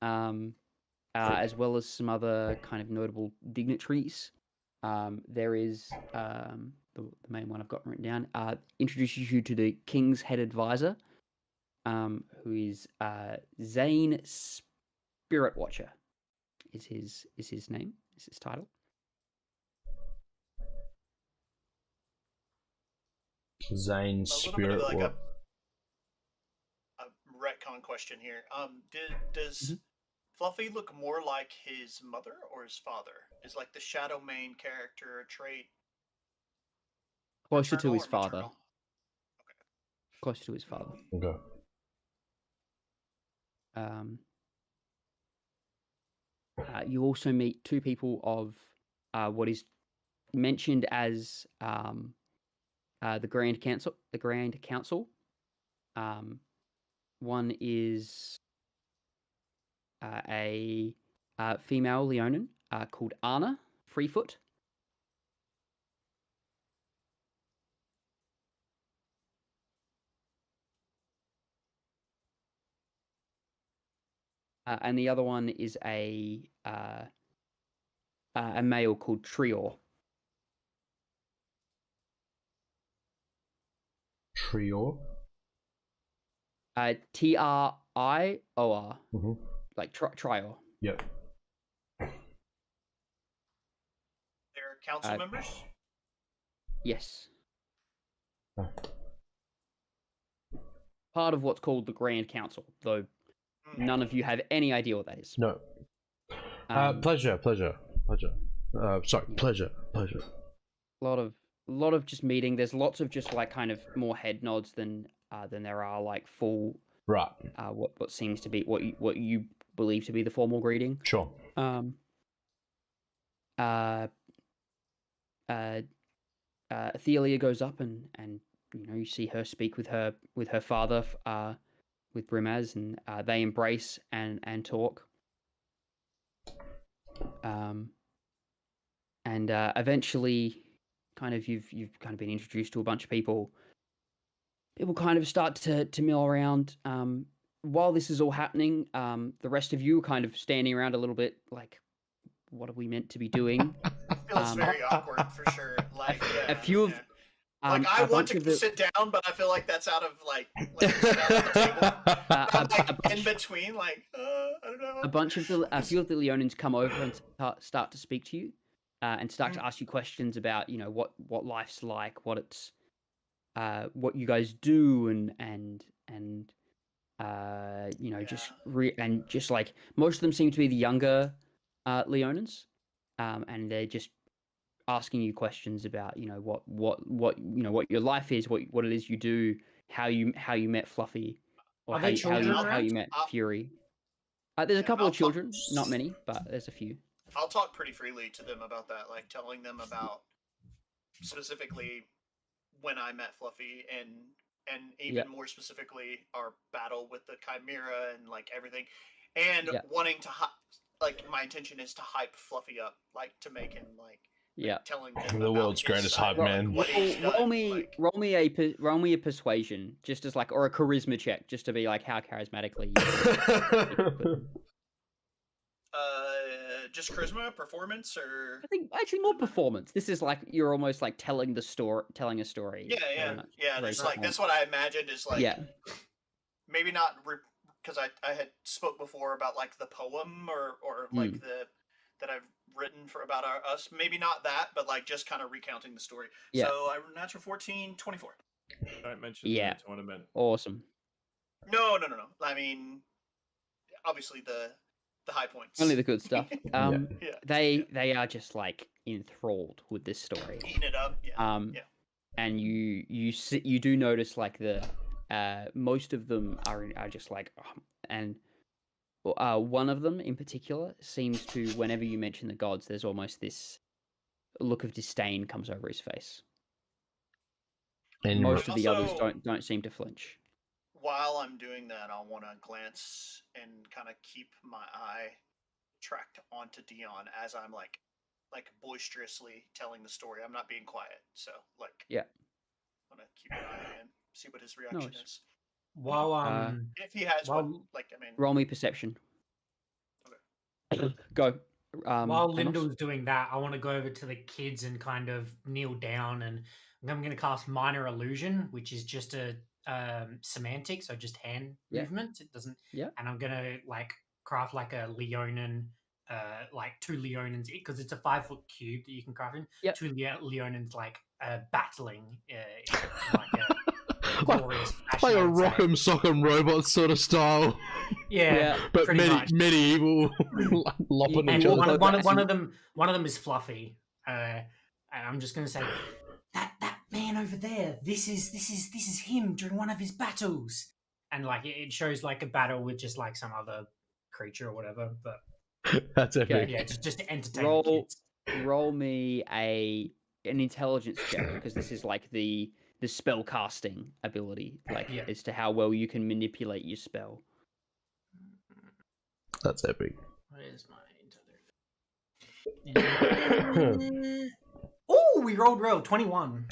C: as well as some other kind of notable dignitaries. There is the main one I've got written down. Introduces you to the King's head advisor, who is Zane Spirit Watcher. Is his name? Is his title?
F: Zane Spirit
A: Watcher.
F: Watcher.
A: A retcon question here. Does Fluffy look more like his mother or his father? Is like the Shadow main character a trait
C: Closer to his
A: maternal or
C: father.
A: maternal? Okay.
C: Closer to his father.
F: Okay.
C: You also meet two people of what is mentioned as the Grand Council. The Grand Council. One is a female Leonin called Anna Freefoot. And the other one is a a male called Trior.
F: Trior.
C: Trior,
F: Mm-hmm.
C: like Trior.
F: Yep.
A: They're council members?
C: Yes.
F: Oh.
C: Part of what's called the Grand Council, though none of you have any idea what that is.
F: No. Pleasure. Sorry, pleasure.
C: A lot of just meeting. There's lots of just like kind of more head nods than there are like full
F: right.
C: What seems to be what you believe to be the formal greeting.
F: Sure.
C: Athelia goes up and you see her speak with her father, with Brimaz, and they embrace and talk. And eventually, kind of you've kind of been introduced to a bunch of people. People kind of start to mill around. While this is all happening, the rest of you are kind of standing around a little bit like, what are we meant to be doing?
A: Feels very awkward for sure. Like
C: a few of
A: I want to sit down, but I feel like that's out of like in between. Like I don't know.
C: A few of the Leonins come over and start to speak to you, and start to ask you questions about what life's like, what it's what you guys do, and just like most of them seem to be the younger Leonins, and they're just asking you questions about what your life is, what it is you do, how you met Fluffy, or how you met Fury. There's a couple of children, not many, but there's a few.
A: I'll talk pretty freely to them about that, like telling them about specifically when I met Fluffy and even more specifically our battle with the Chimera and like everything, and wanting to my intention is to hype Fluffy up, like to make him like telling him
F: the world's greatest hype man.
C: Roll me a persuasion, just as like, or a charisma check, just to be like how charismatically.
A: Just charisma, performance, or
C: I think actually more performance. This is like you're almost like telling a story.
A: Yeah. It's like that's what I imagined is like.
C: Yeah.
A: Maybe not because I had spoke before about like the poem or like that I've written about us. Maybe not that, but like just kind of recounting the story.
C: Yeah.
A: So I natural 14, 24.
D: Don't mention the tournament.
C: Awesome.
A: No. I mean, obviously the high points.
C: Only the good stuff. They are just like enthralled with this story.
A: Eating it up.
C: And you do notice like the most of them are just like, and one of them in particular seems to, whenever you mention the gods, there's almost this look of disdain comes over his face. And most of the others don't seem to flinch.
A: While I'm doing that, I'll want to glance and kind of keep my eye tracked onto Dion as I'm like boisterously telling the story. I'm not being quiet, so like I want to keep an eye on him, see what his reaction is.
E: While
A: if he has one, like I mean,
C: roll me perception. Okay. Go.
E: While Lyndall's doing that, I want to go over to the kids and kind of kneel down, and I'm going to cast Minor Illusion, which is just a semantic, so just hand movement. It doesn't. Yeah. And I'm gonna like craft like a Leonin, like two Leonins, because it's a 5-foot cube that you can craft in.
C: Yep.
E: Two Leonins like battling, like a glorious fashion,
F: like a rock'em sock'em robot sort of style.
E: Yeah,
F: but medieval, lopping each other.
E: One of them is Fluffy, and I'm just gonna say that man over there. This is him during one of his battles, and like it shows like a battle with just like some other creature or whatever. But
F: that's epic.
E: Yeah, just to entertain the kids.
C: Roll me an intelligence check, because this is like the spell casting ability, like as to how well you can manipulate your spell.
F: That's epic.
E: What is my intelligence? Oh, we rolled 21.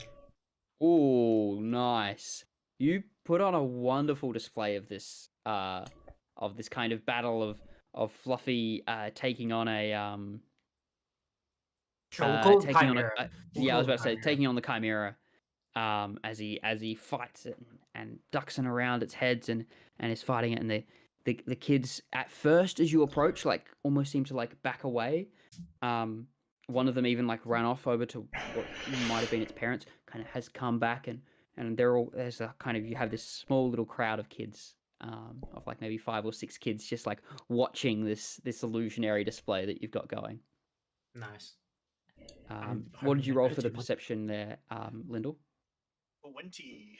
C: Oh, nice. You put on a wonderful display of this kind of battle of Fluffy taking on a
E: Sure, we'll call it
C: taking on
E: Chimera.
C: I was about to say taking on the Chimera, as he fights it and ducking around its heads and is fighting it, and the kids at first as you approach like almost seem to like back away. One of them even like ran off over to what might have been its parents, kind of has come back, and there's a kind of, you have this small little crowd of kids, of like maybe 5 or 6 kids just like watching this illusionary display that you've got going.
E: Nice.
C: What did you roll for the perception there, Lyndall?
A: 20.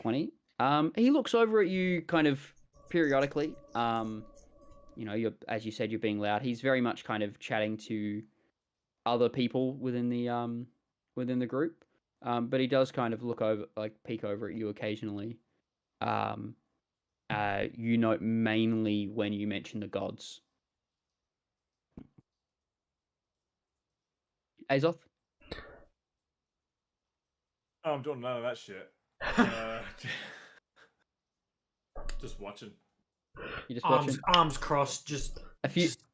C: 20. He looks over at you kind of periodically. You're, as you said, you're being loud. He's very much kind of chatting to other people within the group. But he does kind of look over, like peek over at you occasionally. You note mainly when you mention the gods. Azoth?
D: Oh, I'm doing none of that shit. Just watching.
C: You just watching?
E: Arms crossed, just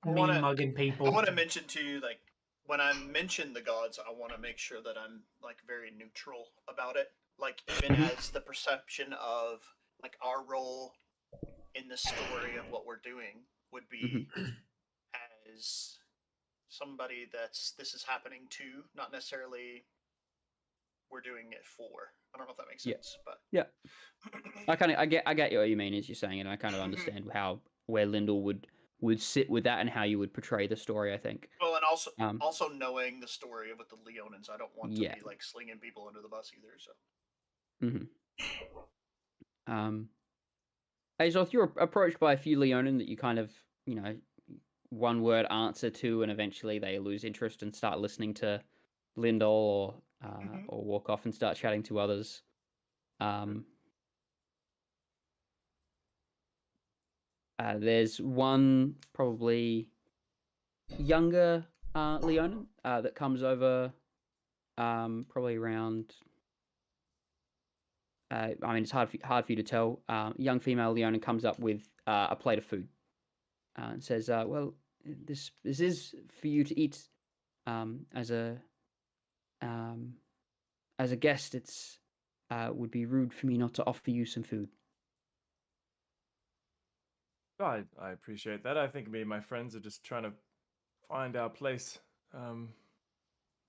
E: mugging people.
A: I want to mention to you, like, when I mention the gods, I want to make sure that I'm like very neutral about it. Like, even as the perception of like our role in the story of what we're doing would be as somebody this is happening to, not necessarily we're doing it for. I don't know if that makes sense, but
C: yeah, I get what you mean as you're saying it, and I kind of understand where Lyndall would sit with that and how you would portray the story, I think.
A: Well, and also knowing the story with the Leonins, I don't want to be like slinging people under the bus either. So.
C: Azoth, you're approached by a few Leonin that you kind of, one word answer to, and eventually they lose interest and start listening to Lyndall or walk off and start chatting to others. There's one probably younger Leonin that comes over probably around. It's hard for you to tell. Young female Leonin comes up with a plate of food and says, "Well, this is for you to eat as a guest. It's would be rude for me not to offer you some food."
D: I appreciate that. I think me and my friends are just trying to find our place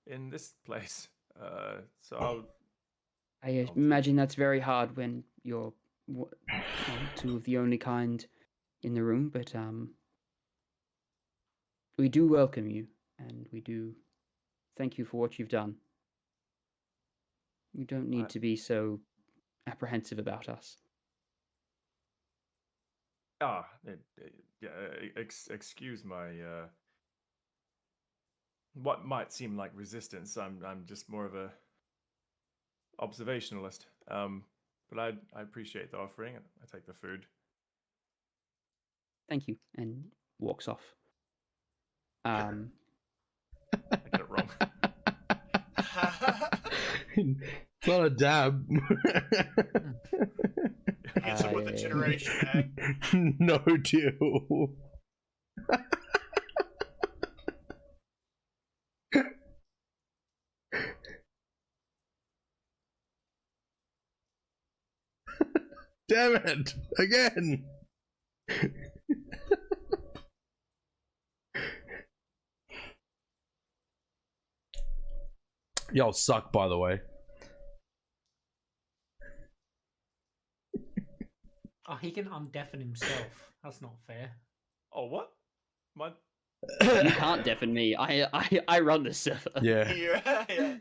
D: in this place. So
C: I imagine that's very hard when you're two of the only kind in the room, but we do welcome you, and we do thank you for what you've done. You don't need to be so apprehensive about us.
D: Excuse my what might seem like resistance. I'm just more of a observationalist. But I appreciate the offering, and I take the food.
C: Thank you, and walks off.
D: I get it wrong.
F: It's not a dab.
A: Hits him with a generation egg.
F: No deal. Damn it! Again! Y'all suck, by the way.
E: Oh, he can undeafen himself. That's not fair.
D: Oh, what?
C: You can't deafen me. I run the server.
F: Yeah.
A: Yeah.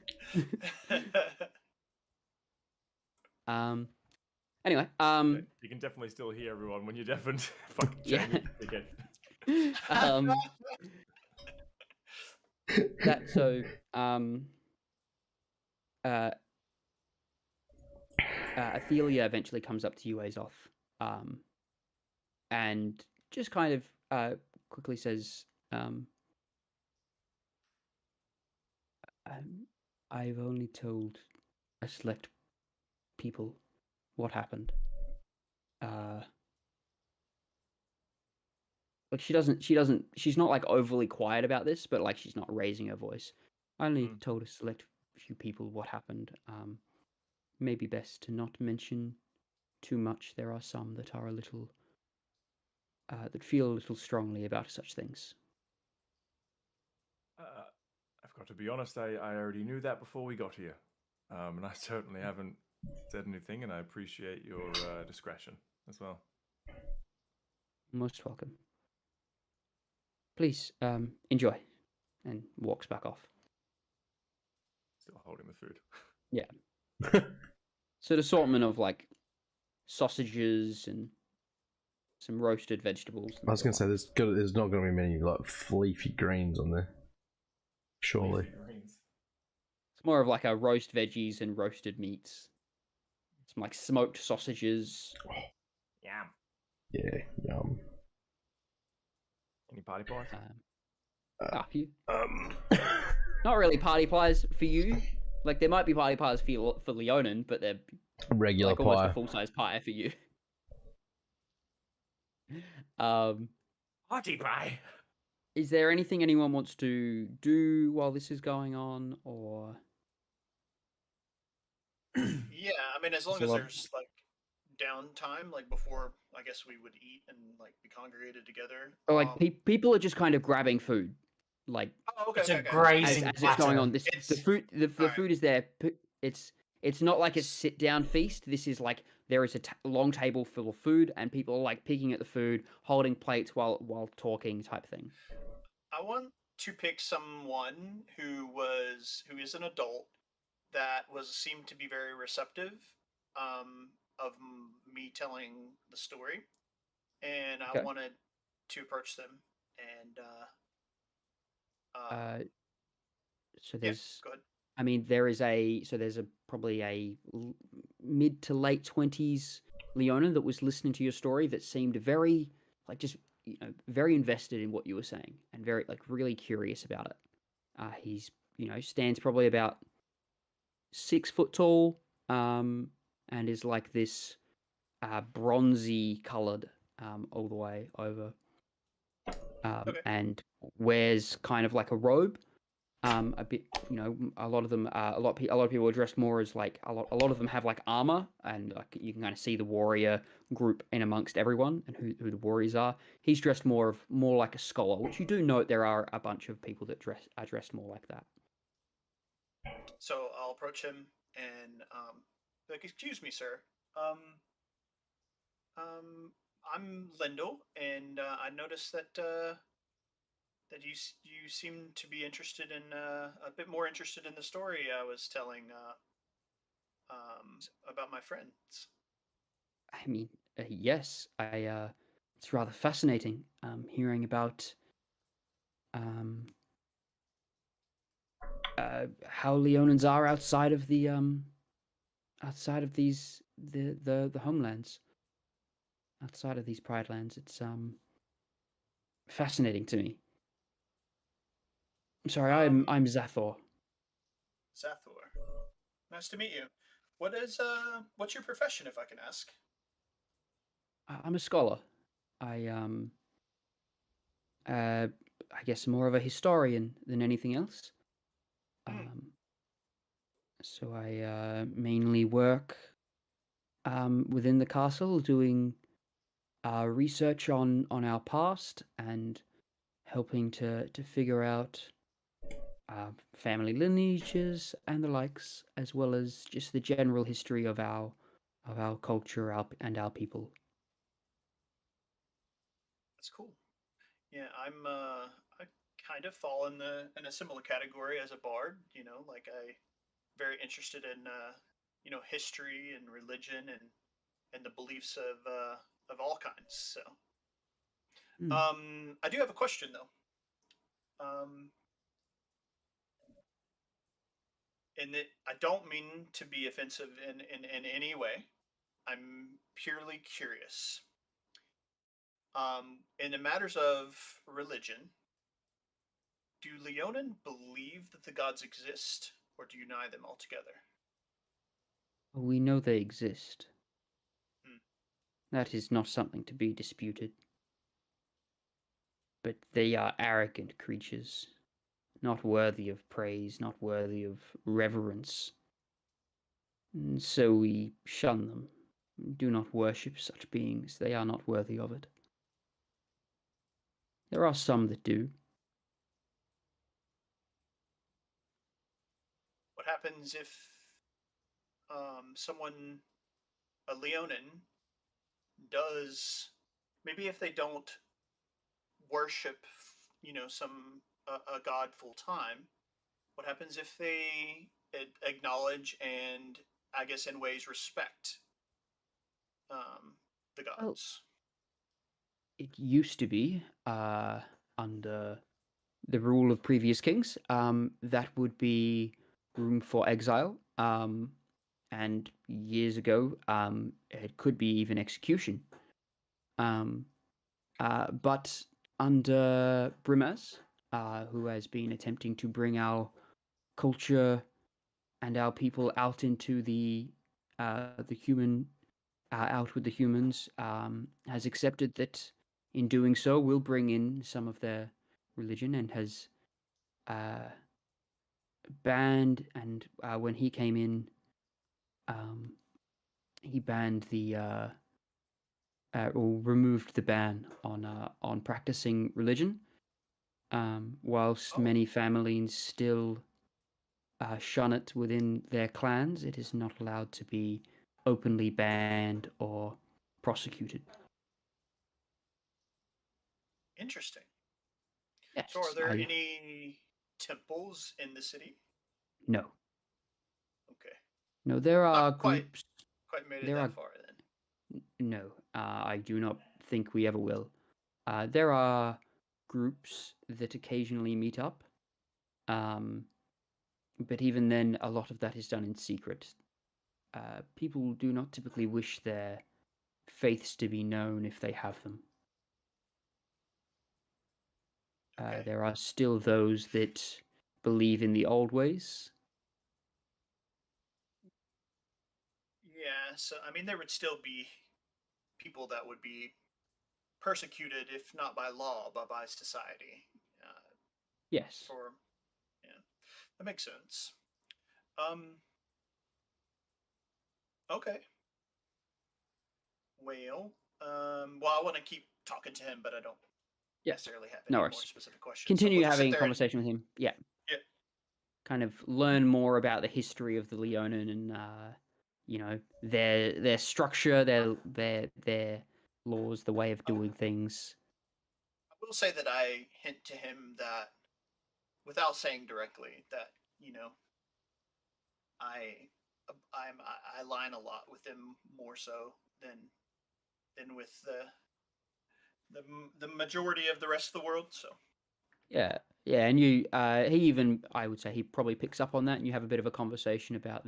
C: Anyway,
D: you can definitely still hear everyone when you're deafened. Fucking
C: yeah.
D: again.
C: Athelia eventually comes up to you, Azoth, and just kind of quickly says, I've only told a select people what happened. Like she's not like overly quiet about this, but like she's not raising her voice. I only told a select few people what happened. Maybe best to not mention too much. There are some that are a little that feel a little strongly about such things.
D: I've got to be honest, I already knew that before we got here. And I certainly haven't said anything, and I appreciate your discretion as well.
C: Most welcome. Please, enjoy. And walks back off.
D: Still holding the food.
C: Yeah. So an assortment of like sausages and some roasted vegetables.
F: I was going to say there's not going to be many like leafy greens on there. Surely.
C: It's more of like a roast veggies and roasted meats. Some like smoked sausages.
D: Yum.
F: Yeah, yum.
D: Any party pies?
C: You. Not really party pies for you. Like there might be party pies for Leonin, but they're
F: regular
C: like almost
F: pie.
C: a full-size pie for you.
D: Party pie.
C: Is there anything anyone wants to do while this is going on, or?
A: Yeah, I mean, as long as there's like downtime, like before, I guess we would eat and like be congregated together.
C: Or like people are just kind of grabbing food, like
A: okay,
E: it's a
A: okay.
E: grazing
C: as it's going on.
E: platter.
C: The food is there. It's not like a sit down feast. This is like there is a long table full of food, and people are like picking at the food, holding plates while talking, type thing.
A: I want to pick someone who is an adult that seemed to be very receptive of me telling the story, and I wanted to approach them and
C: so there's
A: go ahead.
C: I mean there's probably a mid to late 20s Leona that was listening to your story that seemed very like just very invested in what you were saying and very like really curious about it. He's stands probably about 6 foot tall, and is like this bronzy colored all the way over, and wears kind of like a robe. A bit, a lot of them, a lot of people are dressed more as like a lot of them have like armor, and like you can kind of see the warrior group in amongst everyone and who the warriors are. He's dressed more like a scholar, which you do note there are a bunch of people that are dressed more like that.
A: So I'll approach him and like, excuse me, sir. I'm Lindell, and I noticed that that you seem to be interested in a bit more interested in the story I was telling about my friends.
C: I mean, yes, it's rather fascinating hearing about how Leonans are outside of the homelands, outside of these Pride lands. It's fascinating to me. I'm sorry, I'm Zathor.
A: Zathor. Nice to meet you. What's your profession, if I can ask?
C: I'm a scholar. I guess more of a historian than anything else. So I mainly work within the castle, doing research on our past and helping to figure out family lineages and the likes, as well as just the general history of our culture and our people.
A: That's cool. Yeah, I kind of fall in a similar category as a bard. Like I very interested in history and religion and the beliefs of all kinds. So, I do have a question though. And I don't mean to be offensive in any way. I'm purely curious. In the matters of religion, do Leonin believe that the gods exist, or do you deny them altogether?
C: We know they exist. That is not something to be disputed. But they are arrogant creatures. not worthy of praise, not worthy of reverence. And so we shun them. Do not worship such beings. They are not worthy of it. There are some that do.
A: What happens if someone, a Leonin, does, maybe if they don't worship, some a god full time, what happens if they acknowledge and, I guess, in ways respect the
C: Well,
A: gods?
C: it used to be under the rule of previous kings. That would be room for exile. And years ago, it could be even execution. But under Brimaz, who has been attempting to bring our culture and our people out into the human, out with the humans, has accepted that in doing so will bring in some of their religion, and has banned, and when he came in, he banned the or removed the ban on practicing religion. Whilst many families still shun it within their clans, it is not allowed to be openly banned or prosecuted.
A: Interesting.
C: Yes,
A: So are there any temples in the city?
C: No.
A: Okay.
C: No, there are
A: Not quite,
C: groups.
A: quite made it
C: There
A: that
C: are
A: far then.
C: No, I do not think we ever will. There are groups that occasionally meet up, but even then, a lot of that is done in secret. People do not typically wish their faiths to be known if they have them.
A: Okay.
C: There are still those that believe in the old ways.
A: Yeah, so I mean, there would still be people that would be persecuted, if not by law, but by society.
C: Yes.
A: For yeah, that makes sense. Okay. Well, I want to keep talking to him, but I don't necessarily have
C: No
A: any
C: worries.
A: more specific questions. So
C: Continue
A: we'll just sit
C: having a
A: there
C: conversation with him. Yeah.
A: Yeah.
C: Kind of learn more about the history of the Leonin and their structure, their laws, the way of doing things.
A: I will say that I hint to him that, without saying directly, that I I line a lot with him, more so than with the majority of the rest of the world. So
C: Yeah, and you, he even, I would say, he probably picks up on that, and you have a bit of a conversation about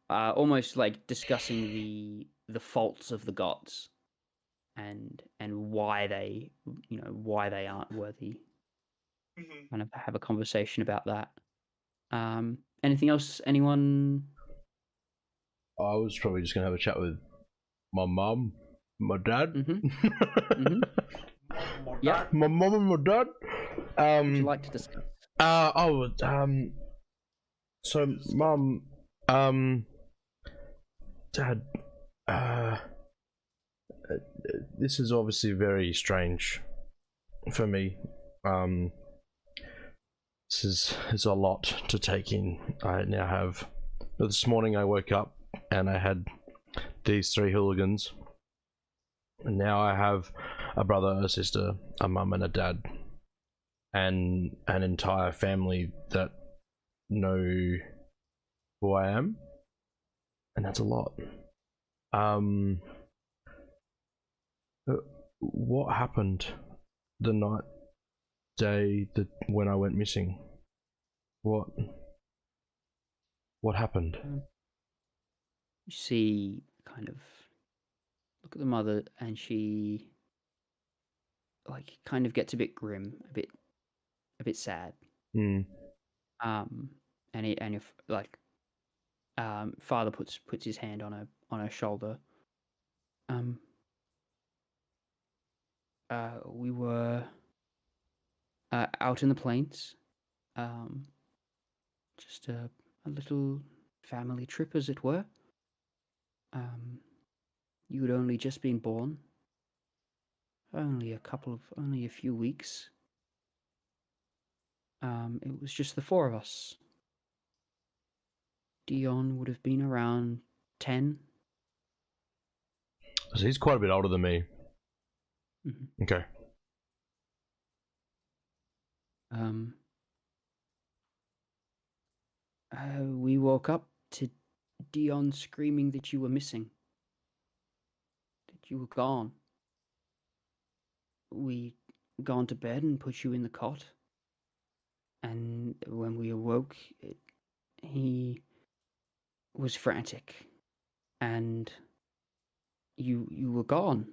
C: almost like discussing the faults of the gods, and why they, why they aren't worthy.
A: Mhm.
C: Kind of have a conversation about that. Anything else? Anyone?
F: I was probably just gonna have a chat with my mum, my dad.
C: Yeah.
F: My mum and my dad.
C: Would you like to discuss?
F: So mum, dad, this is obviously very strange for me. This is a lot to take in. I now have. This morning I woke up and I had these three hooligans. And now I have a brother, a sister, a mum, and a dad, and an entire family that know who I am, and that's a lot. What happened the day that when I went missing? What happened?
C: You see, kind of look at the mother, and she kind of gets a bit grim, a bit sad.
F: Mm.
C: And if father puts his hand on her shoulder. We were out in the plains. Just a little family trip, as it were. You had only just been born. Only a few weeks. It was just the four of us. Dion would have been around 10.
F: So he's quite a bit older than me.
C: Mm-hmm.
F: Okay.
C: We woke up to Dion screaming that you were missing. That you were gone. We gone to bed and put you in the cot. And when we awoke, he was frantic. And you were gone.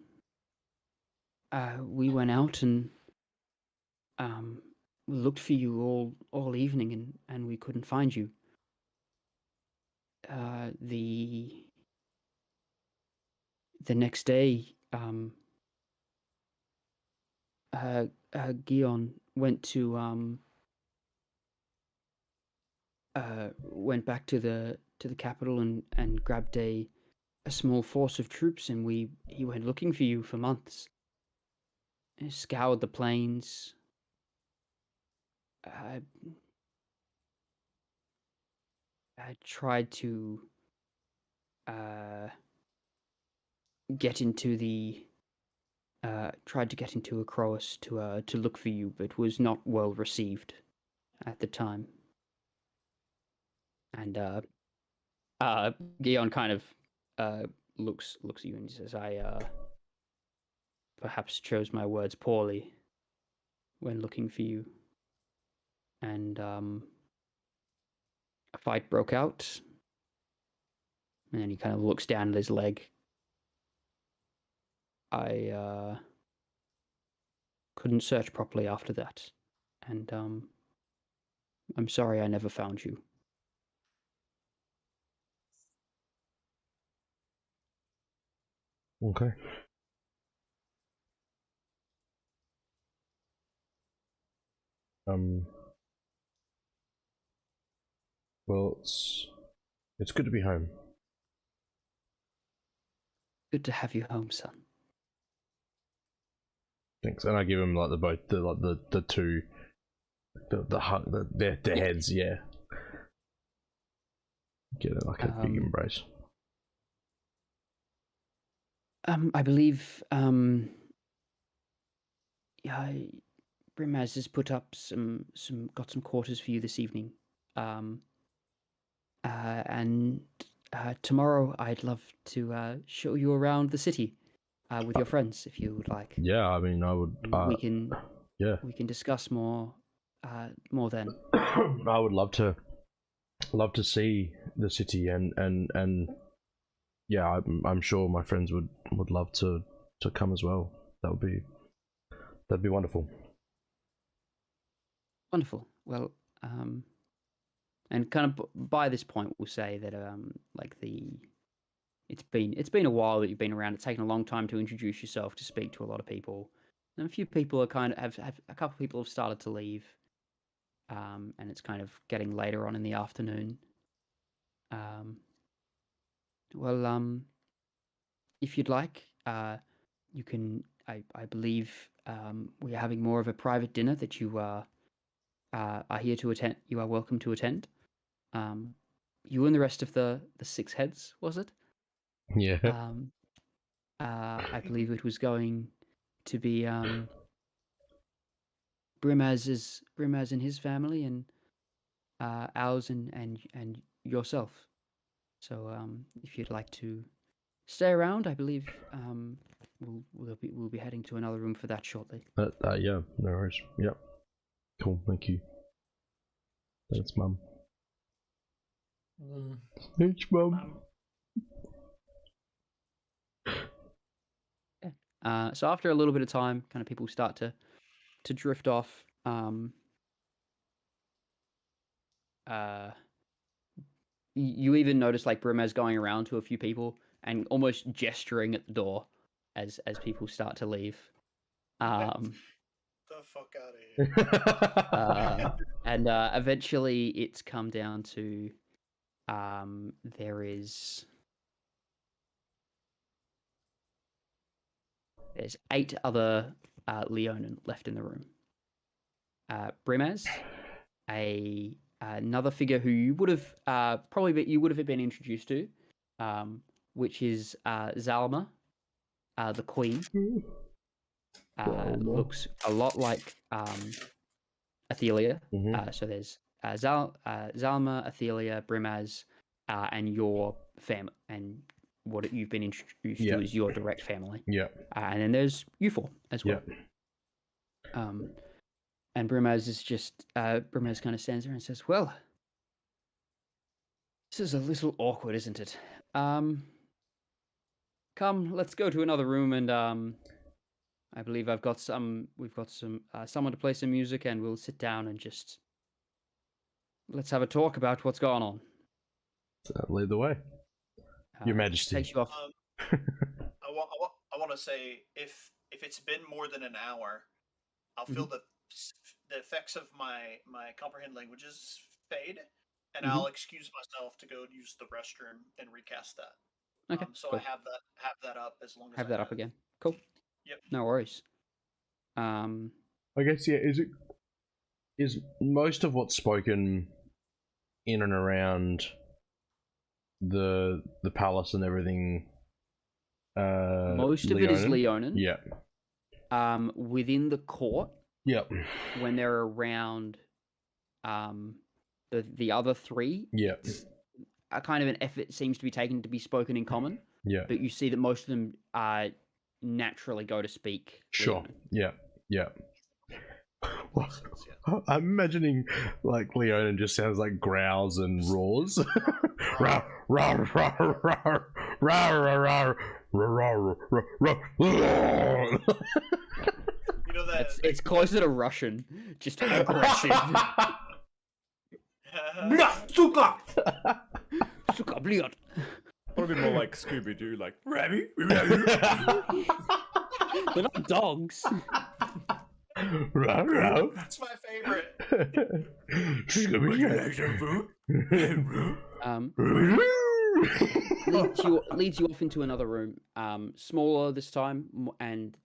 C: We went out and looked for you all evening, and we couldn't find you. The next day, Gion went back to the capital and grabbed a small force of troops, and he went looking for you for months. He scoured the plains. I tried to get into Acroas to look for you, but was not well received at the time. And Gion kind of looks at you and says, "I perhaps chose my words poorly when looking for you." And a fight broke out, and then he kind of looks down at his leg. I couldn't search properly after that, and I'm sorry I never found you.
F: Okay. Well, it's good to be home.
C: Good to have you home, son.
F: Thanks. And I give him like the two, the hug, their heads, yeah. Get it like a big embrace.
C: I believe Brimaz has put up got some quarters for you this evening. And tomorrow I'd love to show you around the city with your friends, if you would like.
F: Yeah, I mean, I would.
C: We can discuss more then.
F: I would love to see the city, and yeah, I'm sure my friends would love to come as well. That'd be wonderful.
C: Wonderful. Well, and kind of by this point, we'll say that it's been a while that you've been around. It's taken a long time to introduce yourself, to speak to a lot of people, and a few people are kind of have a couple of people have started to leave, and it's kind of getting later on in the afternoon. If you'd like, you can. I believe we're having more of a private dinner that you are here to attend. You are welcome to attend. You and the rest of the six heads, was it?
F: Yeah.
C: I believe it was going to be Brimaz and his family, and ours and yourself. So if you'd like to stay around, I believe we'll be heading to another room for that shortly.
F: Yeah, no worries. Yep. Cool. Thank you. Thanks, Mum. Thanks, Mum.
C: So after a little bit of time, kind of people start to drift off. You even notice like Brimaz going around to a few people and almost gesturing at the door as people start to leave.
A: The fuck out of here.
C: And eventually it's come down to there's 8 other Leonin left in the room. Brimaz, another figure who you would have been introduced to, which is Zalma, the queen. Looks a lot like Athelia. So there's Zalma, Athelia, Brimaz, and your family, and what you've been introduced to is your direct family.
F: Yeah.
C: And then there's you 4 as well. And Brimaz is just Brimaz kind of stands there and says, "Well, this is a little awkward, isn't it? Come, let's go to another room, and I believe we've got some someone to play some music, and we'll sit down and just let's have a talk about what's going on."
F: Lead the way, Your Majesty.
C: Takes you off.
A: I want to say if it's been more than an hour, I'll feel the effects of my comprehend languages fade, and I'll excuse myself to go use the restroom and recast that.
C: Okay.
A: So
C: cool.
A: I have that up as long as
C: have that up again. Cool.
A: Yep.
C: No worries.
F: I guess is most of what's spoken in and around the palace and everything.
C: Most of it is Leonin.
F: Yeah.
C: Within the court.
F: Yep.
C: When they're around, the other 3.
F: Yeah.
C: A kind of an effort seems to be taken to be spoken in common.
F: Yeah.
C: But you see that most of them naturally go to speak.
F: Sure.
C: Leonin.
F: Yeah. Yeah. I'm imagining like Leonin just sounds like growls and roars. Rawr, rawr, rawr, rawr, rawr, rawr, rawr, rawr.
A: You know that
C: it's closer to Russian, just aggressive.
E: Suka!
C: Suka, bliot.
D: Probably more like Scooby Doo, like Rabby.
C: They're not dogs.
A: That's my favorite.
C: Leads you off into another room, smaller this time, and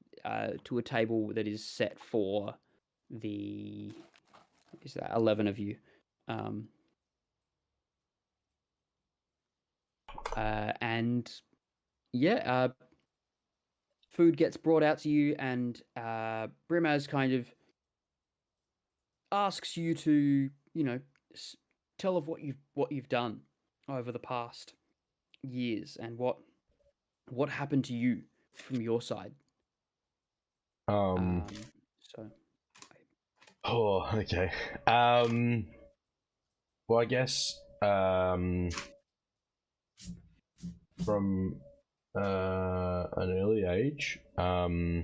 C: to a table that is set for the 11 of you. And food gets brought out to you, and Brimaz kind of asks you to, tell of what you've done over the past years and what happened to you from your side.
F: Oh, okay. Well, I guess from an early age, I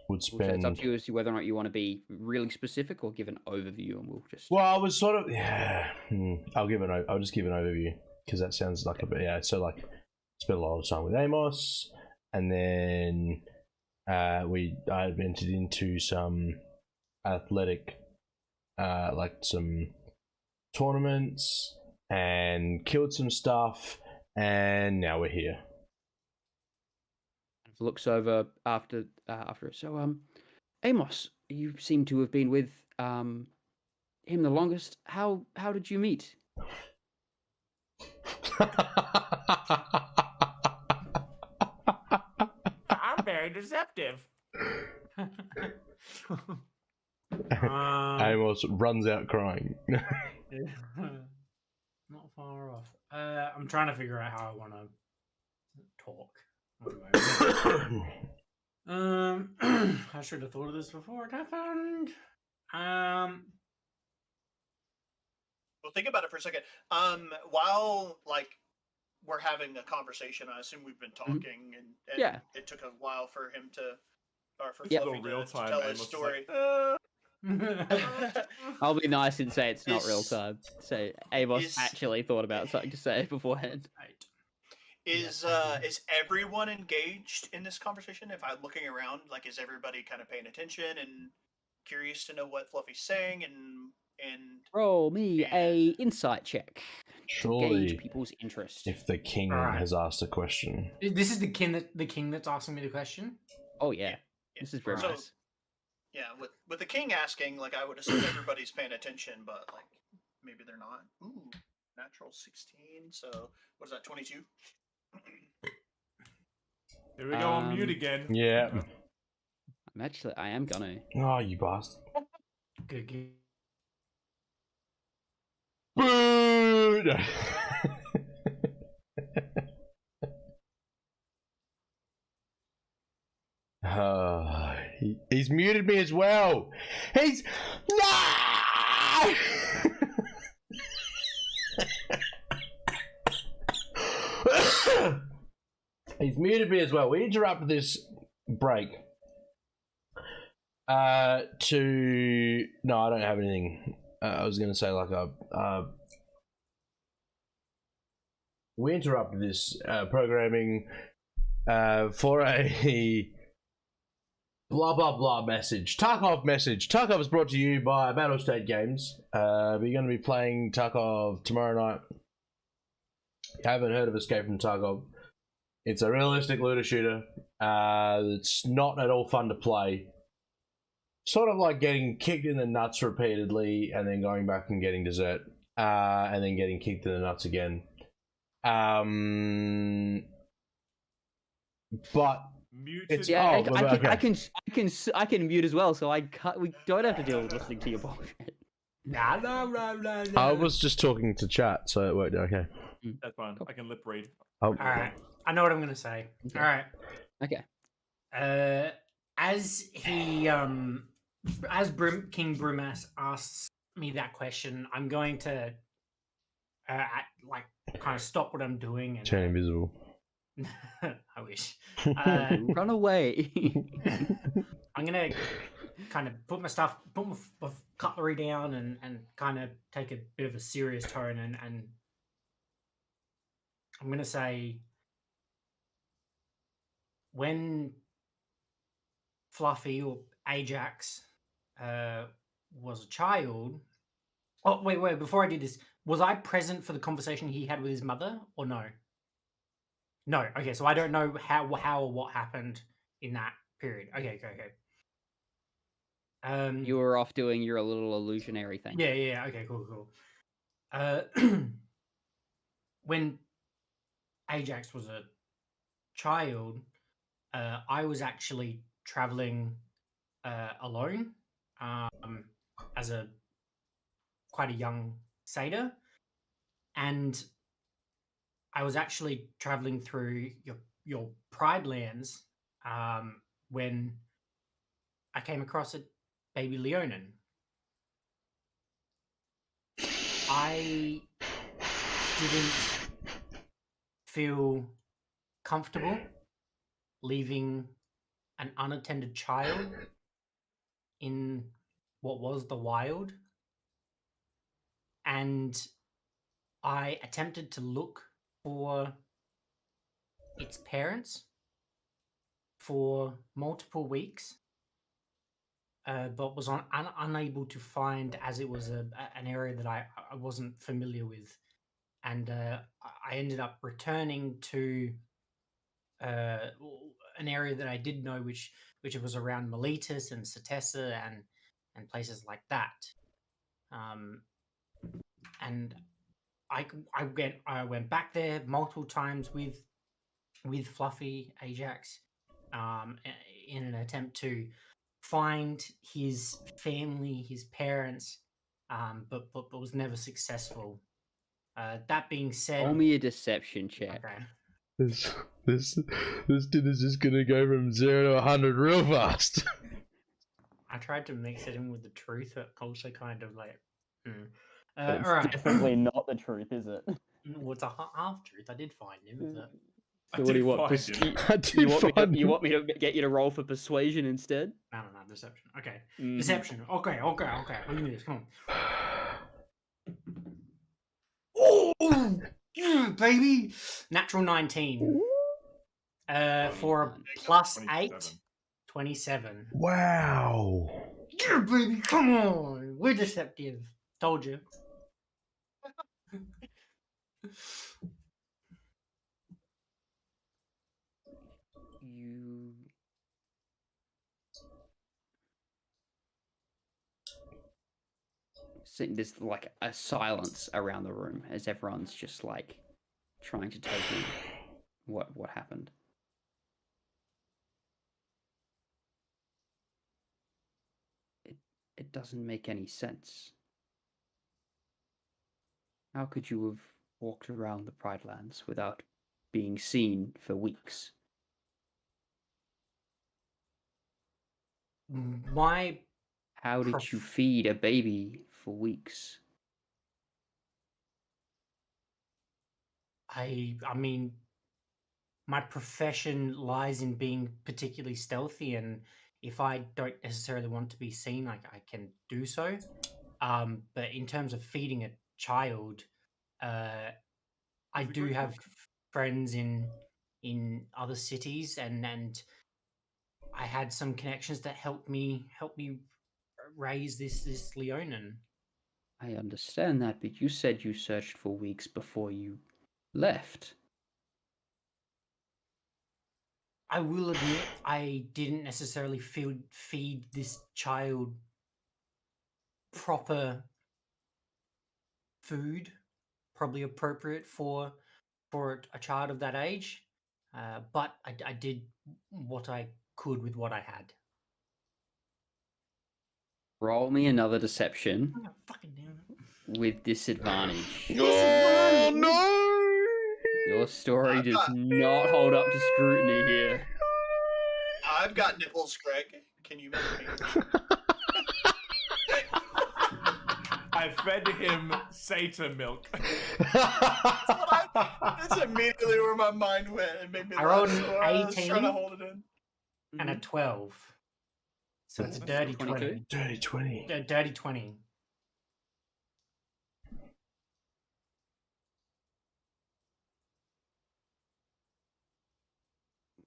F: would spend.
C: So it's up to you as to whether or not you want to be really specific or give an overview, and we'll just.
F: Well, I was sort of I'll just give an overview because that sounds like a bit So like, spent a lot of time with Amos, and then I entered into some athletic, like some tournaments, and killed some stuff, and now we're here.
C: Looks over after so Amos, you seem to have been with him the longest. How did you meet?
E: I'm very deceptive.
F: Amos runs out crying.
E: Not far off. I'm trying to figure out how I want to talk. I should have thought of this before it happened.
A: Well, think about it for a second. While like we're having a conversation, I assume we've been talking, and it took a while for him to, or for Fluffy to tell his story.
C: I'll be nice and say it's not real time. So Amos actually thought about something to say beforehand.
A: Is everyone engaged in this conversation? If I'm looking around, like, is everybody kind of paying attention and curious to know what Fluffy's saying and
C: Roll me a insight check.
F: Surely,
C: Gauge people's interest.
F: if the king
E: Alright.
F: has asked a question.
E: This is the king that's asking me the question.
C: Oh yeah,
A: Yeah.
C: this is very
A: So-
C: nice.
A: yeah, with the king asking, like, I would assume everybody's paying attention, but like maybe they're not. Ooh, natural 16. So what is that? 22.
D: Here we go on mute again.
F: Yeah.
C: I am gonna.
F: Oh, you bastard.
E: Good.
F: Boo! He's muted me as well. He's no. He's muted me as well. We interrupted this break. No, I don't have anything. I was gonna say like we interrupted this programming for a blah blah blah message. Tarkov message. Tarkov is brought to you by Battle State Games. We're going to be playing Tarkov tomorrow night. If you haven't heard of Escape from Tarkov, it's a realistic looter shooter. It's not at all fun to play. Sort of like getting kicked in the nuts repeatedly and then going back and getting dessert. And then getting kicked in the nuts again. But
D: Muted.
F: it's
C: Yeah,
F: okay.
C: I can mute as well, so we don't have to deal with listening to your bullshit.
E: Nah.
F: I was just talking to chat, so it worked okay.
D: That's fine. I can lip read.
F: Oh.
E: All right. I know what I'm gonna say.
C: Okay.
E: All right.
C: Okay.
E: As King Brumas asks me that question, I'm going to kind of stop what I'm doing and
F: Turn invisible.
E: I wish.
C: Run away.
E: I'm gonna kind of put my cutlery down and kind of take a bit of a serious tone and I'm gonna say when Fluffy or Ajax was a child. Oh wait! Before I do this, was I present for the conversation he had with his mother or no? No. Okay, so I don't know how or what happened in that period. Okay.
C: You were off doing your little illusionary thing.
E: Yeah. Okay, cool. When Ajax was a child, I was actually traveling alone as quite a young satyr, and I was actually traveling through your Pride lands when I came across a baby Leonin. I didn't feel comfortable leaving an unattended child in what was the wild, and I attempted to look for its parents for multiple weeks, but was unable to find, as it was an area that I wasn't familiar with, and I ended up returning to an area that I did know, which was around Miletus and Cetessa and places like that, and I went back there multiple times with Fluffy Ajax in an attempt to find his family, his parents, but was never successful. That being said,
C: Roll me a deception check.
E: okay.
F: This dinner's just gonna go from 0 to 100 real fast.
E: I tried to mix it in with the truth, but also kind of like.
C: But it's
E: all right.
C: definitely not the truth, is it?
E: Well, it's a half truth. I did find him. But...
C: So what do you want? You want me to get you to roll for persuasion instead?
E: No, deception. Okay, deception. Okay. We can do this. Come on. Oh, baby. Natural 19. For a plus 8,
D: 27.
E: 27.
F: Wow.
E: Yeah, baby, come on. We're deceptive. Told you.
C: You. There's like a silence around the room as everyone's just like trying to take in what happened. It doesn't make any sense. How could you have walked around the Pride Lands without being seen for weeks?
E: My
C: How did you feed a baby for weeks?
E: I mean, my profession lies in being particularly stealthy, and if I don't necessarily want to be seen, I can do so. But in terms of feeding a child, I do have friends in other cities, and I had some connections that helped me raise this Leonin.
C: I understand that, but you said you searched for weeks before you left.
E: I will admit I didn't necessarily feed this child proper food, probably appropriate for a child of that age. But I did what I could with what I had.
C: Roll me another deception
E: Oh, fucking damn it.
C: with disadvantage.
F: Oh no!
C: Your story does not hold up to scrutiny here.
A: I've got nipples, Greg. Can you make me?
D: I fed him Satan milk.
A: That's immediately where my mind went and made me
E: I rolled
A: laugh,
E: an
A: so I was
E: 18.
A: trying to hold it in.
E: And a 12. So it's a
C: That's
E: dirty
C: 22.
E: 20.
F: Dirty 20.
E: A dirty 20.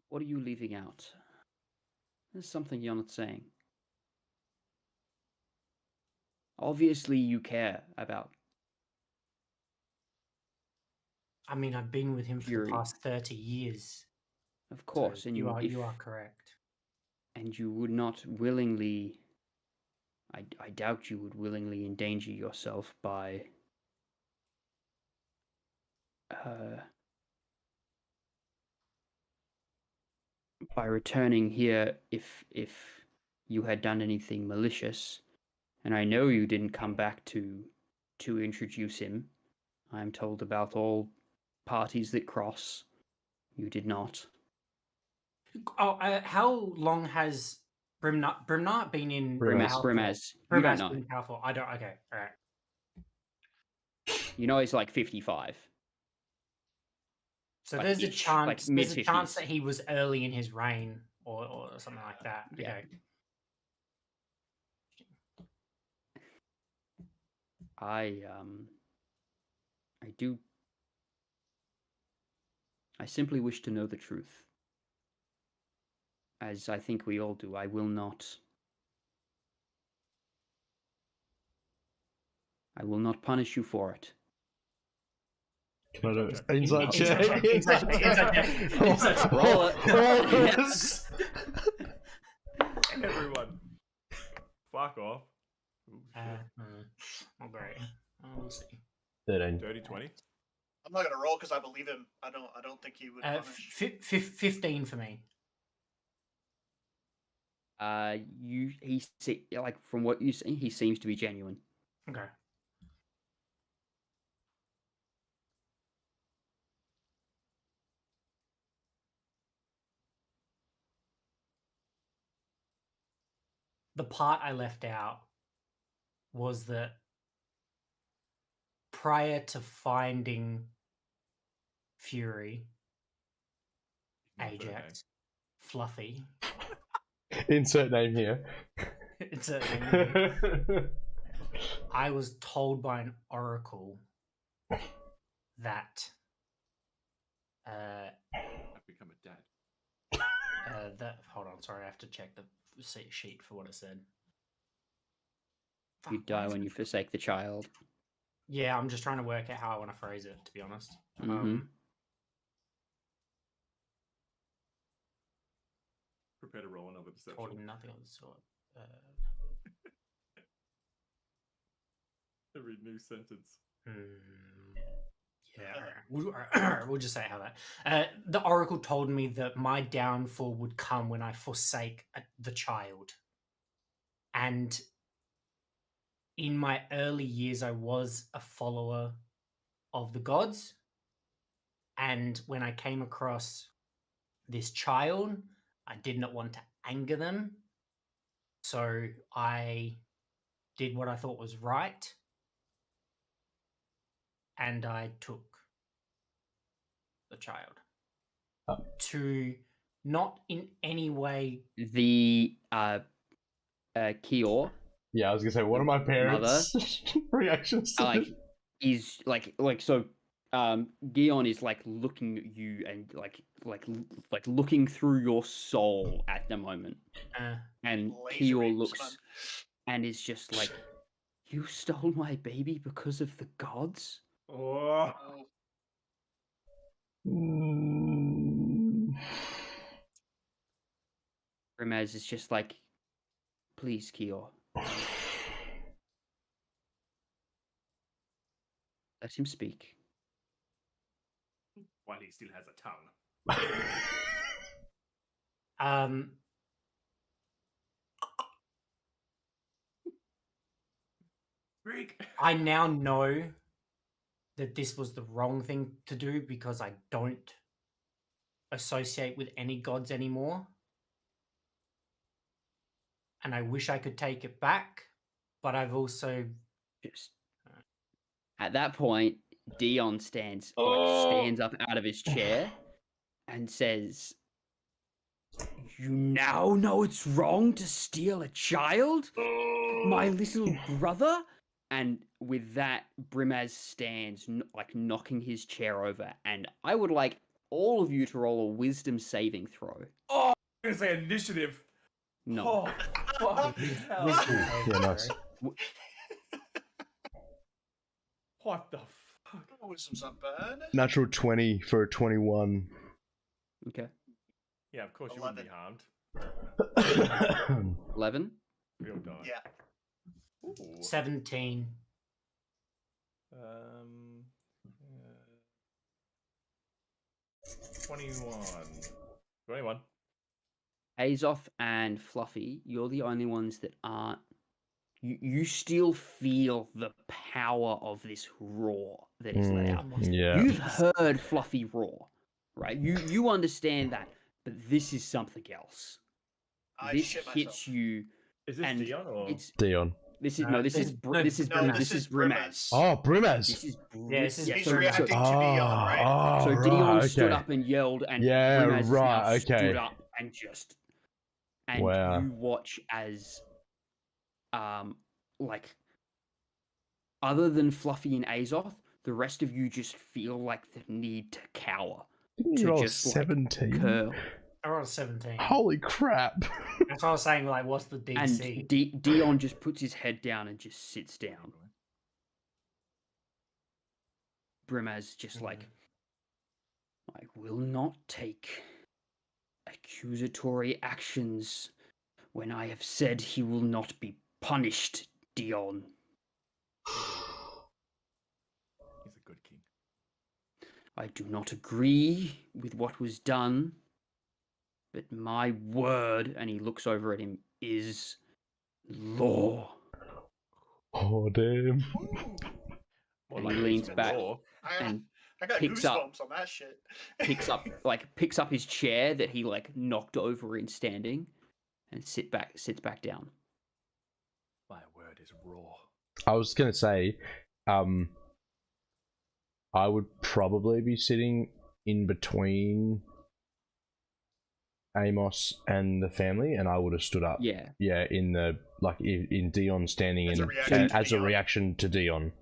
C: What are you leaving out? There's something you're not saying. Obviously, you care about.
E: I mean, I've been with him for
C: Fury.
E: the past 30 years.
C: Of course,
E: So
C: and
E: you
C: you
E: are correct.
C: And you would not willingly. I doubt you would willingly endanger yourself by. By returning here if you had done anything malicious, and I know you didn't come back to introduce him. I am told about all parties that cross. You did not.
E: Oh, how long has Brimnart been in
C: Brimaz. You don't know.
E: Been powerful. I don't. Okay, all right.
C: You know he's like 55.
E: So
C: Like
E: there's a
C: ish,
E: chance.
C: like
E: There's a chance
C: mid-50s.
E: that he was early in his reign, or something like that.
C: Yeah.
E: Okay.
C: I simply wish to know the truth. As I think we all do. I will not punish you for it.
F: Can I do it? Inside check.
E: Inside check.
C: Roll it.
F: Yes.
D: Everyone. Fuck off. Ooh,
E: Oh, great. We'll see.
F: 13.
D: Dirty 20.
A: I'm not gonna roll because I believe him. I don't think he would punish.
E: 15 for me.
C: Like from what you see, he seems to be genuine.
E: Okay. The part I left out was that prior to finding Fury, Ajax, Fluffy,
F: Insert name here.
E: it's a I was told by an oracle that hold on, sorry, I have to check the sheet for what it said.
C: You
E: Fuck, why
C: die
E: is
C: when
E: it-
C: you forsake the child.
E: Yeah, I'm just trying to work out how I want to phrase it, to be honest.
D: Prepare to roll another deception.
E: Told him nothing of the sort.
D: Every new sentence.
E: Yeah, we'll just say how that. The oracle told me that my downfall would come when I forsake the child. And in my early years, I was a follower of the gods. And when I came across this child, I did not want to anger them. So I did what I thought was right. And I took the child. To not in any way...
C: The Kior,
F: Yeah, I was gonna say, what are my parents' reactions to
C: like,
F: this?
C: is like so. Gion is like looking at you and like looking through your soul at the moment, and
A: Laser
C: Kior
A: beams,
C: looks
A: man.
C: and is just like, "You stole my baby because of the gods."
D: Oh.
C: Ramez is just like, "Please, Kior, let him speak."
D: While he still has a tongue. Freak.
E: I now know that this was the wrong thing to do because I don't associate with any gods anymore. And I wish I could take it back, but I've also...
C: Just at that point, Dion stands up out of his chair and says, "You now know it's wrong to steal a child, my little brother?" And with that, Brimaz stands, knocking his chair over. And I would like all of you to roll a wisdom saving throw.
D: Oh, I'm gonna say initiative.
C: No.
D: Oh, fuck.
F: Yeah, nice.
D: What the fuck?
A: Wisdom's not bad.
F: Natural 20 for a 21.
C: Okay.
D: Yeah, of course you wouldn't be
A: 11.
D: harmed.
C: 11.
D: We all die.
A: Yeah.
D: Ooh.
E: 17.
D: 21. 21.
C: Azoth and Fluffy, you're the only ones that aren't. You still feel the power of this roar that is let out.
F: Yeah.
C: You've heard Fluffy roar, right? You understand that, but this is something else.
A: I
C: This
A: shit
C: hits
A: myself.
C: you,
D: Is this
C: and
D: Dion or?
C: it's
F: Dion.
C: this is
E: No,
C: this is
E: no,
C: this is
A: no,
C: Brimaz.
A: this
C: This
A: is
C: is Brimaz.
F: Oh, Brimaz.
C: This is
E: Yeah, this is-
C: yeah,
A: He's
C: so-
A: reacting to Dion, right?
C: So
F: right,
C: Dion stood
F: okay.
C: up and yelled, and
F: Yeah,
C: Brimaz is now
F: right, okay.
C: stood up and just, and
F: Wow.
C: you watch as, like, other than Fluffy and Azoth, the rest of you just feel like the need to cower,
F: Didn't
C: to
F: you roll
C: just, like,
F: 17?
C: curl.
E: I rolled a 17.
F: Holy crap.
E: That's why I was saying, like, what's the
C: And
E: DC?
C: Dion just puts his head down and just sits down. Brimaz just like, "I will not take accusatory actions when I have said he will not be punished, Dion."
D: He's a good king.
C: "I do not agree with what was done, but my word," and he looks over at him, "is law."
F: Oh, damn.
D: More
C: And
D: like
C: he leans
D: Basement
C: back
D: Law.
C: and
A: I got
C: picks up-
A: goosebumps on that shit.
C: picks up his chair that he like knocked over in standing, and sits back down.
D: My word is raw.
F: I was gonna say, I would probably be sitting in between Amos and the family, and I would have stood up.
C: Yeah.
F: Yeah, in the in Dion standing
A: As a
F: in
A: reaction to
F: as a
A: Dion.
F: reaction to Dion.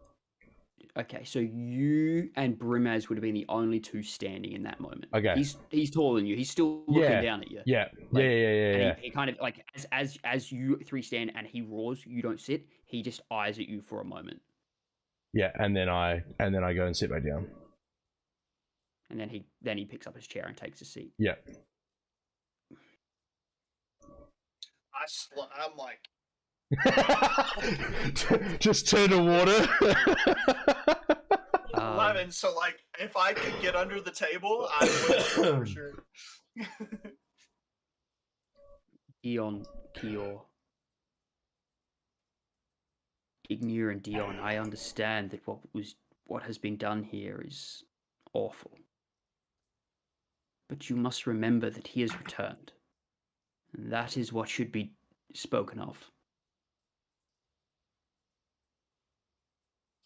C: Okay, so you and Brimaz would have been the only two standing in that moment.
F: Okay.
C: He's taller than you. He's still looking down at you.
F: Yeah.
C: Like,
F: Yeah.
C: And he kind of like as you three stand and he roars, you don't sit. He just eyes at you for a moment.
F: Yeah, and then I go and sit back down.
C: And then he picks up his chair and takes a seat.
F: Yeah.
A: I'm like,
F: just turn to water.
A: 11. So like, if I could get under the table, I would for sure.
C: Dion, Kior, Ignir, and Dion, I understand that what has been done here is awful. But you must remember that he has returned. And that is what should be spoken of.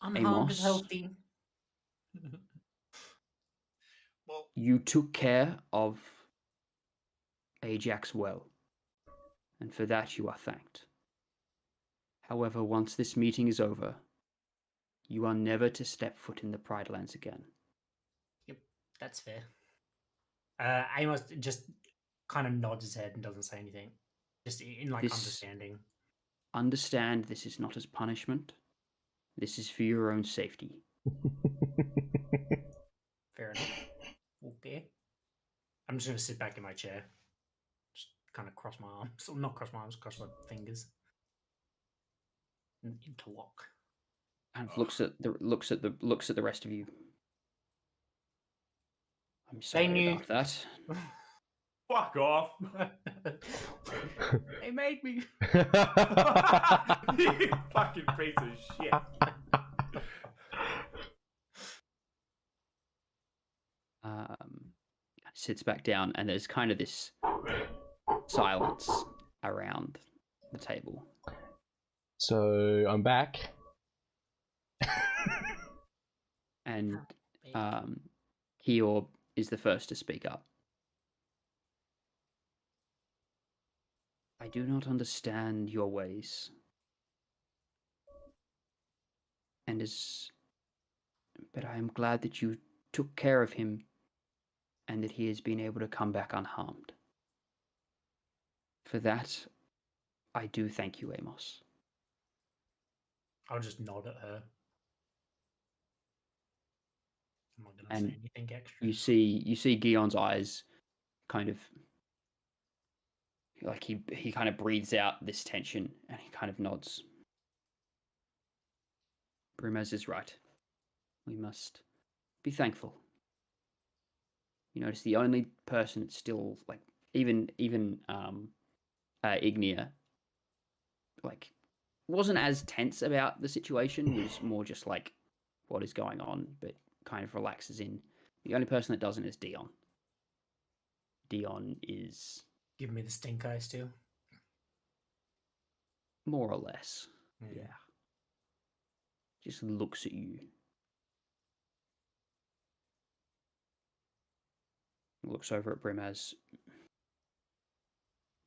E: Unharmed
C: Amos.
E: is healthy.
A: Well,
C: You took care of Ajax well, and for that you are thanked. However, once this meeting is over, you are never to step foot in the Pride Lands again.
E: Yep, that's fair. Amos just kind of nods his head and doesn't say anything. Just in like understanding.
C: Understand this is not as punishment. This is for your own safety.
E: Fair enough. Okay. I'm just going to sit back in my chair. Just kind of cross my arms. Or not cross my arms, cross my fingers. And interlock.
C: And looks at the rest of you. I'm sorry about that.
D: Fuck off.
E: They made me.
D: You fucking piece of shit.
C: Sits back down, and there's kind of this silence around the table.
F: So I'm back.
C: And Kior is the first to speak up. I do not understand your ways. But I am glad that you took care of him and that he has been able to come back unharmed. For that, I do thank you, Amos.
E: I'll just nod at her. I'm not going to
C: And
E: say anything extra.
C: You see Gion's eyes kind of like he kind of breathes out this tension and he kind of nods. Brimaz is right. We must be thankful. You notice the only person that's still like even Ignia like wasn't as tense about the situation, was more just like what is going on, but kind of relaxes in. The only person that doesn't is Dion. Dion is
E: Give me the stink eye still.
C: more or less. Yeah. Just looks at you. Looks over at Brimaz.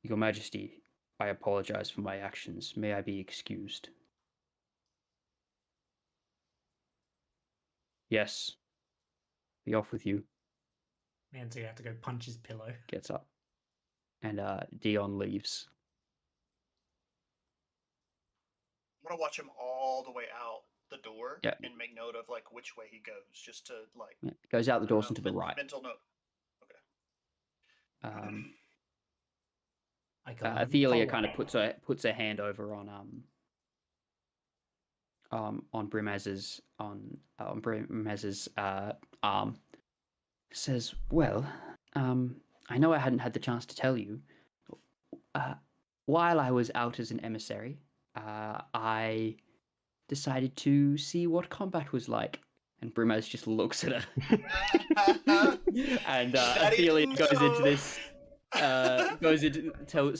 C: Your Majesty, I apologize for my actions. May I be excused? Yes. Be off with you.
E: Man's gonna have to go punch his pillow.
C: Gets up. And Dion leaves.
A: I'm gonna watch him all the way out the door
C: Yeah.
A: and make note of like which way he goes, just to like
C: Goes out the doors
A: I
C: and to
A: don't
C: the
A: know,
C: right.
A: mental note.
E: I go
C: Athelia
E: follow.
C: kind of puts her hand over on Brimaz's arm. Says, "Well, I know I hadn't had the chance to tell you. While I was out as an emissary, I decided to see what combat was like." And Brimaz just looks at her. And Athelia goes into this.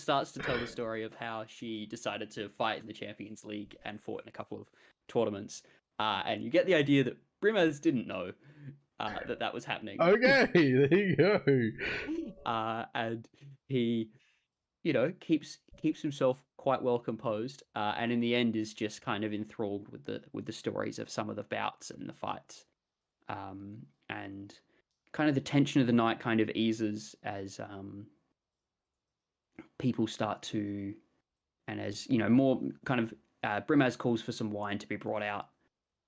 C: Starts to tell the story of how she decided to fight in the Champions League and fought in a couple of tournaments. And you get the idea that Brimaz didn't know that was happening.
F: Okay, there you go.
C: And he keeps himself quite well composed, and in the end is just kind of enthralled with the stories of some of the bouts and the fights, and kind of the tension of the night kind of eases as people start to, and as more kind of Brimaz calls for some wine to be brought out,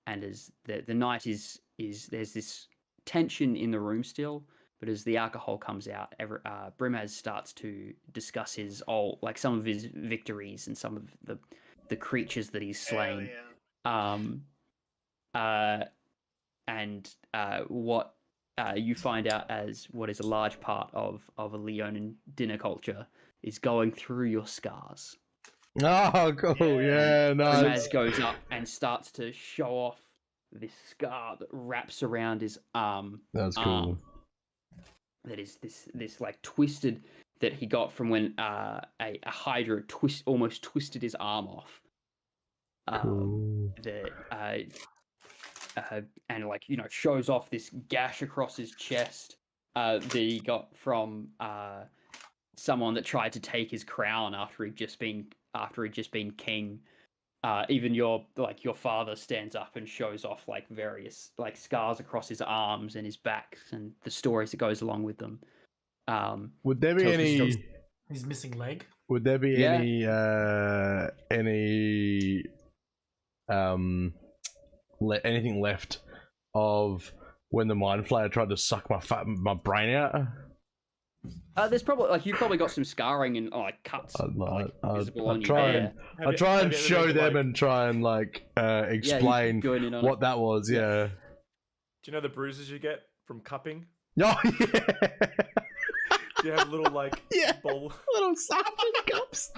C: and as the night is there's this tension in the room still. But as the alcohol comes out, Brimaz starts to discuss some of his victories and some of the creatures that he's slain. And what you find out as what is a large part of a Leonin dinner culture is going through your scars.
F: Oh, cool! Yeah, nice.
C: Brimaz goes up and starts to show off this scar that wraps around his arm.
F: That's cool.
C: That is this like twisted that he got from when a hydra almost twisted his arm off.
F: Cool.
C: And shows off this gash across his chest that he got from someone that tried to take his crown after he'd just been king. Even your father stands up and shows off like various like scars across his arms and his back and the stories that goes along with them.
F: Would there be any?
E: His missing leg.
F: Would there be any anything left of when the mind flayer tried to suck my brain out?
C: There's probably you've probably got some scarring and cuts visible on you.
F: I try and show them and try and explain what that was. Yeah.
D: Do you know the bruises you get from cupping?
F: Oh yeah.
D: Do you have little bowl?
F: Little suction cups?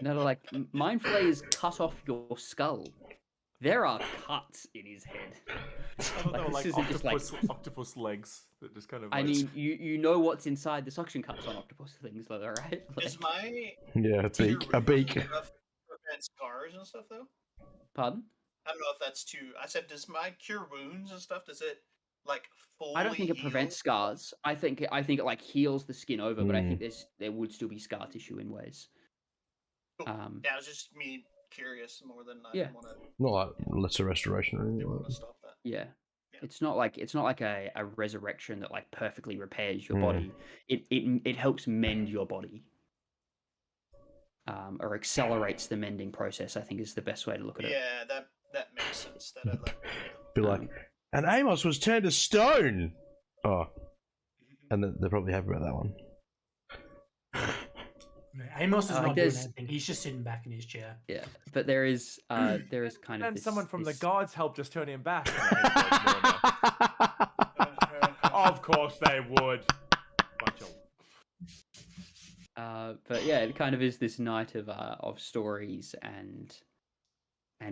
C: No, mind flayers cut off your skull. There are cuts in his head.
D: I don't know, octopus legs that just kind of.
C: I mean, you know what's inside the suction cups on octopus things, though, right?
A: Is my
F: a beak
A: prevent scars and stuff though?
C: Pardon?
A: I don't know if that's too. I said, does my cure wounds and stuff? Does it fully?
C: I don't think it prevents scars. I think it heals the skin over, but I think there would still be scar tissue in ways.
A: Cool. Yeah, it was just me curious more than I want to.
F: Not like lesser restoration or anything.
A: Want to stop that.
C: Yeah. It's not like a resurrection that perfectly repairs your body. It helps mend your body. Or accelerates the mending process, I think is the best way to look at it.
A: Yeah, that makes sense. That I like.
F: Be and Amos was turned to stone. Oh. And they're probably happy about that one.
E: Amos is not doing anything. He's just sitting back in his chair.
C: Yeah, but there is kind of.
D: And someone from the guards helped us turn him back. Of course they would.
C: But yeah, it kind of is this night of stories and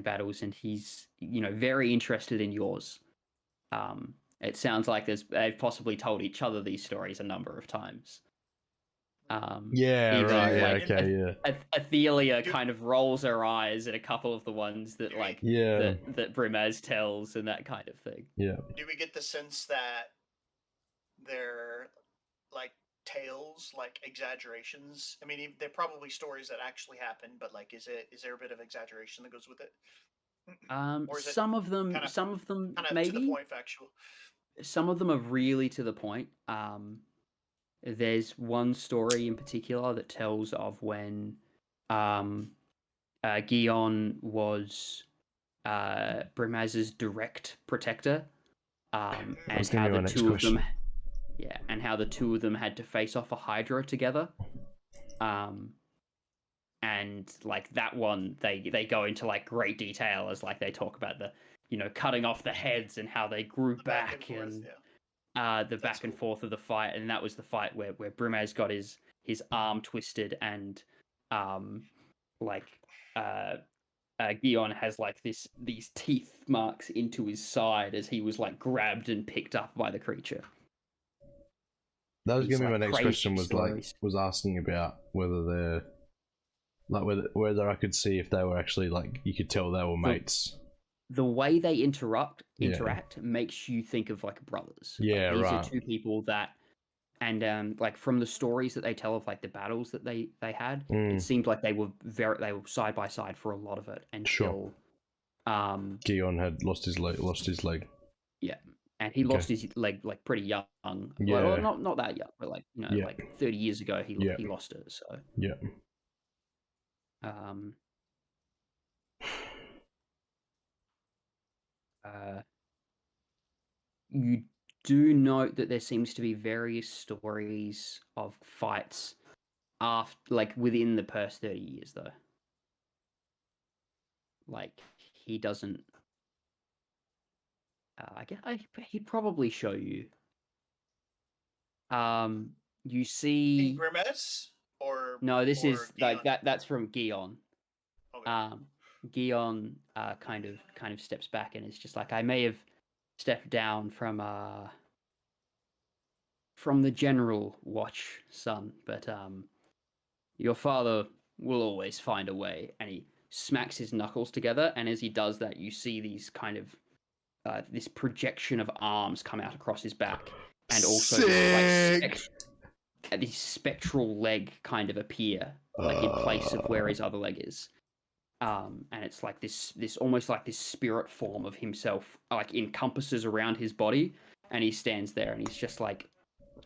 C: battles, and he's very interested in yours. It sounds like they've possibly told each other these stories a number of times. Athelia kind of rolls her eyes at a couple of the ones that that Brimaz tells and that kind of thing.
F: Yeah.
A: Do we get the sense that they're tales, exaggerations? I mean, they're probably stories that actually happen, but is there a bit of exaggeration that goes with it? Or is
C: some of them maybe
A: to the point factual.
C: Some of them are really to the point. There's one story in particular that tells of when Gion was Brimaz's direct protector, and how the two of them, and how the two of them had to face off a Hydra together. And that one, they go into great detail as they talk about the cutting off the heads and how they grew back and the back and forth of the fight, and that was the fight where Brimaz got his arm twisted, and Gion has these teeth marks into his side as he was grabbed and picked up by the creature.
F: That was going to be my next question. Was asking about whether they're whether I could see if they were actually you could tell they were mates.
C: The way they interact makes you think of brothers.
F: Yeah,
C: these are two people that, and like from the stories that they tell of like the battles that they had,
F: Mm.
C: it seemed like they were side by side for a lot of it until
F: Sure. Gion had lost his leg.
C: Yeah, and he lost his leg like pretty young.
F: Yeah.
C: Well, not that young, but like
F: Yeah.
C: like 30 years ago he lost it. So
F: Yeah.
C: You do note that there seems to be various stories of fights after, like within the past 30 years, though. Like he doesn't. I guess he'd probably show you. You see.
A: Grimace or
C: No, this
A: or
C: is like
A: Gion?
C: that's from Gion.
A: Okay.
C: Gion kind of steps back and is just like, I may have stepped down from the general watch, son, but your father will always find a way. And he smacks his knuckles together, and as he does that, you see these kind of this projection of arms come out across his back, and also this spectral leg kind of appear, like in place of where his other leg is. And it's like this almost like this spirit form of himself, like encompasses around his body, and he stands there and he's just like,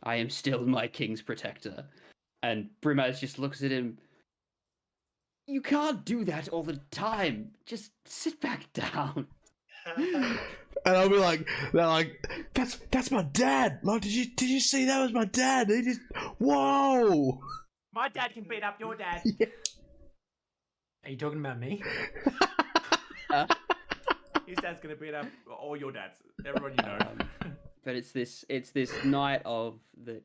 C: I am still my king's protector. And Brimaz just looks at him. You can't do that all the time. Just sit back down.
F: And I'll be like, they're like, that's my dad. Like, did you see that was my dad? They just, whoa.
D: My dad can beat up your dad.
F: Yeah.
E: Are you talking about me?
D: His dad's gonna beat up all your dads, everyone you know.
C: But it's this night of that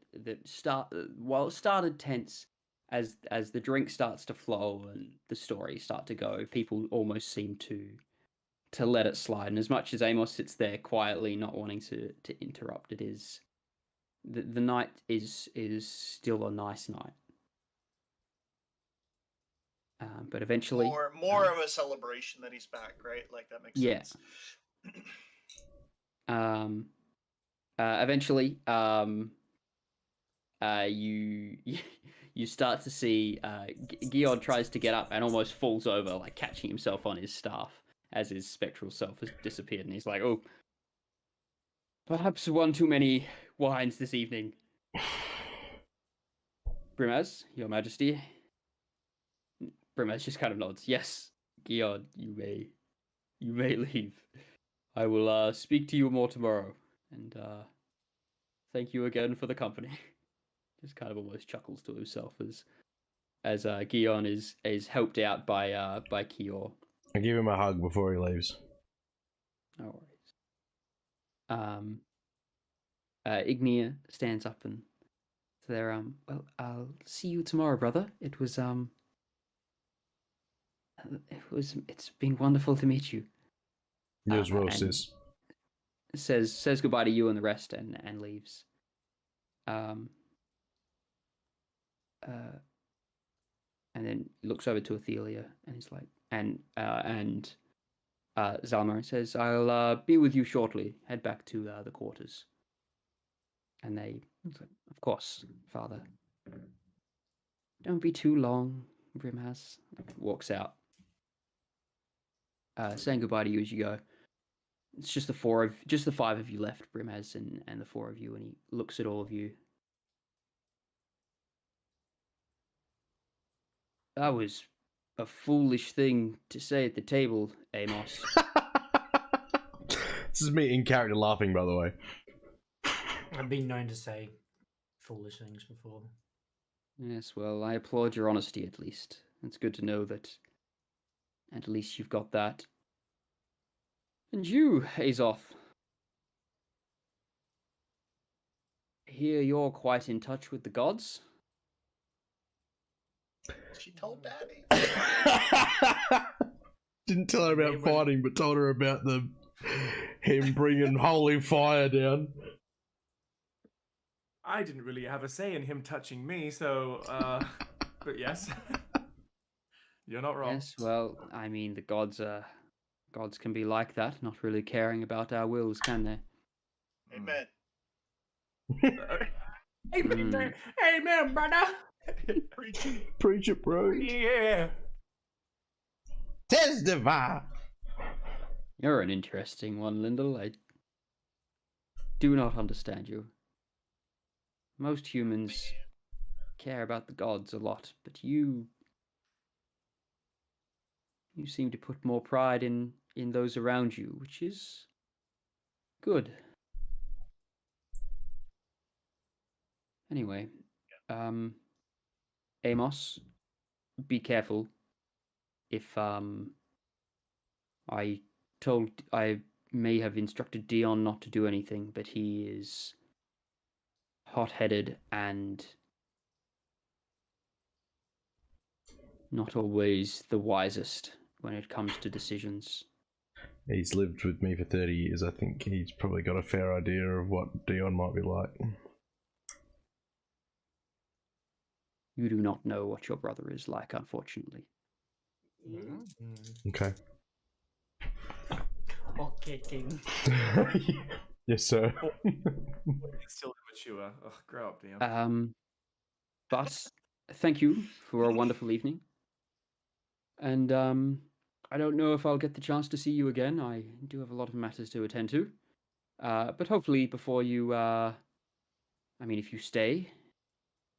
C: while it started tense, as the drink starts to flow and the stories start to go, people almost seem to let it slide. And as much as Amos sits there quietly, not wanting to interrupt, it is the night is still a nice night. But eventually,
A: more of a celebration that he's back, right? Like that makes sense.
C: Eventually, you start to see Gion tries to get up and almost falls over, like catching himself on his staff as his spectral self has disappeared, and he's like, "Oh, perhaps one too many wines this evening." Brimaz, Your Majesty. Brimaz just kind of nods. Yes, Gion, you may leave. I will speak to you more tomorrow, and thank you again for the company. Just kind of almost chuckles to himself as Gion is helped out by Kior.
F: I give him a hug before he leaves.
C: No worries. Ignia stands up and they're well, I'll see you tomorrow, brother. It's been wonderful to meet you.
F: You as well, sis.
C: Says goodbye to you and the rest and leaves. And then looks over to Athelia and he's like, and Zalmarin says, I'll be with you shortly. Head back to the quarters. And he's like, of course, father. Don't be too long, Brimaz. Walks out. Saying goodbye to you as you go. It's just the five of you left, Brimaz and the four of you, and he looks at all of you. That was a foolish thing to say at the table, Amos.
F: This is me in character laughing, by the way.
E: I've been known to say foolish things before.
C: Yes, well, I applaud your honesty at least. It's good to know that at least you've got that. And you, Azoth. Hear you're quite in touch with the gods.
A: She told Daddy.
F: Didn't tell her about fighting, but told her about him bringing holy fire down.
D: I didn't really have a say in him touching me, so, but yes. You're not wrong.
C: Yes, well, I mean, the gods can be like that, not really caring about our wills, can they?
A: Amen.
E: Amen, amen, brother.
F: Preach it, bro.
D: Yeah.
F: Testify.
C: You're an interesting one, Lyndall. I do not understand you. Most humans care about the gods a lot, but you seem to put more pride in those around you, which is good. Anyway, Amos, be careful. If I may have instructed Dion not to do anything, but he is hot-headed and not always the wisest when it comes to decisions.
F: He's lived with me for 30 years. I think he's probably got a fair idea of what Dion might be like.
C: You do not know what your brother is like, unfortunately.
F: Okay.
E: Okay, King.
F: Yes, sir.
D: It's still immature. Ugh, grow up, Dion.
C: But thank you for a wonderful evening. And I don't know if I'll get the chance to see you again. I do have a lot of matters to attend to. But hopefully before you, I mean, if you stay,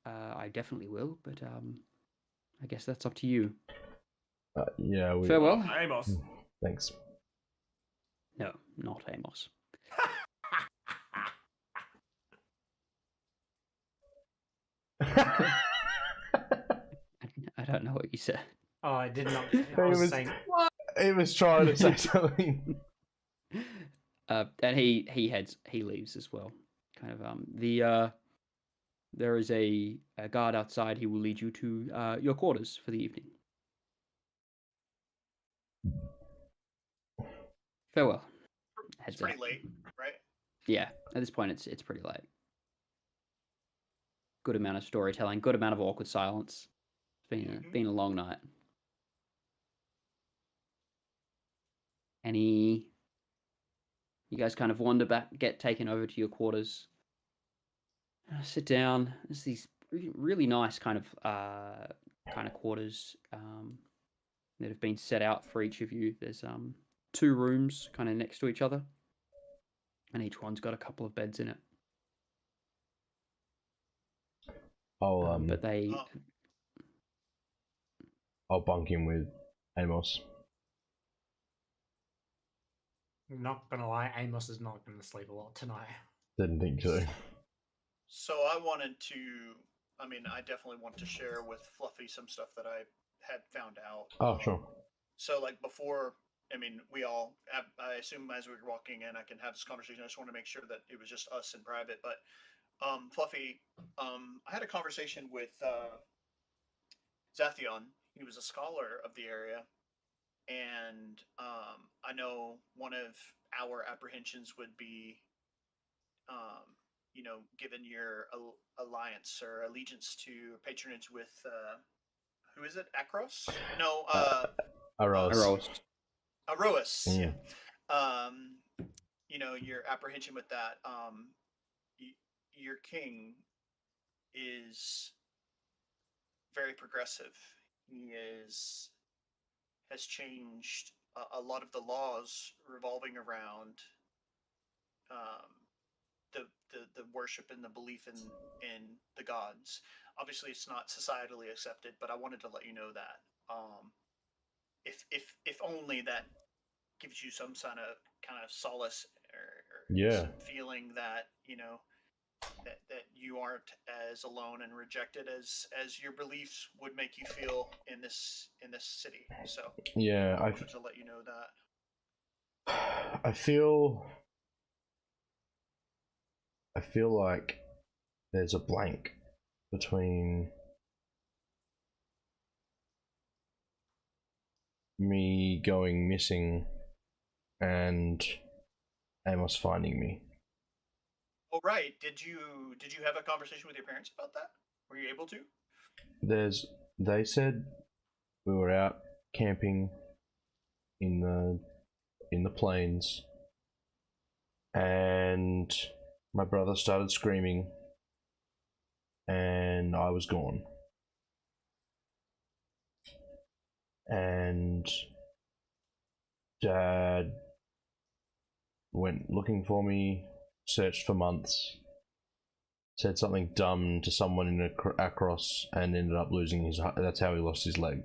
C: I definitely will. But I guess that's up to you.
F: Yeah.
C: Farewell.
D: Amos.
F: Thanks.
C: No, not Amos. I don't know what you said.
E: Oh, I did not. I was saying.
F: He was trying to say something.
C: And he leaves as well. Kind of there is a guard outside. He will lead you to your quarters for the evening. Farewell.
A: It's pretty late, right?
C: Yeah, at this point it's pretty late. Good amount of storytelling, good amount of awkward silence. It's been a long night. You guys kind of wander back, get taken over to your quarters. Sit down. There's these really nice kind of quarters that have been set out for each of you. There's 2 rooms kind of next to each other, and each one's got a couple of beds in it. But
F: I'll bunk in with Amos.
E: I'm not gonna lie, Amos is not gonna sleep a lot tonight.
F: Didn't think so.
A: So I wanted to. I mean, I definitely want to share with Fluffy some stuff that I had found out.
F: Oh, sure.
A: So, like before, I mean, I assume as we were walking in, I can have this conversation. I just want to make sure that it was just us in private. But, Fluffy, I had a conversation with Zathion. He was a scholar of the area. And I know one of our apprehensions would be, given your alliance or allegiance to patronage with, who is it? Akros? No,
F: Aros.
A: Aroas.
F: Yeah.
A: Your apprehension with that. Your king is very progressive. He has changed a lot of the laws revolving around the worship and the belief in the gods. Obviously, it's not societally accepted, but I wanted to let you know that. If only that gives you some kind of solace or some feeling that that you aren't as alone and rejected as your beliefs would make you feel in this city. So
F: yeah,
A: I wanted to let you know that.
F: I feel like there's a blank between me going missing and Amos finding me.
A: All right. Did you have a conversation with your parents about that? Were you able to?
F: They said we were out camping in the plains, and my brother started screaming, and I was gone. And Dad went looking for me, searched for months, said something dumb to someone in Akros, and ended up losing his. That's how he lost his leg.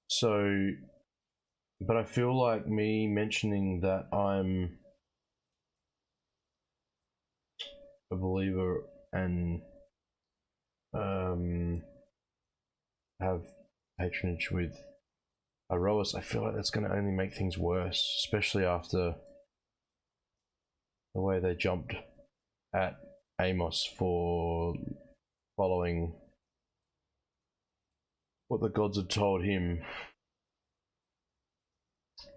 F: So, but I feel like me mentioning that I'm a believer and have patronage with Aroas, I feel like that's going to only make things worse, especially after the way they jumped at Amos for following what the gods had told him.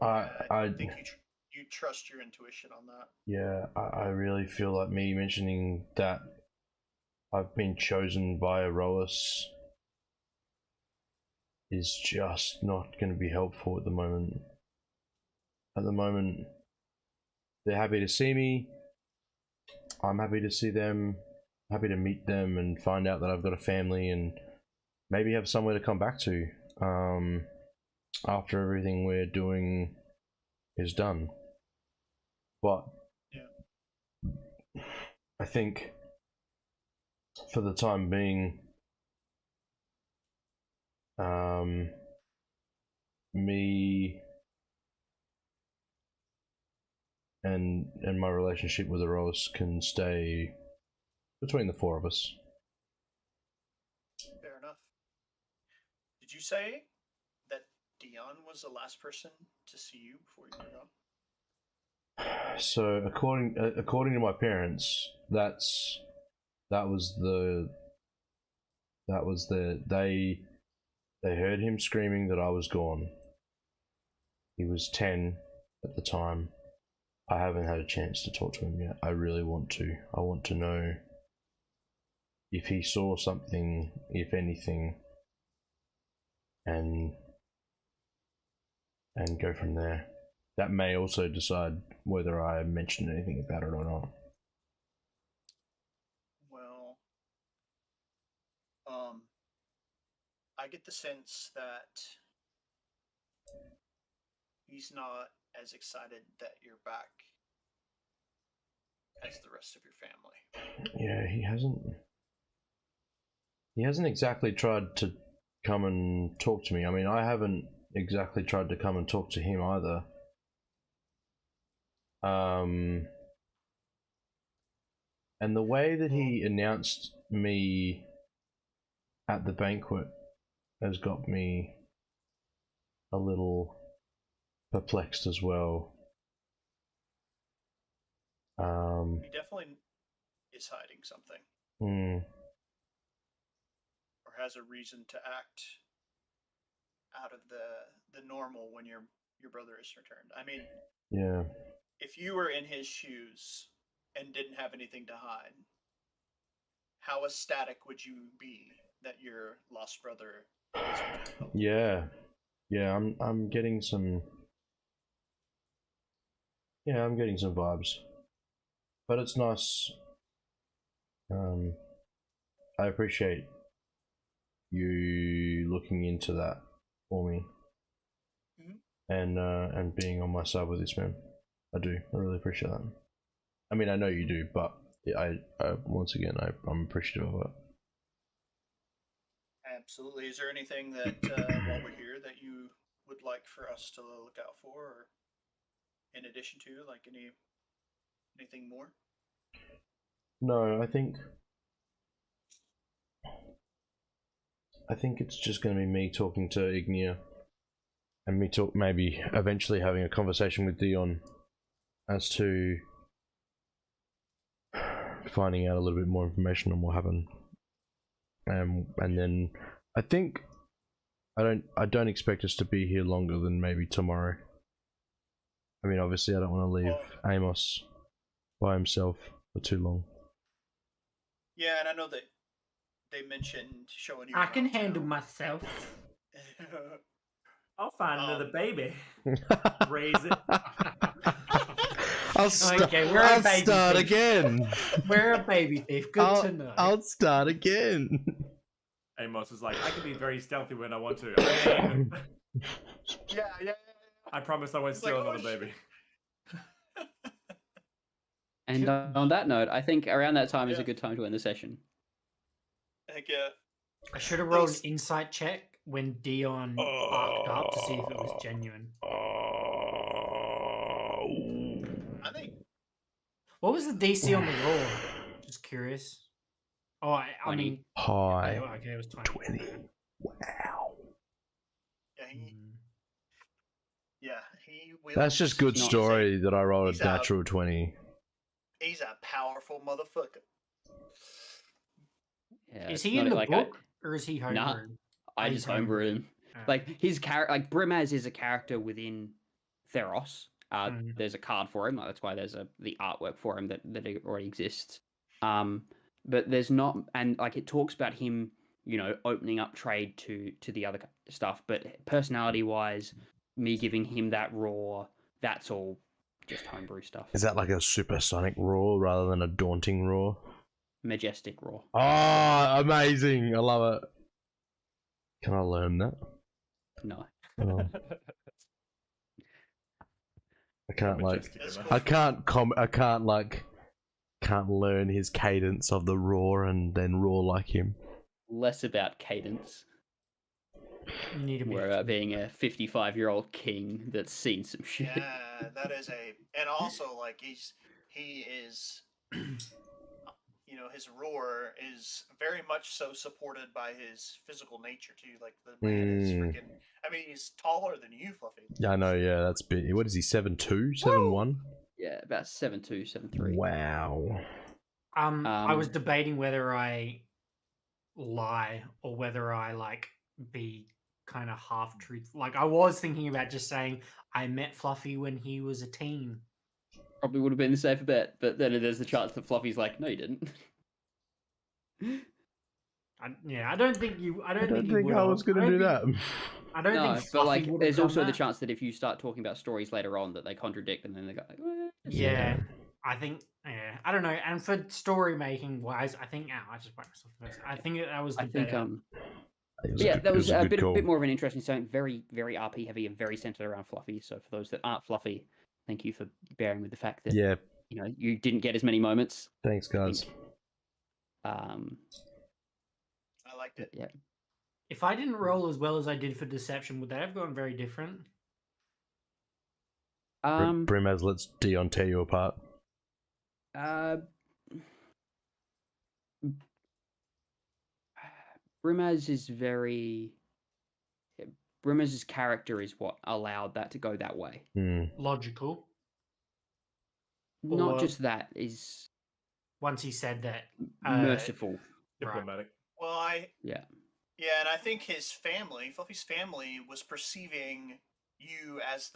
A: I think you trust your intuition on that.
F: Yeah, I really feel like me mentioning that I've been chosen by Aroas is just not going to be helpful at the moment. At the moment, they're happy to see me. I'm happy to see them. Happy to meet them and find out that I've got a family and maybe have somewhere to come back to after everything we're doing is done. But yeah, I think for the time being, me and my relationship with Eros can stay between the four of us.
A: Fair enough. Did you say that Dion was the last person to see you before you were gone?
F: So according to my parents, they heard him screaming that I was gone. He was 10 at the time. I haven't had a chance to talk to him yet. I really want to. I want to know if he saw something, if anything, and go from there. That may also decide whether I mentioned anything about it or not.
A: Well, I get the sense that he's not as excited that you're back as the rest of your family.
F: Yeah, he hasn't exactly tried to come and talk to me. I mean, I haven't exactly tried to come and talk to him either. And the way that he announced me at the banquet has got me a little perplexed as well.
A: He definitely is hiding something. Or has a reason to act out of the normal when your brother is returned. I mean,
F: yeah.
A: If you were in his shoes and didn't have anything to hide, how ecstatic would you be that your lost brother is returned?
F: Yeah, I'm getting some. Yeah, I'm getting some vibes, but it's nice. I appreciate you looking into that for me, and being on my side with this, man. I do. I really appreciate that. I mean, I know you do, but I once again, I'm appreciative of it.
A: Absolutely. Is there anything that while we're here that you would like for us to look out for, or in addition to, like anything more?
F: No, I think it's just going to be me talking to Ignia, and maybe eventually having a conversation with Dion as to finding out a little bit more information on what happened. And then I think I don't expect us to be here longer than maybe tomorrow. I mean, obviously I don't want to leave Amos by himself for too long.
A: Yeah, and I know that they mentioned showing you.
E: I can handle myself.
D: I'll find another baby. Raise it.
F: I'll
E: baby
F: start
E: thief.
F: again.
E: We're a baby thief. Good to know.
F: I'll start again.
D: Amos is like, I can be very stealthy when I want to. I mean,
A: Yeah.
D: I promise I won't
A: It's
D: steal
A: like, oh,
D: another baby.
C: And on that note, I think around that time is a
A: Yeah.
C: good time to end the session.
A: Heck yeah.
E: I should have rolled an insight check when Dion arced up to see if it was genuine.
A: I think
E: What was the DC on the roll? Just curious. Oh, I
C: 20.
E: mean,
F: High.
E: okay, it was 20.
F: 20. Wow.
A: he will.
F: That's just good
C: Not-
F: story that I rolled
A: He's
F: a
A: out.
F: natural 20.
A: He's a powerful motherfucker.
C: Yeah,
E: Is
C: it's
E: he
C: not
E: in the
C: like
E: book or is he homebrewed?
C: Nah. I
E: he's
C: just homebrew him.
E: Yeah.
C: Like his character, like Brimaz is a character within Theros.
E: Mhm.
C: There's a card for him. That's why there's the artwork for him that already exists. But there's not, and like it talks about him, opening up trade to the other stuff. But personality wise, me giving him that raw, that's all just homebrew stuff.
F: Is that like a supersonic roar rather than a daunting roar?
C: Majestic raw.
F: Oh, amazing. I love it. Can I learn that?
C: No.
F: Oh. I can't
D: Majestic
A: That's
D: enough.
A: cool.
F: I can't learn his cadence of the roar and then roar like him.
C: Less about cadence,
E: You need to be.
C: more about being a 55-year-old king that's seen some shit.
A: Yeah, that is and also like he is, his roar is very much so supported by his physical nature too. Like the man is freaking. I mean, he's taller than you, Fluffy.
F: Yeah, I know. Yeah, that's big. What is he? 7'2", 7'1"?
C: Yeah, about 7'2", 7'3".
F: Wow.
E: I was debating whether I lie or whether I be kind of half truth. Like I was thinking about just saying I met Fluffy when he was a teen.
C: Probably would have been the safer bet, but then there's the chance that Fluffy's like, no, you didn't.
E: I don't think you. I don't think
F: I was going to do that.
E: I don't
C: No,
E: think.
C: but
E: Fluffy
C: like,
E: would have
C: there's
E: done
C: also the
E: that.
C: chance that if you start talking about stories later on that they contradict, and then they go, like,
E: Yeah, I think. Yeah, I don't know. And for story making wise, I think. I just whacked myself first. I think that was the
C: I think
E: better.
C: that was a
F: good call.
C: bit more of an interesting something, very very RP heavy and very centered around Fluffy. So for those that aren't Fluffy, thank you for bearing with the fact that
F: Yeah,
C: you didn't get as many moments.
F: thanks, guys.
A: I liked it.
C: Yeah.
E: If I didn't roll as well as I did for deception, would that have gone very different?
F: Brimaz, let's Dion tear you apart.
C: Brimaz is Brimaz's character is what allowed that to go that way.
E: Logical.
C: Not
E: Or-
C: just that, is
E: Once he said that.
C: merciful.
D: Diplomatic.
A: Well,
C: Yeah.
A: Yeah, and I think his family, Fluffy's family, was perceiving you as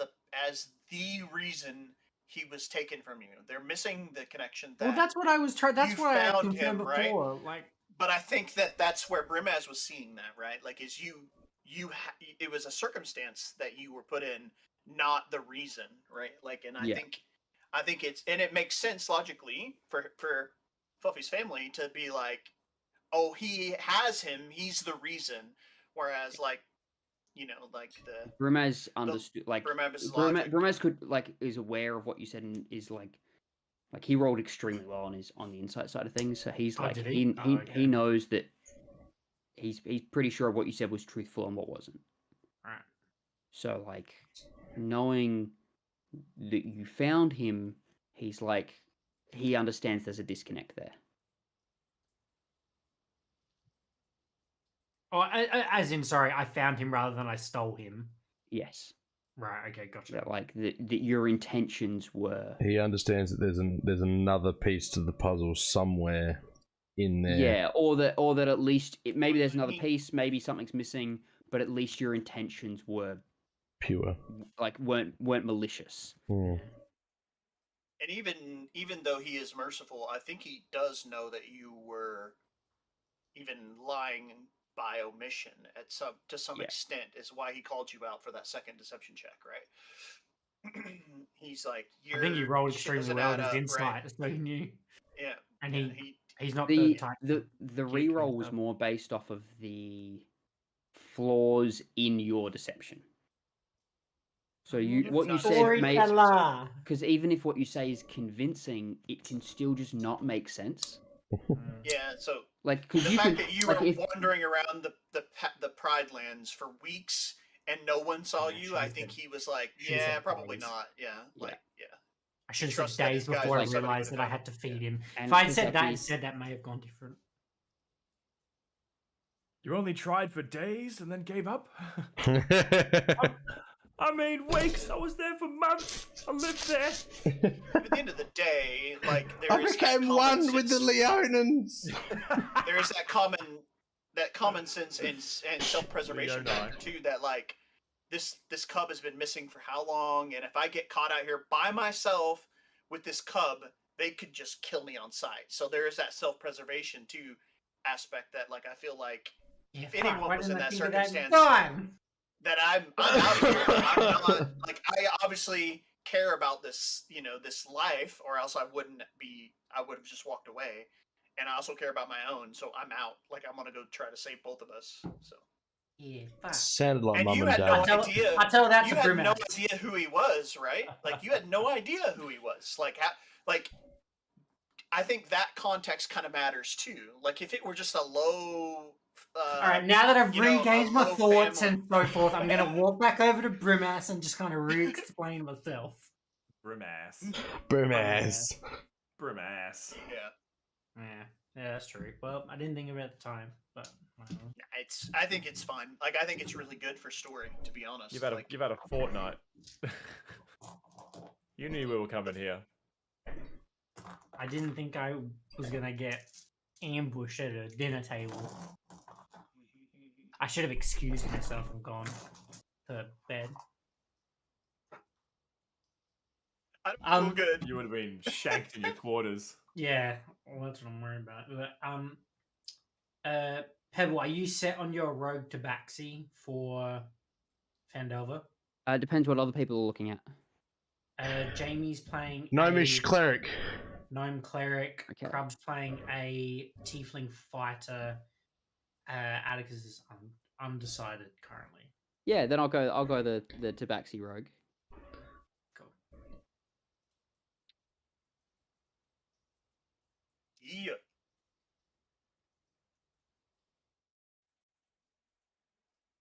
A: the reason he was taken from you. They're missing the connection.
E: Well, that's what I was trying. That's
A: you
E: what I
A: found
E: confirmed
A: him, right?
E: before. Like,
A: But I think that's where Brimaz was seeing that, right? Like, is it was a circumstance that you were put in, not the reason, right? Like, and I think it makes sense logically for Fluffy's family to be like, oh, he has him, he's the reason. Whereas, like, the
C: Brimaz understood, like
A: Brimaz's logic.
C: Brimaz could is aware of what you said and is like he rolled extremely well on the insight side of things. So he's like
E: did
C: he
E: he? Okay.
C: he knows that he's pretty sure what you said was truthful and what wasn't.
E: Alright.
C: So like knowing that you found him, he's like he understands there's a disconnect there.
E: oh, as in, sorry, I found him rather than I stole him.
C: Yes.
E: Right. Okay. Gotcha.
C: That like that your intentions were.
F: He understands that there's another piece to the puzzle somewhere in there.
C: Yeah, or that at least maybe there's another piece, maybe something's missing, but at least your intentions were
F: Pure.
C: like weren't malicious.
F: Mm.
A: And even though he is merciful, I think he does know that you were even lying by omission to some
C: Yeah.
A: extent, is why he called you out for that second deception check, right? he's like,
E: I think he rolled
A: shit
E: extremely
A: doesn't
E: well
A: add
E: with his
A: up,
E: insight,
A: right?
E: so he knew.
A: Yeah,
E: And
A: yeah,
E: he's not the type.
C: The
E: geek
C: reroll
E: and
C: was
E: stuff.
C: more based off of the flaws in your deception. So what you said made,
E: Storyteller.
C: because even if what you say is convincing, it can still just not make sense.
A: yeah. So
C: Like
A: the
C: because you
A: fact
C: can
A: that you
C: like
A: were
C: if
A: wandering around the Pride Lands for weeks and no one saw
E: Yeah,
A: you,
E: should've
A: I think
E: said-
A: he was like,
E: should've
A: yeah,
E: said
A: probably
E: days.
A: not. Yeah,
C: Yeah.
A: like yeah.
E: I should have
A: Trust
E: said
A: that
E: days
A: his guys
E: before I
A: like somebody
E: realized
A: would've
E: that I
A: come.
E: had to feed him.
C: And
E: If I had said that
C: Kentucky-
E: instead, that may have gone different.
D: You only tried for days and then gave up? I mean, weeks. I was there for months. I lived there.
A: At the end of the day, like
F: I
A: there is
F: became one with the Leonans.
A: there is that common sense and self-preservation
D: Leoni.
A: factor too. That like this cub has been missing for how long, and if I get caught out here by myself with this cub, they could just kill me on sight. So there is that self-preservation too aspect that like I feel like
E: Yeah,
A: if anyone was in that circumstance,
E: time.
A: that I'm out of here. I'm not like I obviously care about this, this life, or else I would have just walked away. And I also care about my own, so I'm out. Like I'm gonna go try to save both of us. So.
E: Yeah, fuck.
F: Sounded like
A: And
F: mum
A: you
F: and
A: had
F: dad.
A: no idea.
E: I tell that
A: You
E: to
A: had no
E: Brumax.
A: idea who he was, right? Like you had no idea who he was. Like I think that context kind of matters too. Like if it were just a low.
E: All right, now that I've regained my
A: low
E: thoughts
A: family.
E: and so forth, I'm gonna walk back over to Brumass and just kind of re-explain myself.
D: Brimass.
F: Broomass.
D: Brimass.
A: Yeah.
E: Yeah, that's true. Well, I didn't think about it at the time, but
A: I think it's fine. Like I think it's really good for story, to be honest.
D: You've had
A: like,
D: a fortnight. You knew we were coming here.
E: I didn't think I was gonna get ambushed at a dinner table. I should have excused myself and gone to bed.
A: I feel good.
D: You would have been shanked in your quarters.
E: Yeah, well, that's what I'm worried about. But, Pebble, are you set on your rogue tabaxi for Fandelver?
C: it depends what other people are looking at.
E: Jamie's playing
F: Gnomish
E: a
F: cleric.
E: gnome cleric.
C: Okay.
E: Crub's playing a tiefling fighter. Atticus is undecided currently.
C: Yeah, then I'll go the Tabaxi rogue.
E: Cool.
A: Yeah.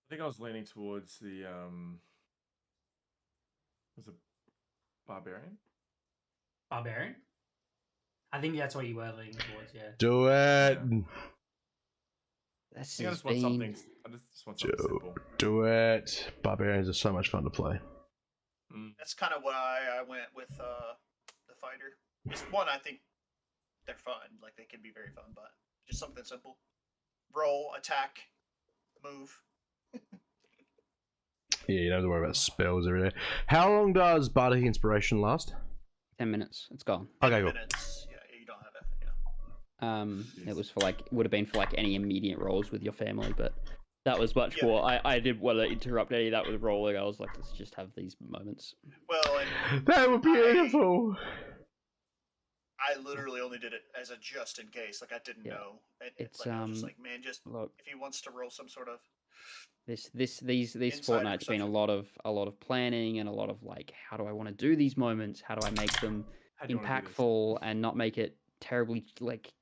D: I think I was leaning towards the was it barbarian?
E: Barbarian? I think that's what you were leaning towards, yeah.
F: Do it.
C: That's
D: I think I
C: his
D: just want
C: bean.
D: something. I just want something simple.
F: Do it. Barbarians are so much fun to play.
A: That's kind of why I went with the fighter. It's one, I think they're fun. Like they can be very fun, but just something simple. Roll, attack, move.
F: Yeah, you don't have to worry about spells every day. How long does Bardic Inspiration last?
C: 10 minutes. It's gone.
F: Okay, cool.
A: Minutes. Yeah, you don't have it. Yeah.
C: It was for would have been for any immediate rolls with your family, but that was much
A: Yeah.
C: more. I didn't want to interrupt any of that with rolling. I was like, let's just have these moments.
A: Well, and
F: They were beautiful.
A: I literally only did it as a just in case. Like I didn't
C: Yeah.
A: know.
C: It's,
A: I was just like, man, just
C: Look,
A: if he wants to roll some sort of.
C: these
A: Insight
C: fortnights been a
A: perception.
C: lot of planning and a lot of how do I want to do these moments? How do I make them
D: How do you wanna do this?
C: impactful and not make it terribly like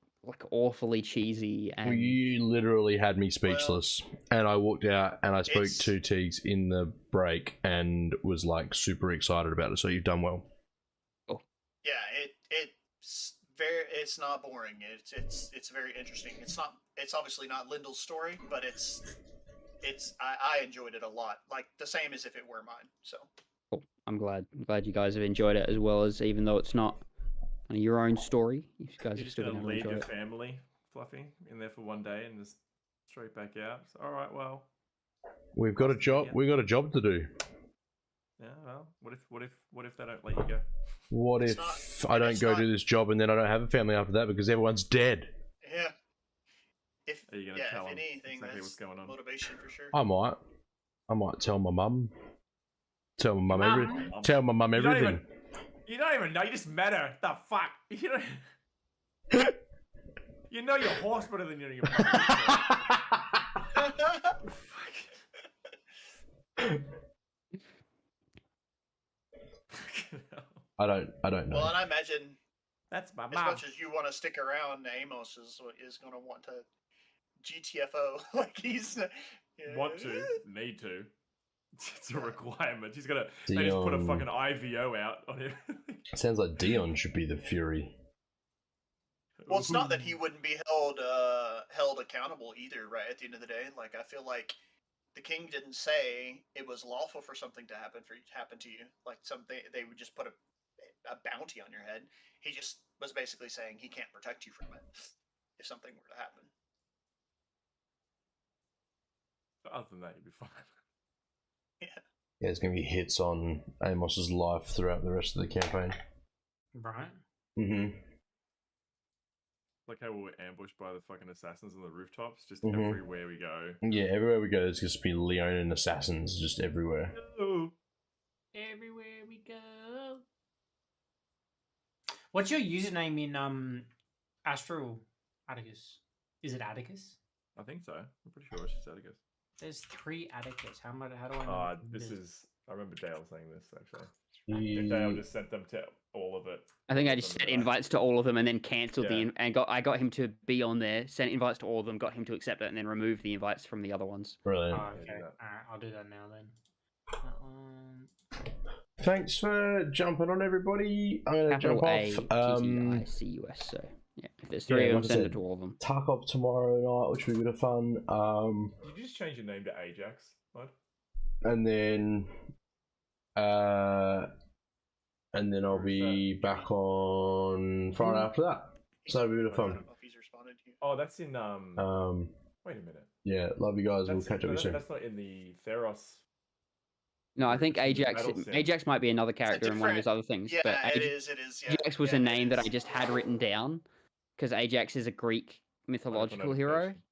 C: awfully cheesy? And
F: Well, you literally had me speechless, and I walked out and I spoke
A: It's-
F: to Teagues in the break and was super excited about it. So you've done well.
A: Yeah, it's not boring. It's very interesting. It's obviously not Lyndall's story, but I enjoyed it a lot. Like the same as if it were mine. So
C: cool. I'm glad you guys have enjoyed it as well, as even though it's not your own story, you guys
D: You're
C: have
D: just
C: still
D: gonna
C: been able to
D: leave
C: enjoy
D: your
C: it.
D: family, Fluffy, in there for one day and just straight back out. So, all right, well,
F: We've got a job. We've got a job to do.
D: yeah. Well, what if they don't let you go?
F: What
A: It's
F: if
A: not-
F: I don't
A: it's
F: go
A: not-
F: do this job and then I don't have a family after that because everyone's dead?
A: yeah. If
D: Are you gonna
A: yeah,
D: tell
A: if
D: 'em
A: anything,
D: exactly
A: that's
D: what's going on?
A: motivation for sure.
F: I might tell my mum. Tell my mum
E: Mum?
F: everything. Tell my mum
D: You don't
F: everything.
D: You don't even know. You just met her. The fuck? You don't. You know your horse better than you know your
F: I don't know.
A: Well, and I imagine
D: that's my
A: as
D: mom.
A: much as you want to stick around, Amos is going to want to GTFO. Like he's
D: Want to, need to. It's a requirement. He's gonna. They just put a fucking IVO out on him.
F: Sounds like Dion should be the Fury.
A: Well, it's not that he wouldn't be held accountable either, right? At the end of the day, like I feel like the king didn't say it was lawful for something to happen to you, like something they would just put a bounty on your head. He just was basically saying he can't protect you from it if something were to happen.
D: But other than that, you'd be fine.
A: Yeah.
F: Yeah, there's gonna be hits on Amos's life throughout the rest of the campaign.
E: Right.
F: Mm-hmm.
D: Like how we were ambushed by the fucking assassins on the rooftops, just
F: Mhm.
D: everywhere we go.
F: Yeah, everywhere we go, there's just be Leonin assassins just everywhere.
D: Oh.
E: Everywhere we go. What's your username in Astral Atticus? Is it Atticus?
D: I think so. I'm pretty sure it's just Atticus.
E: There's 3 Atticus. How do I know?
D: This is. I remember Dale saying this actually.
F: Mm.
D: Dale just sent them to all of it.
C: I think I just sent invites to all of them and then cancelled
D: Yeah.
C: I got him to be on there, sent invites to all of them, got him to accept it, and then removed the invites from the other ones.
F: Brilliant.
E: Oh, okay.
D: do that.
E: Alright, I'll do that now then. That one.
F: Thanks for jumping on, everybody. I'm gonna
C: Capital
F: jump
C: A,
F: off.
C: TTICUS. So yeah, if there's 3 of them,
F: like I
C: send
F: said,
C: it to all of them.
F: Tarkov tomorrow night, which will be a bit of fun.
D: Did you just change your name to Ajax, bud?
F: And then I'll be back on Friday after that. So it'll be a bit of
A: I
F: fun.
A: don't know if he's responded to you.
D: Oh, that's in Wait a minute.
F: Yeah, love you guys. We'll
D: That's,
F: catch up with you soon.
D: That's not in the Theros.
C: No, I think
D: It's in the
C: Ajax.
D: battle sim.
C: Ajax might be another character in one of his
A: different-
C: other things.
A: Yeah,
C: but
A: it is. Yeah,
C: Ajax was
A: yeah,
C: a
A: it
C: name that I
A: is.
C: just had written down because Ajax is a Greek mythological hero.
D: notification.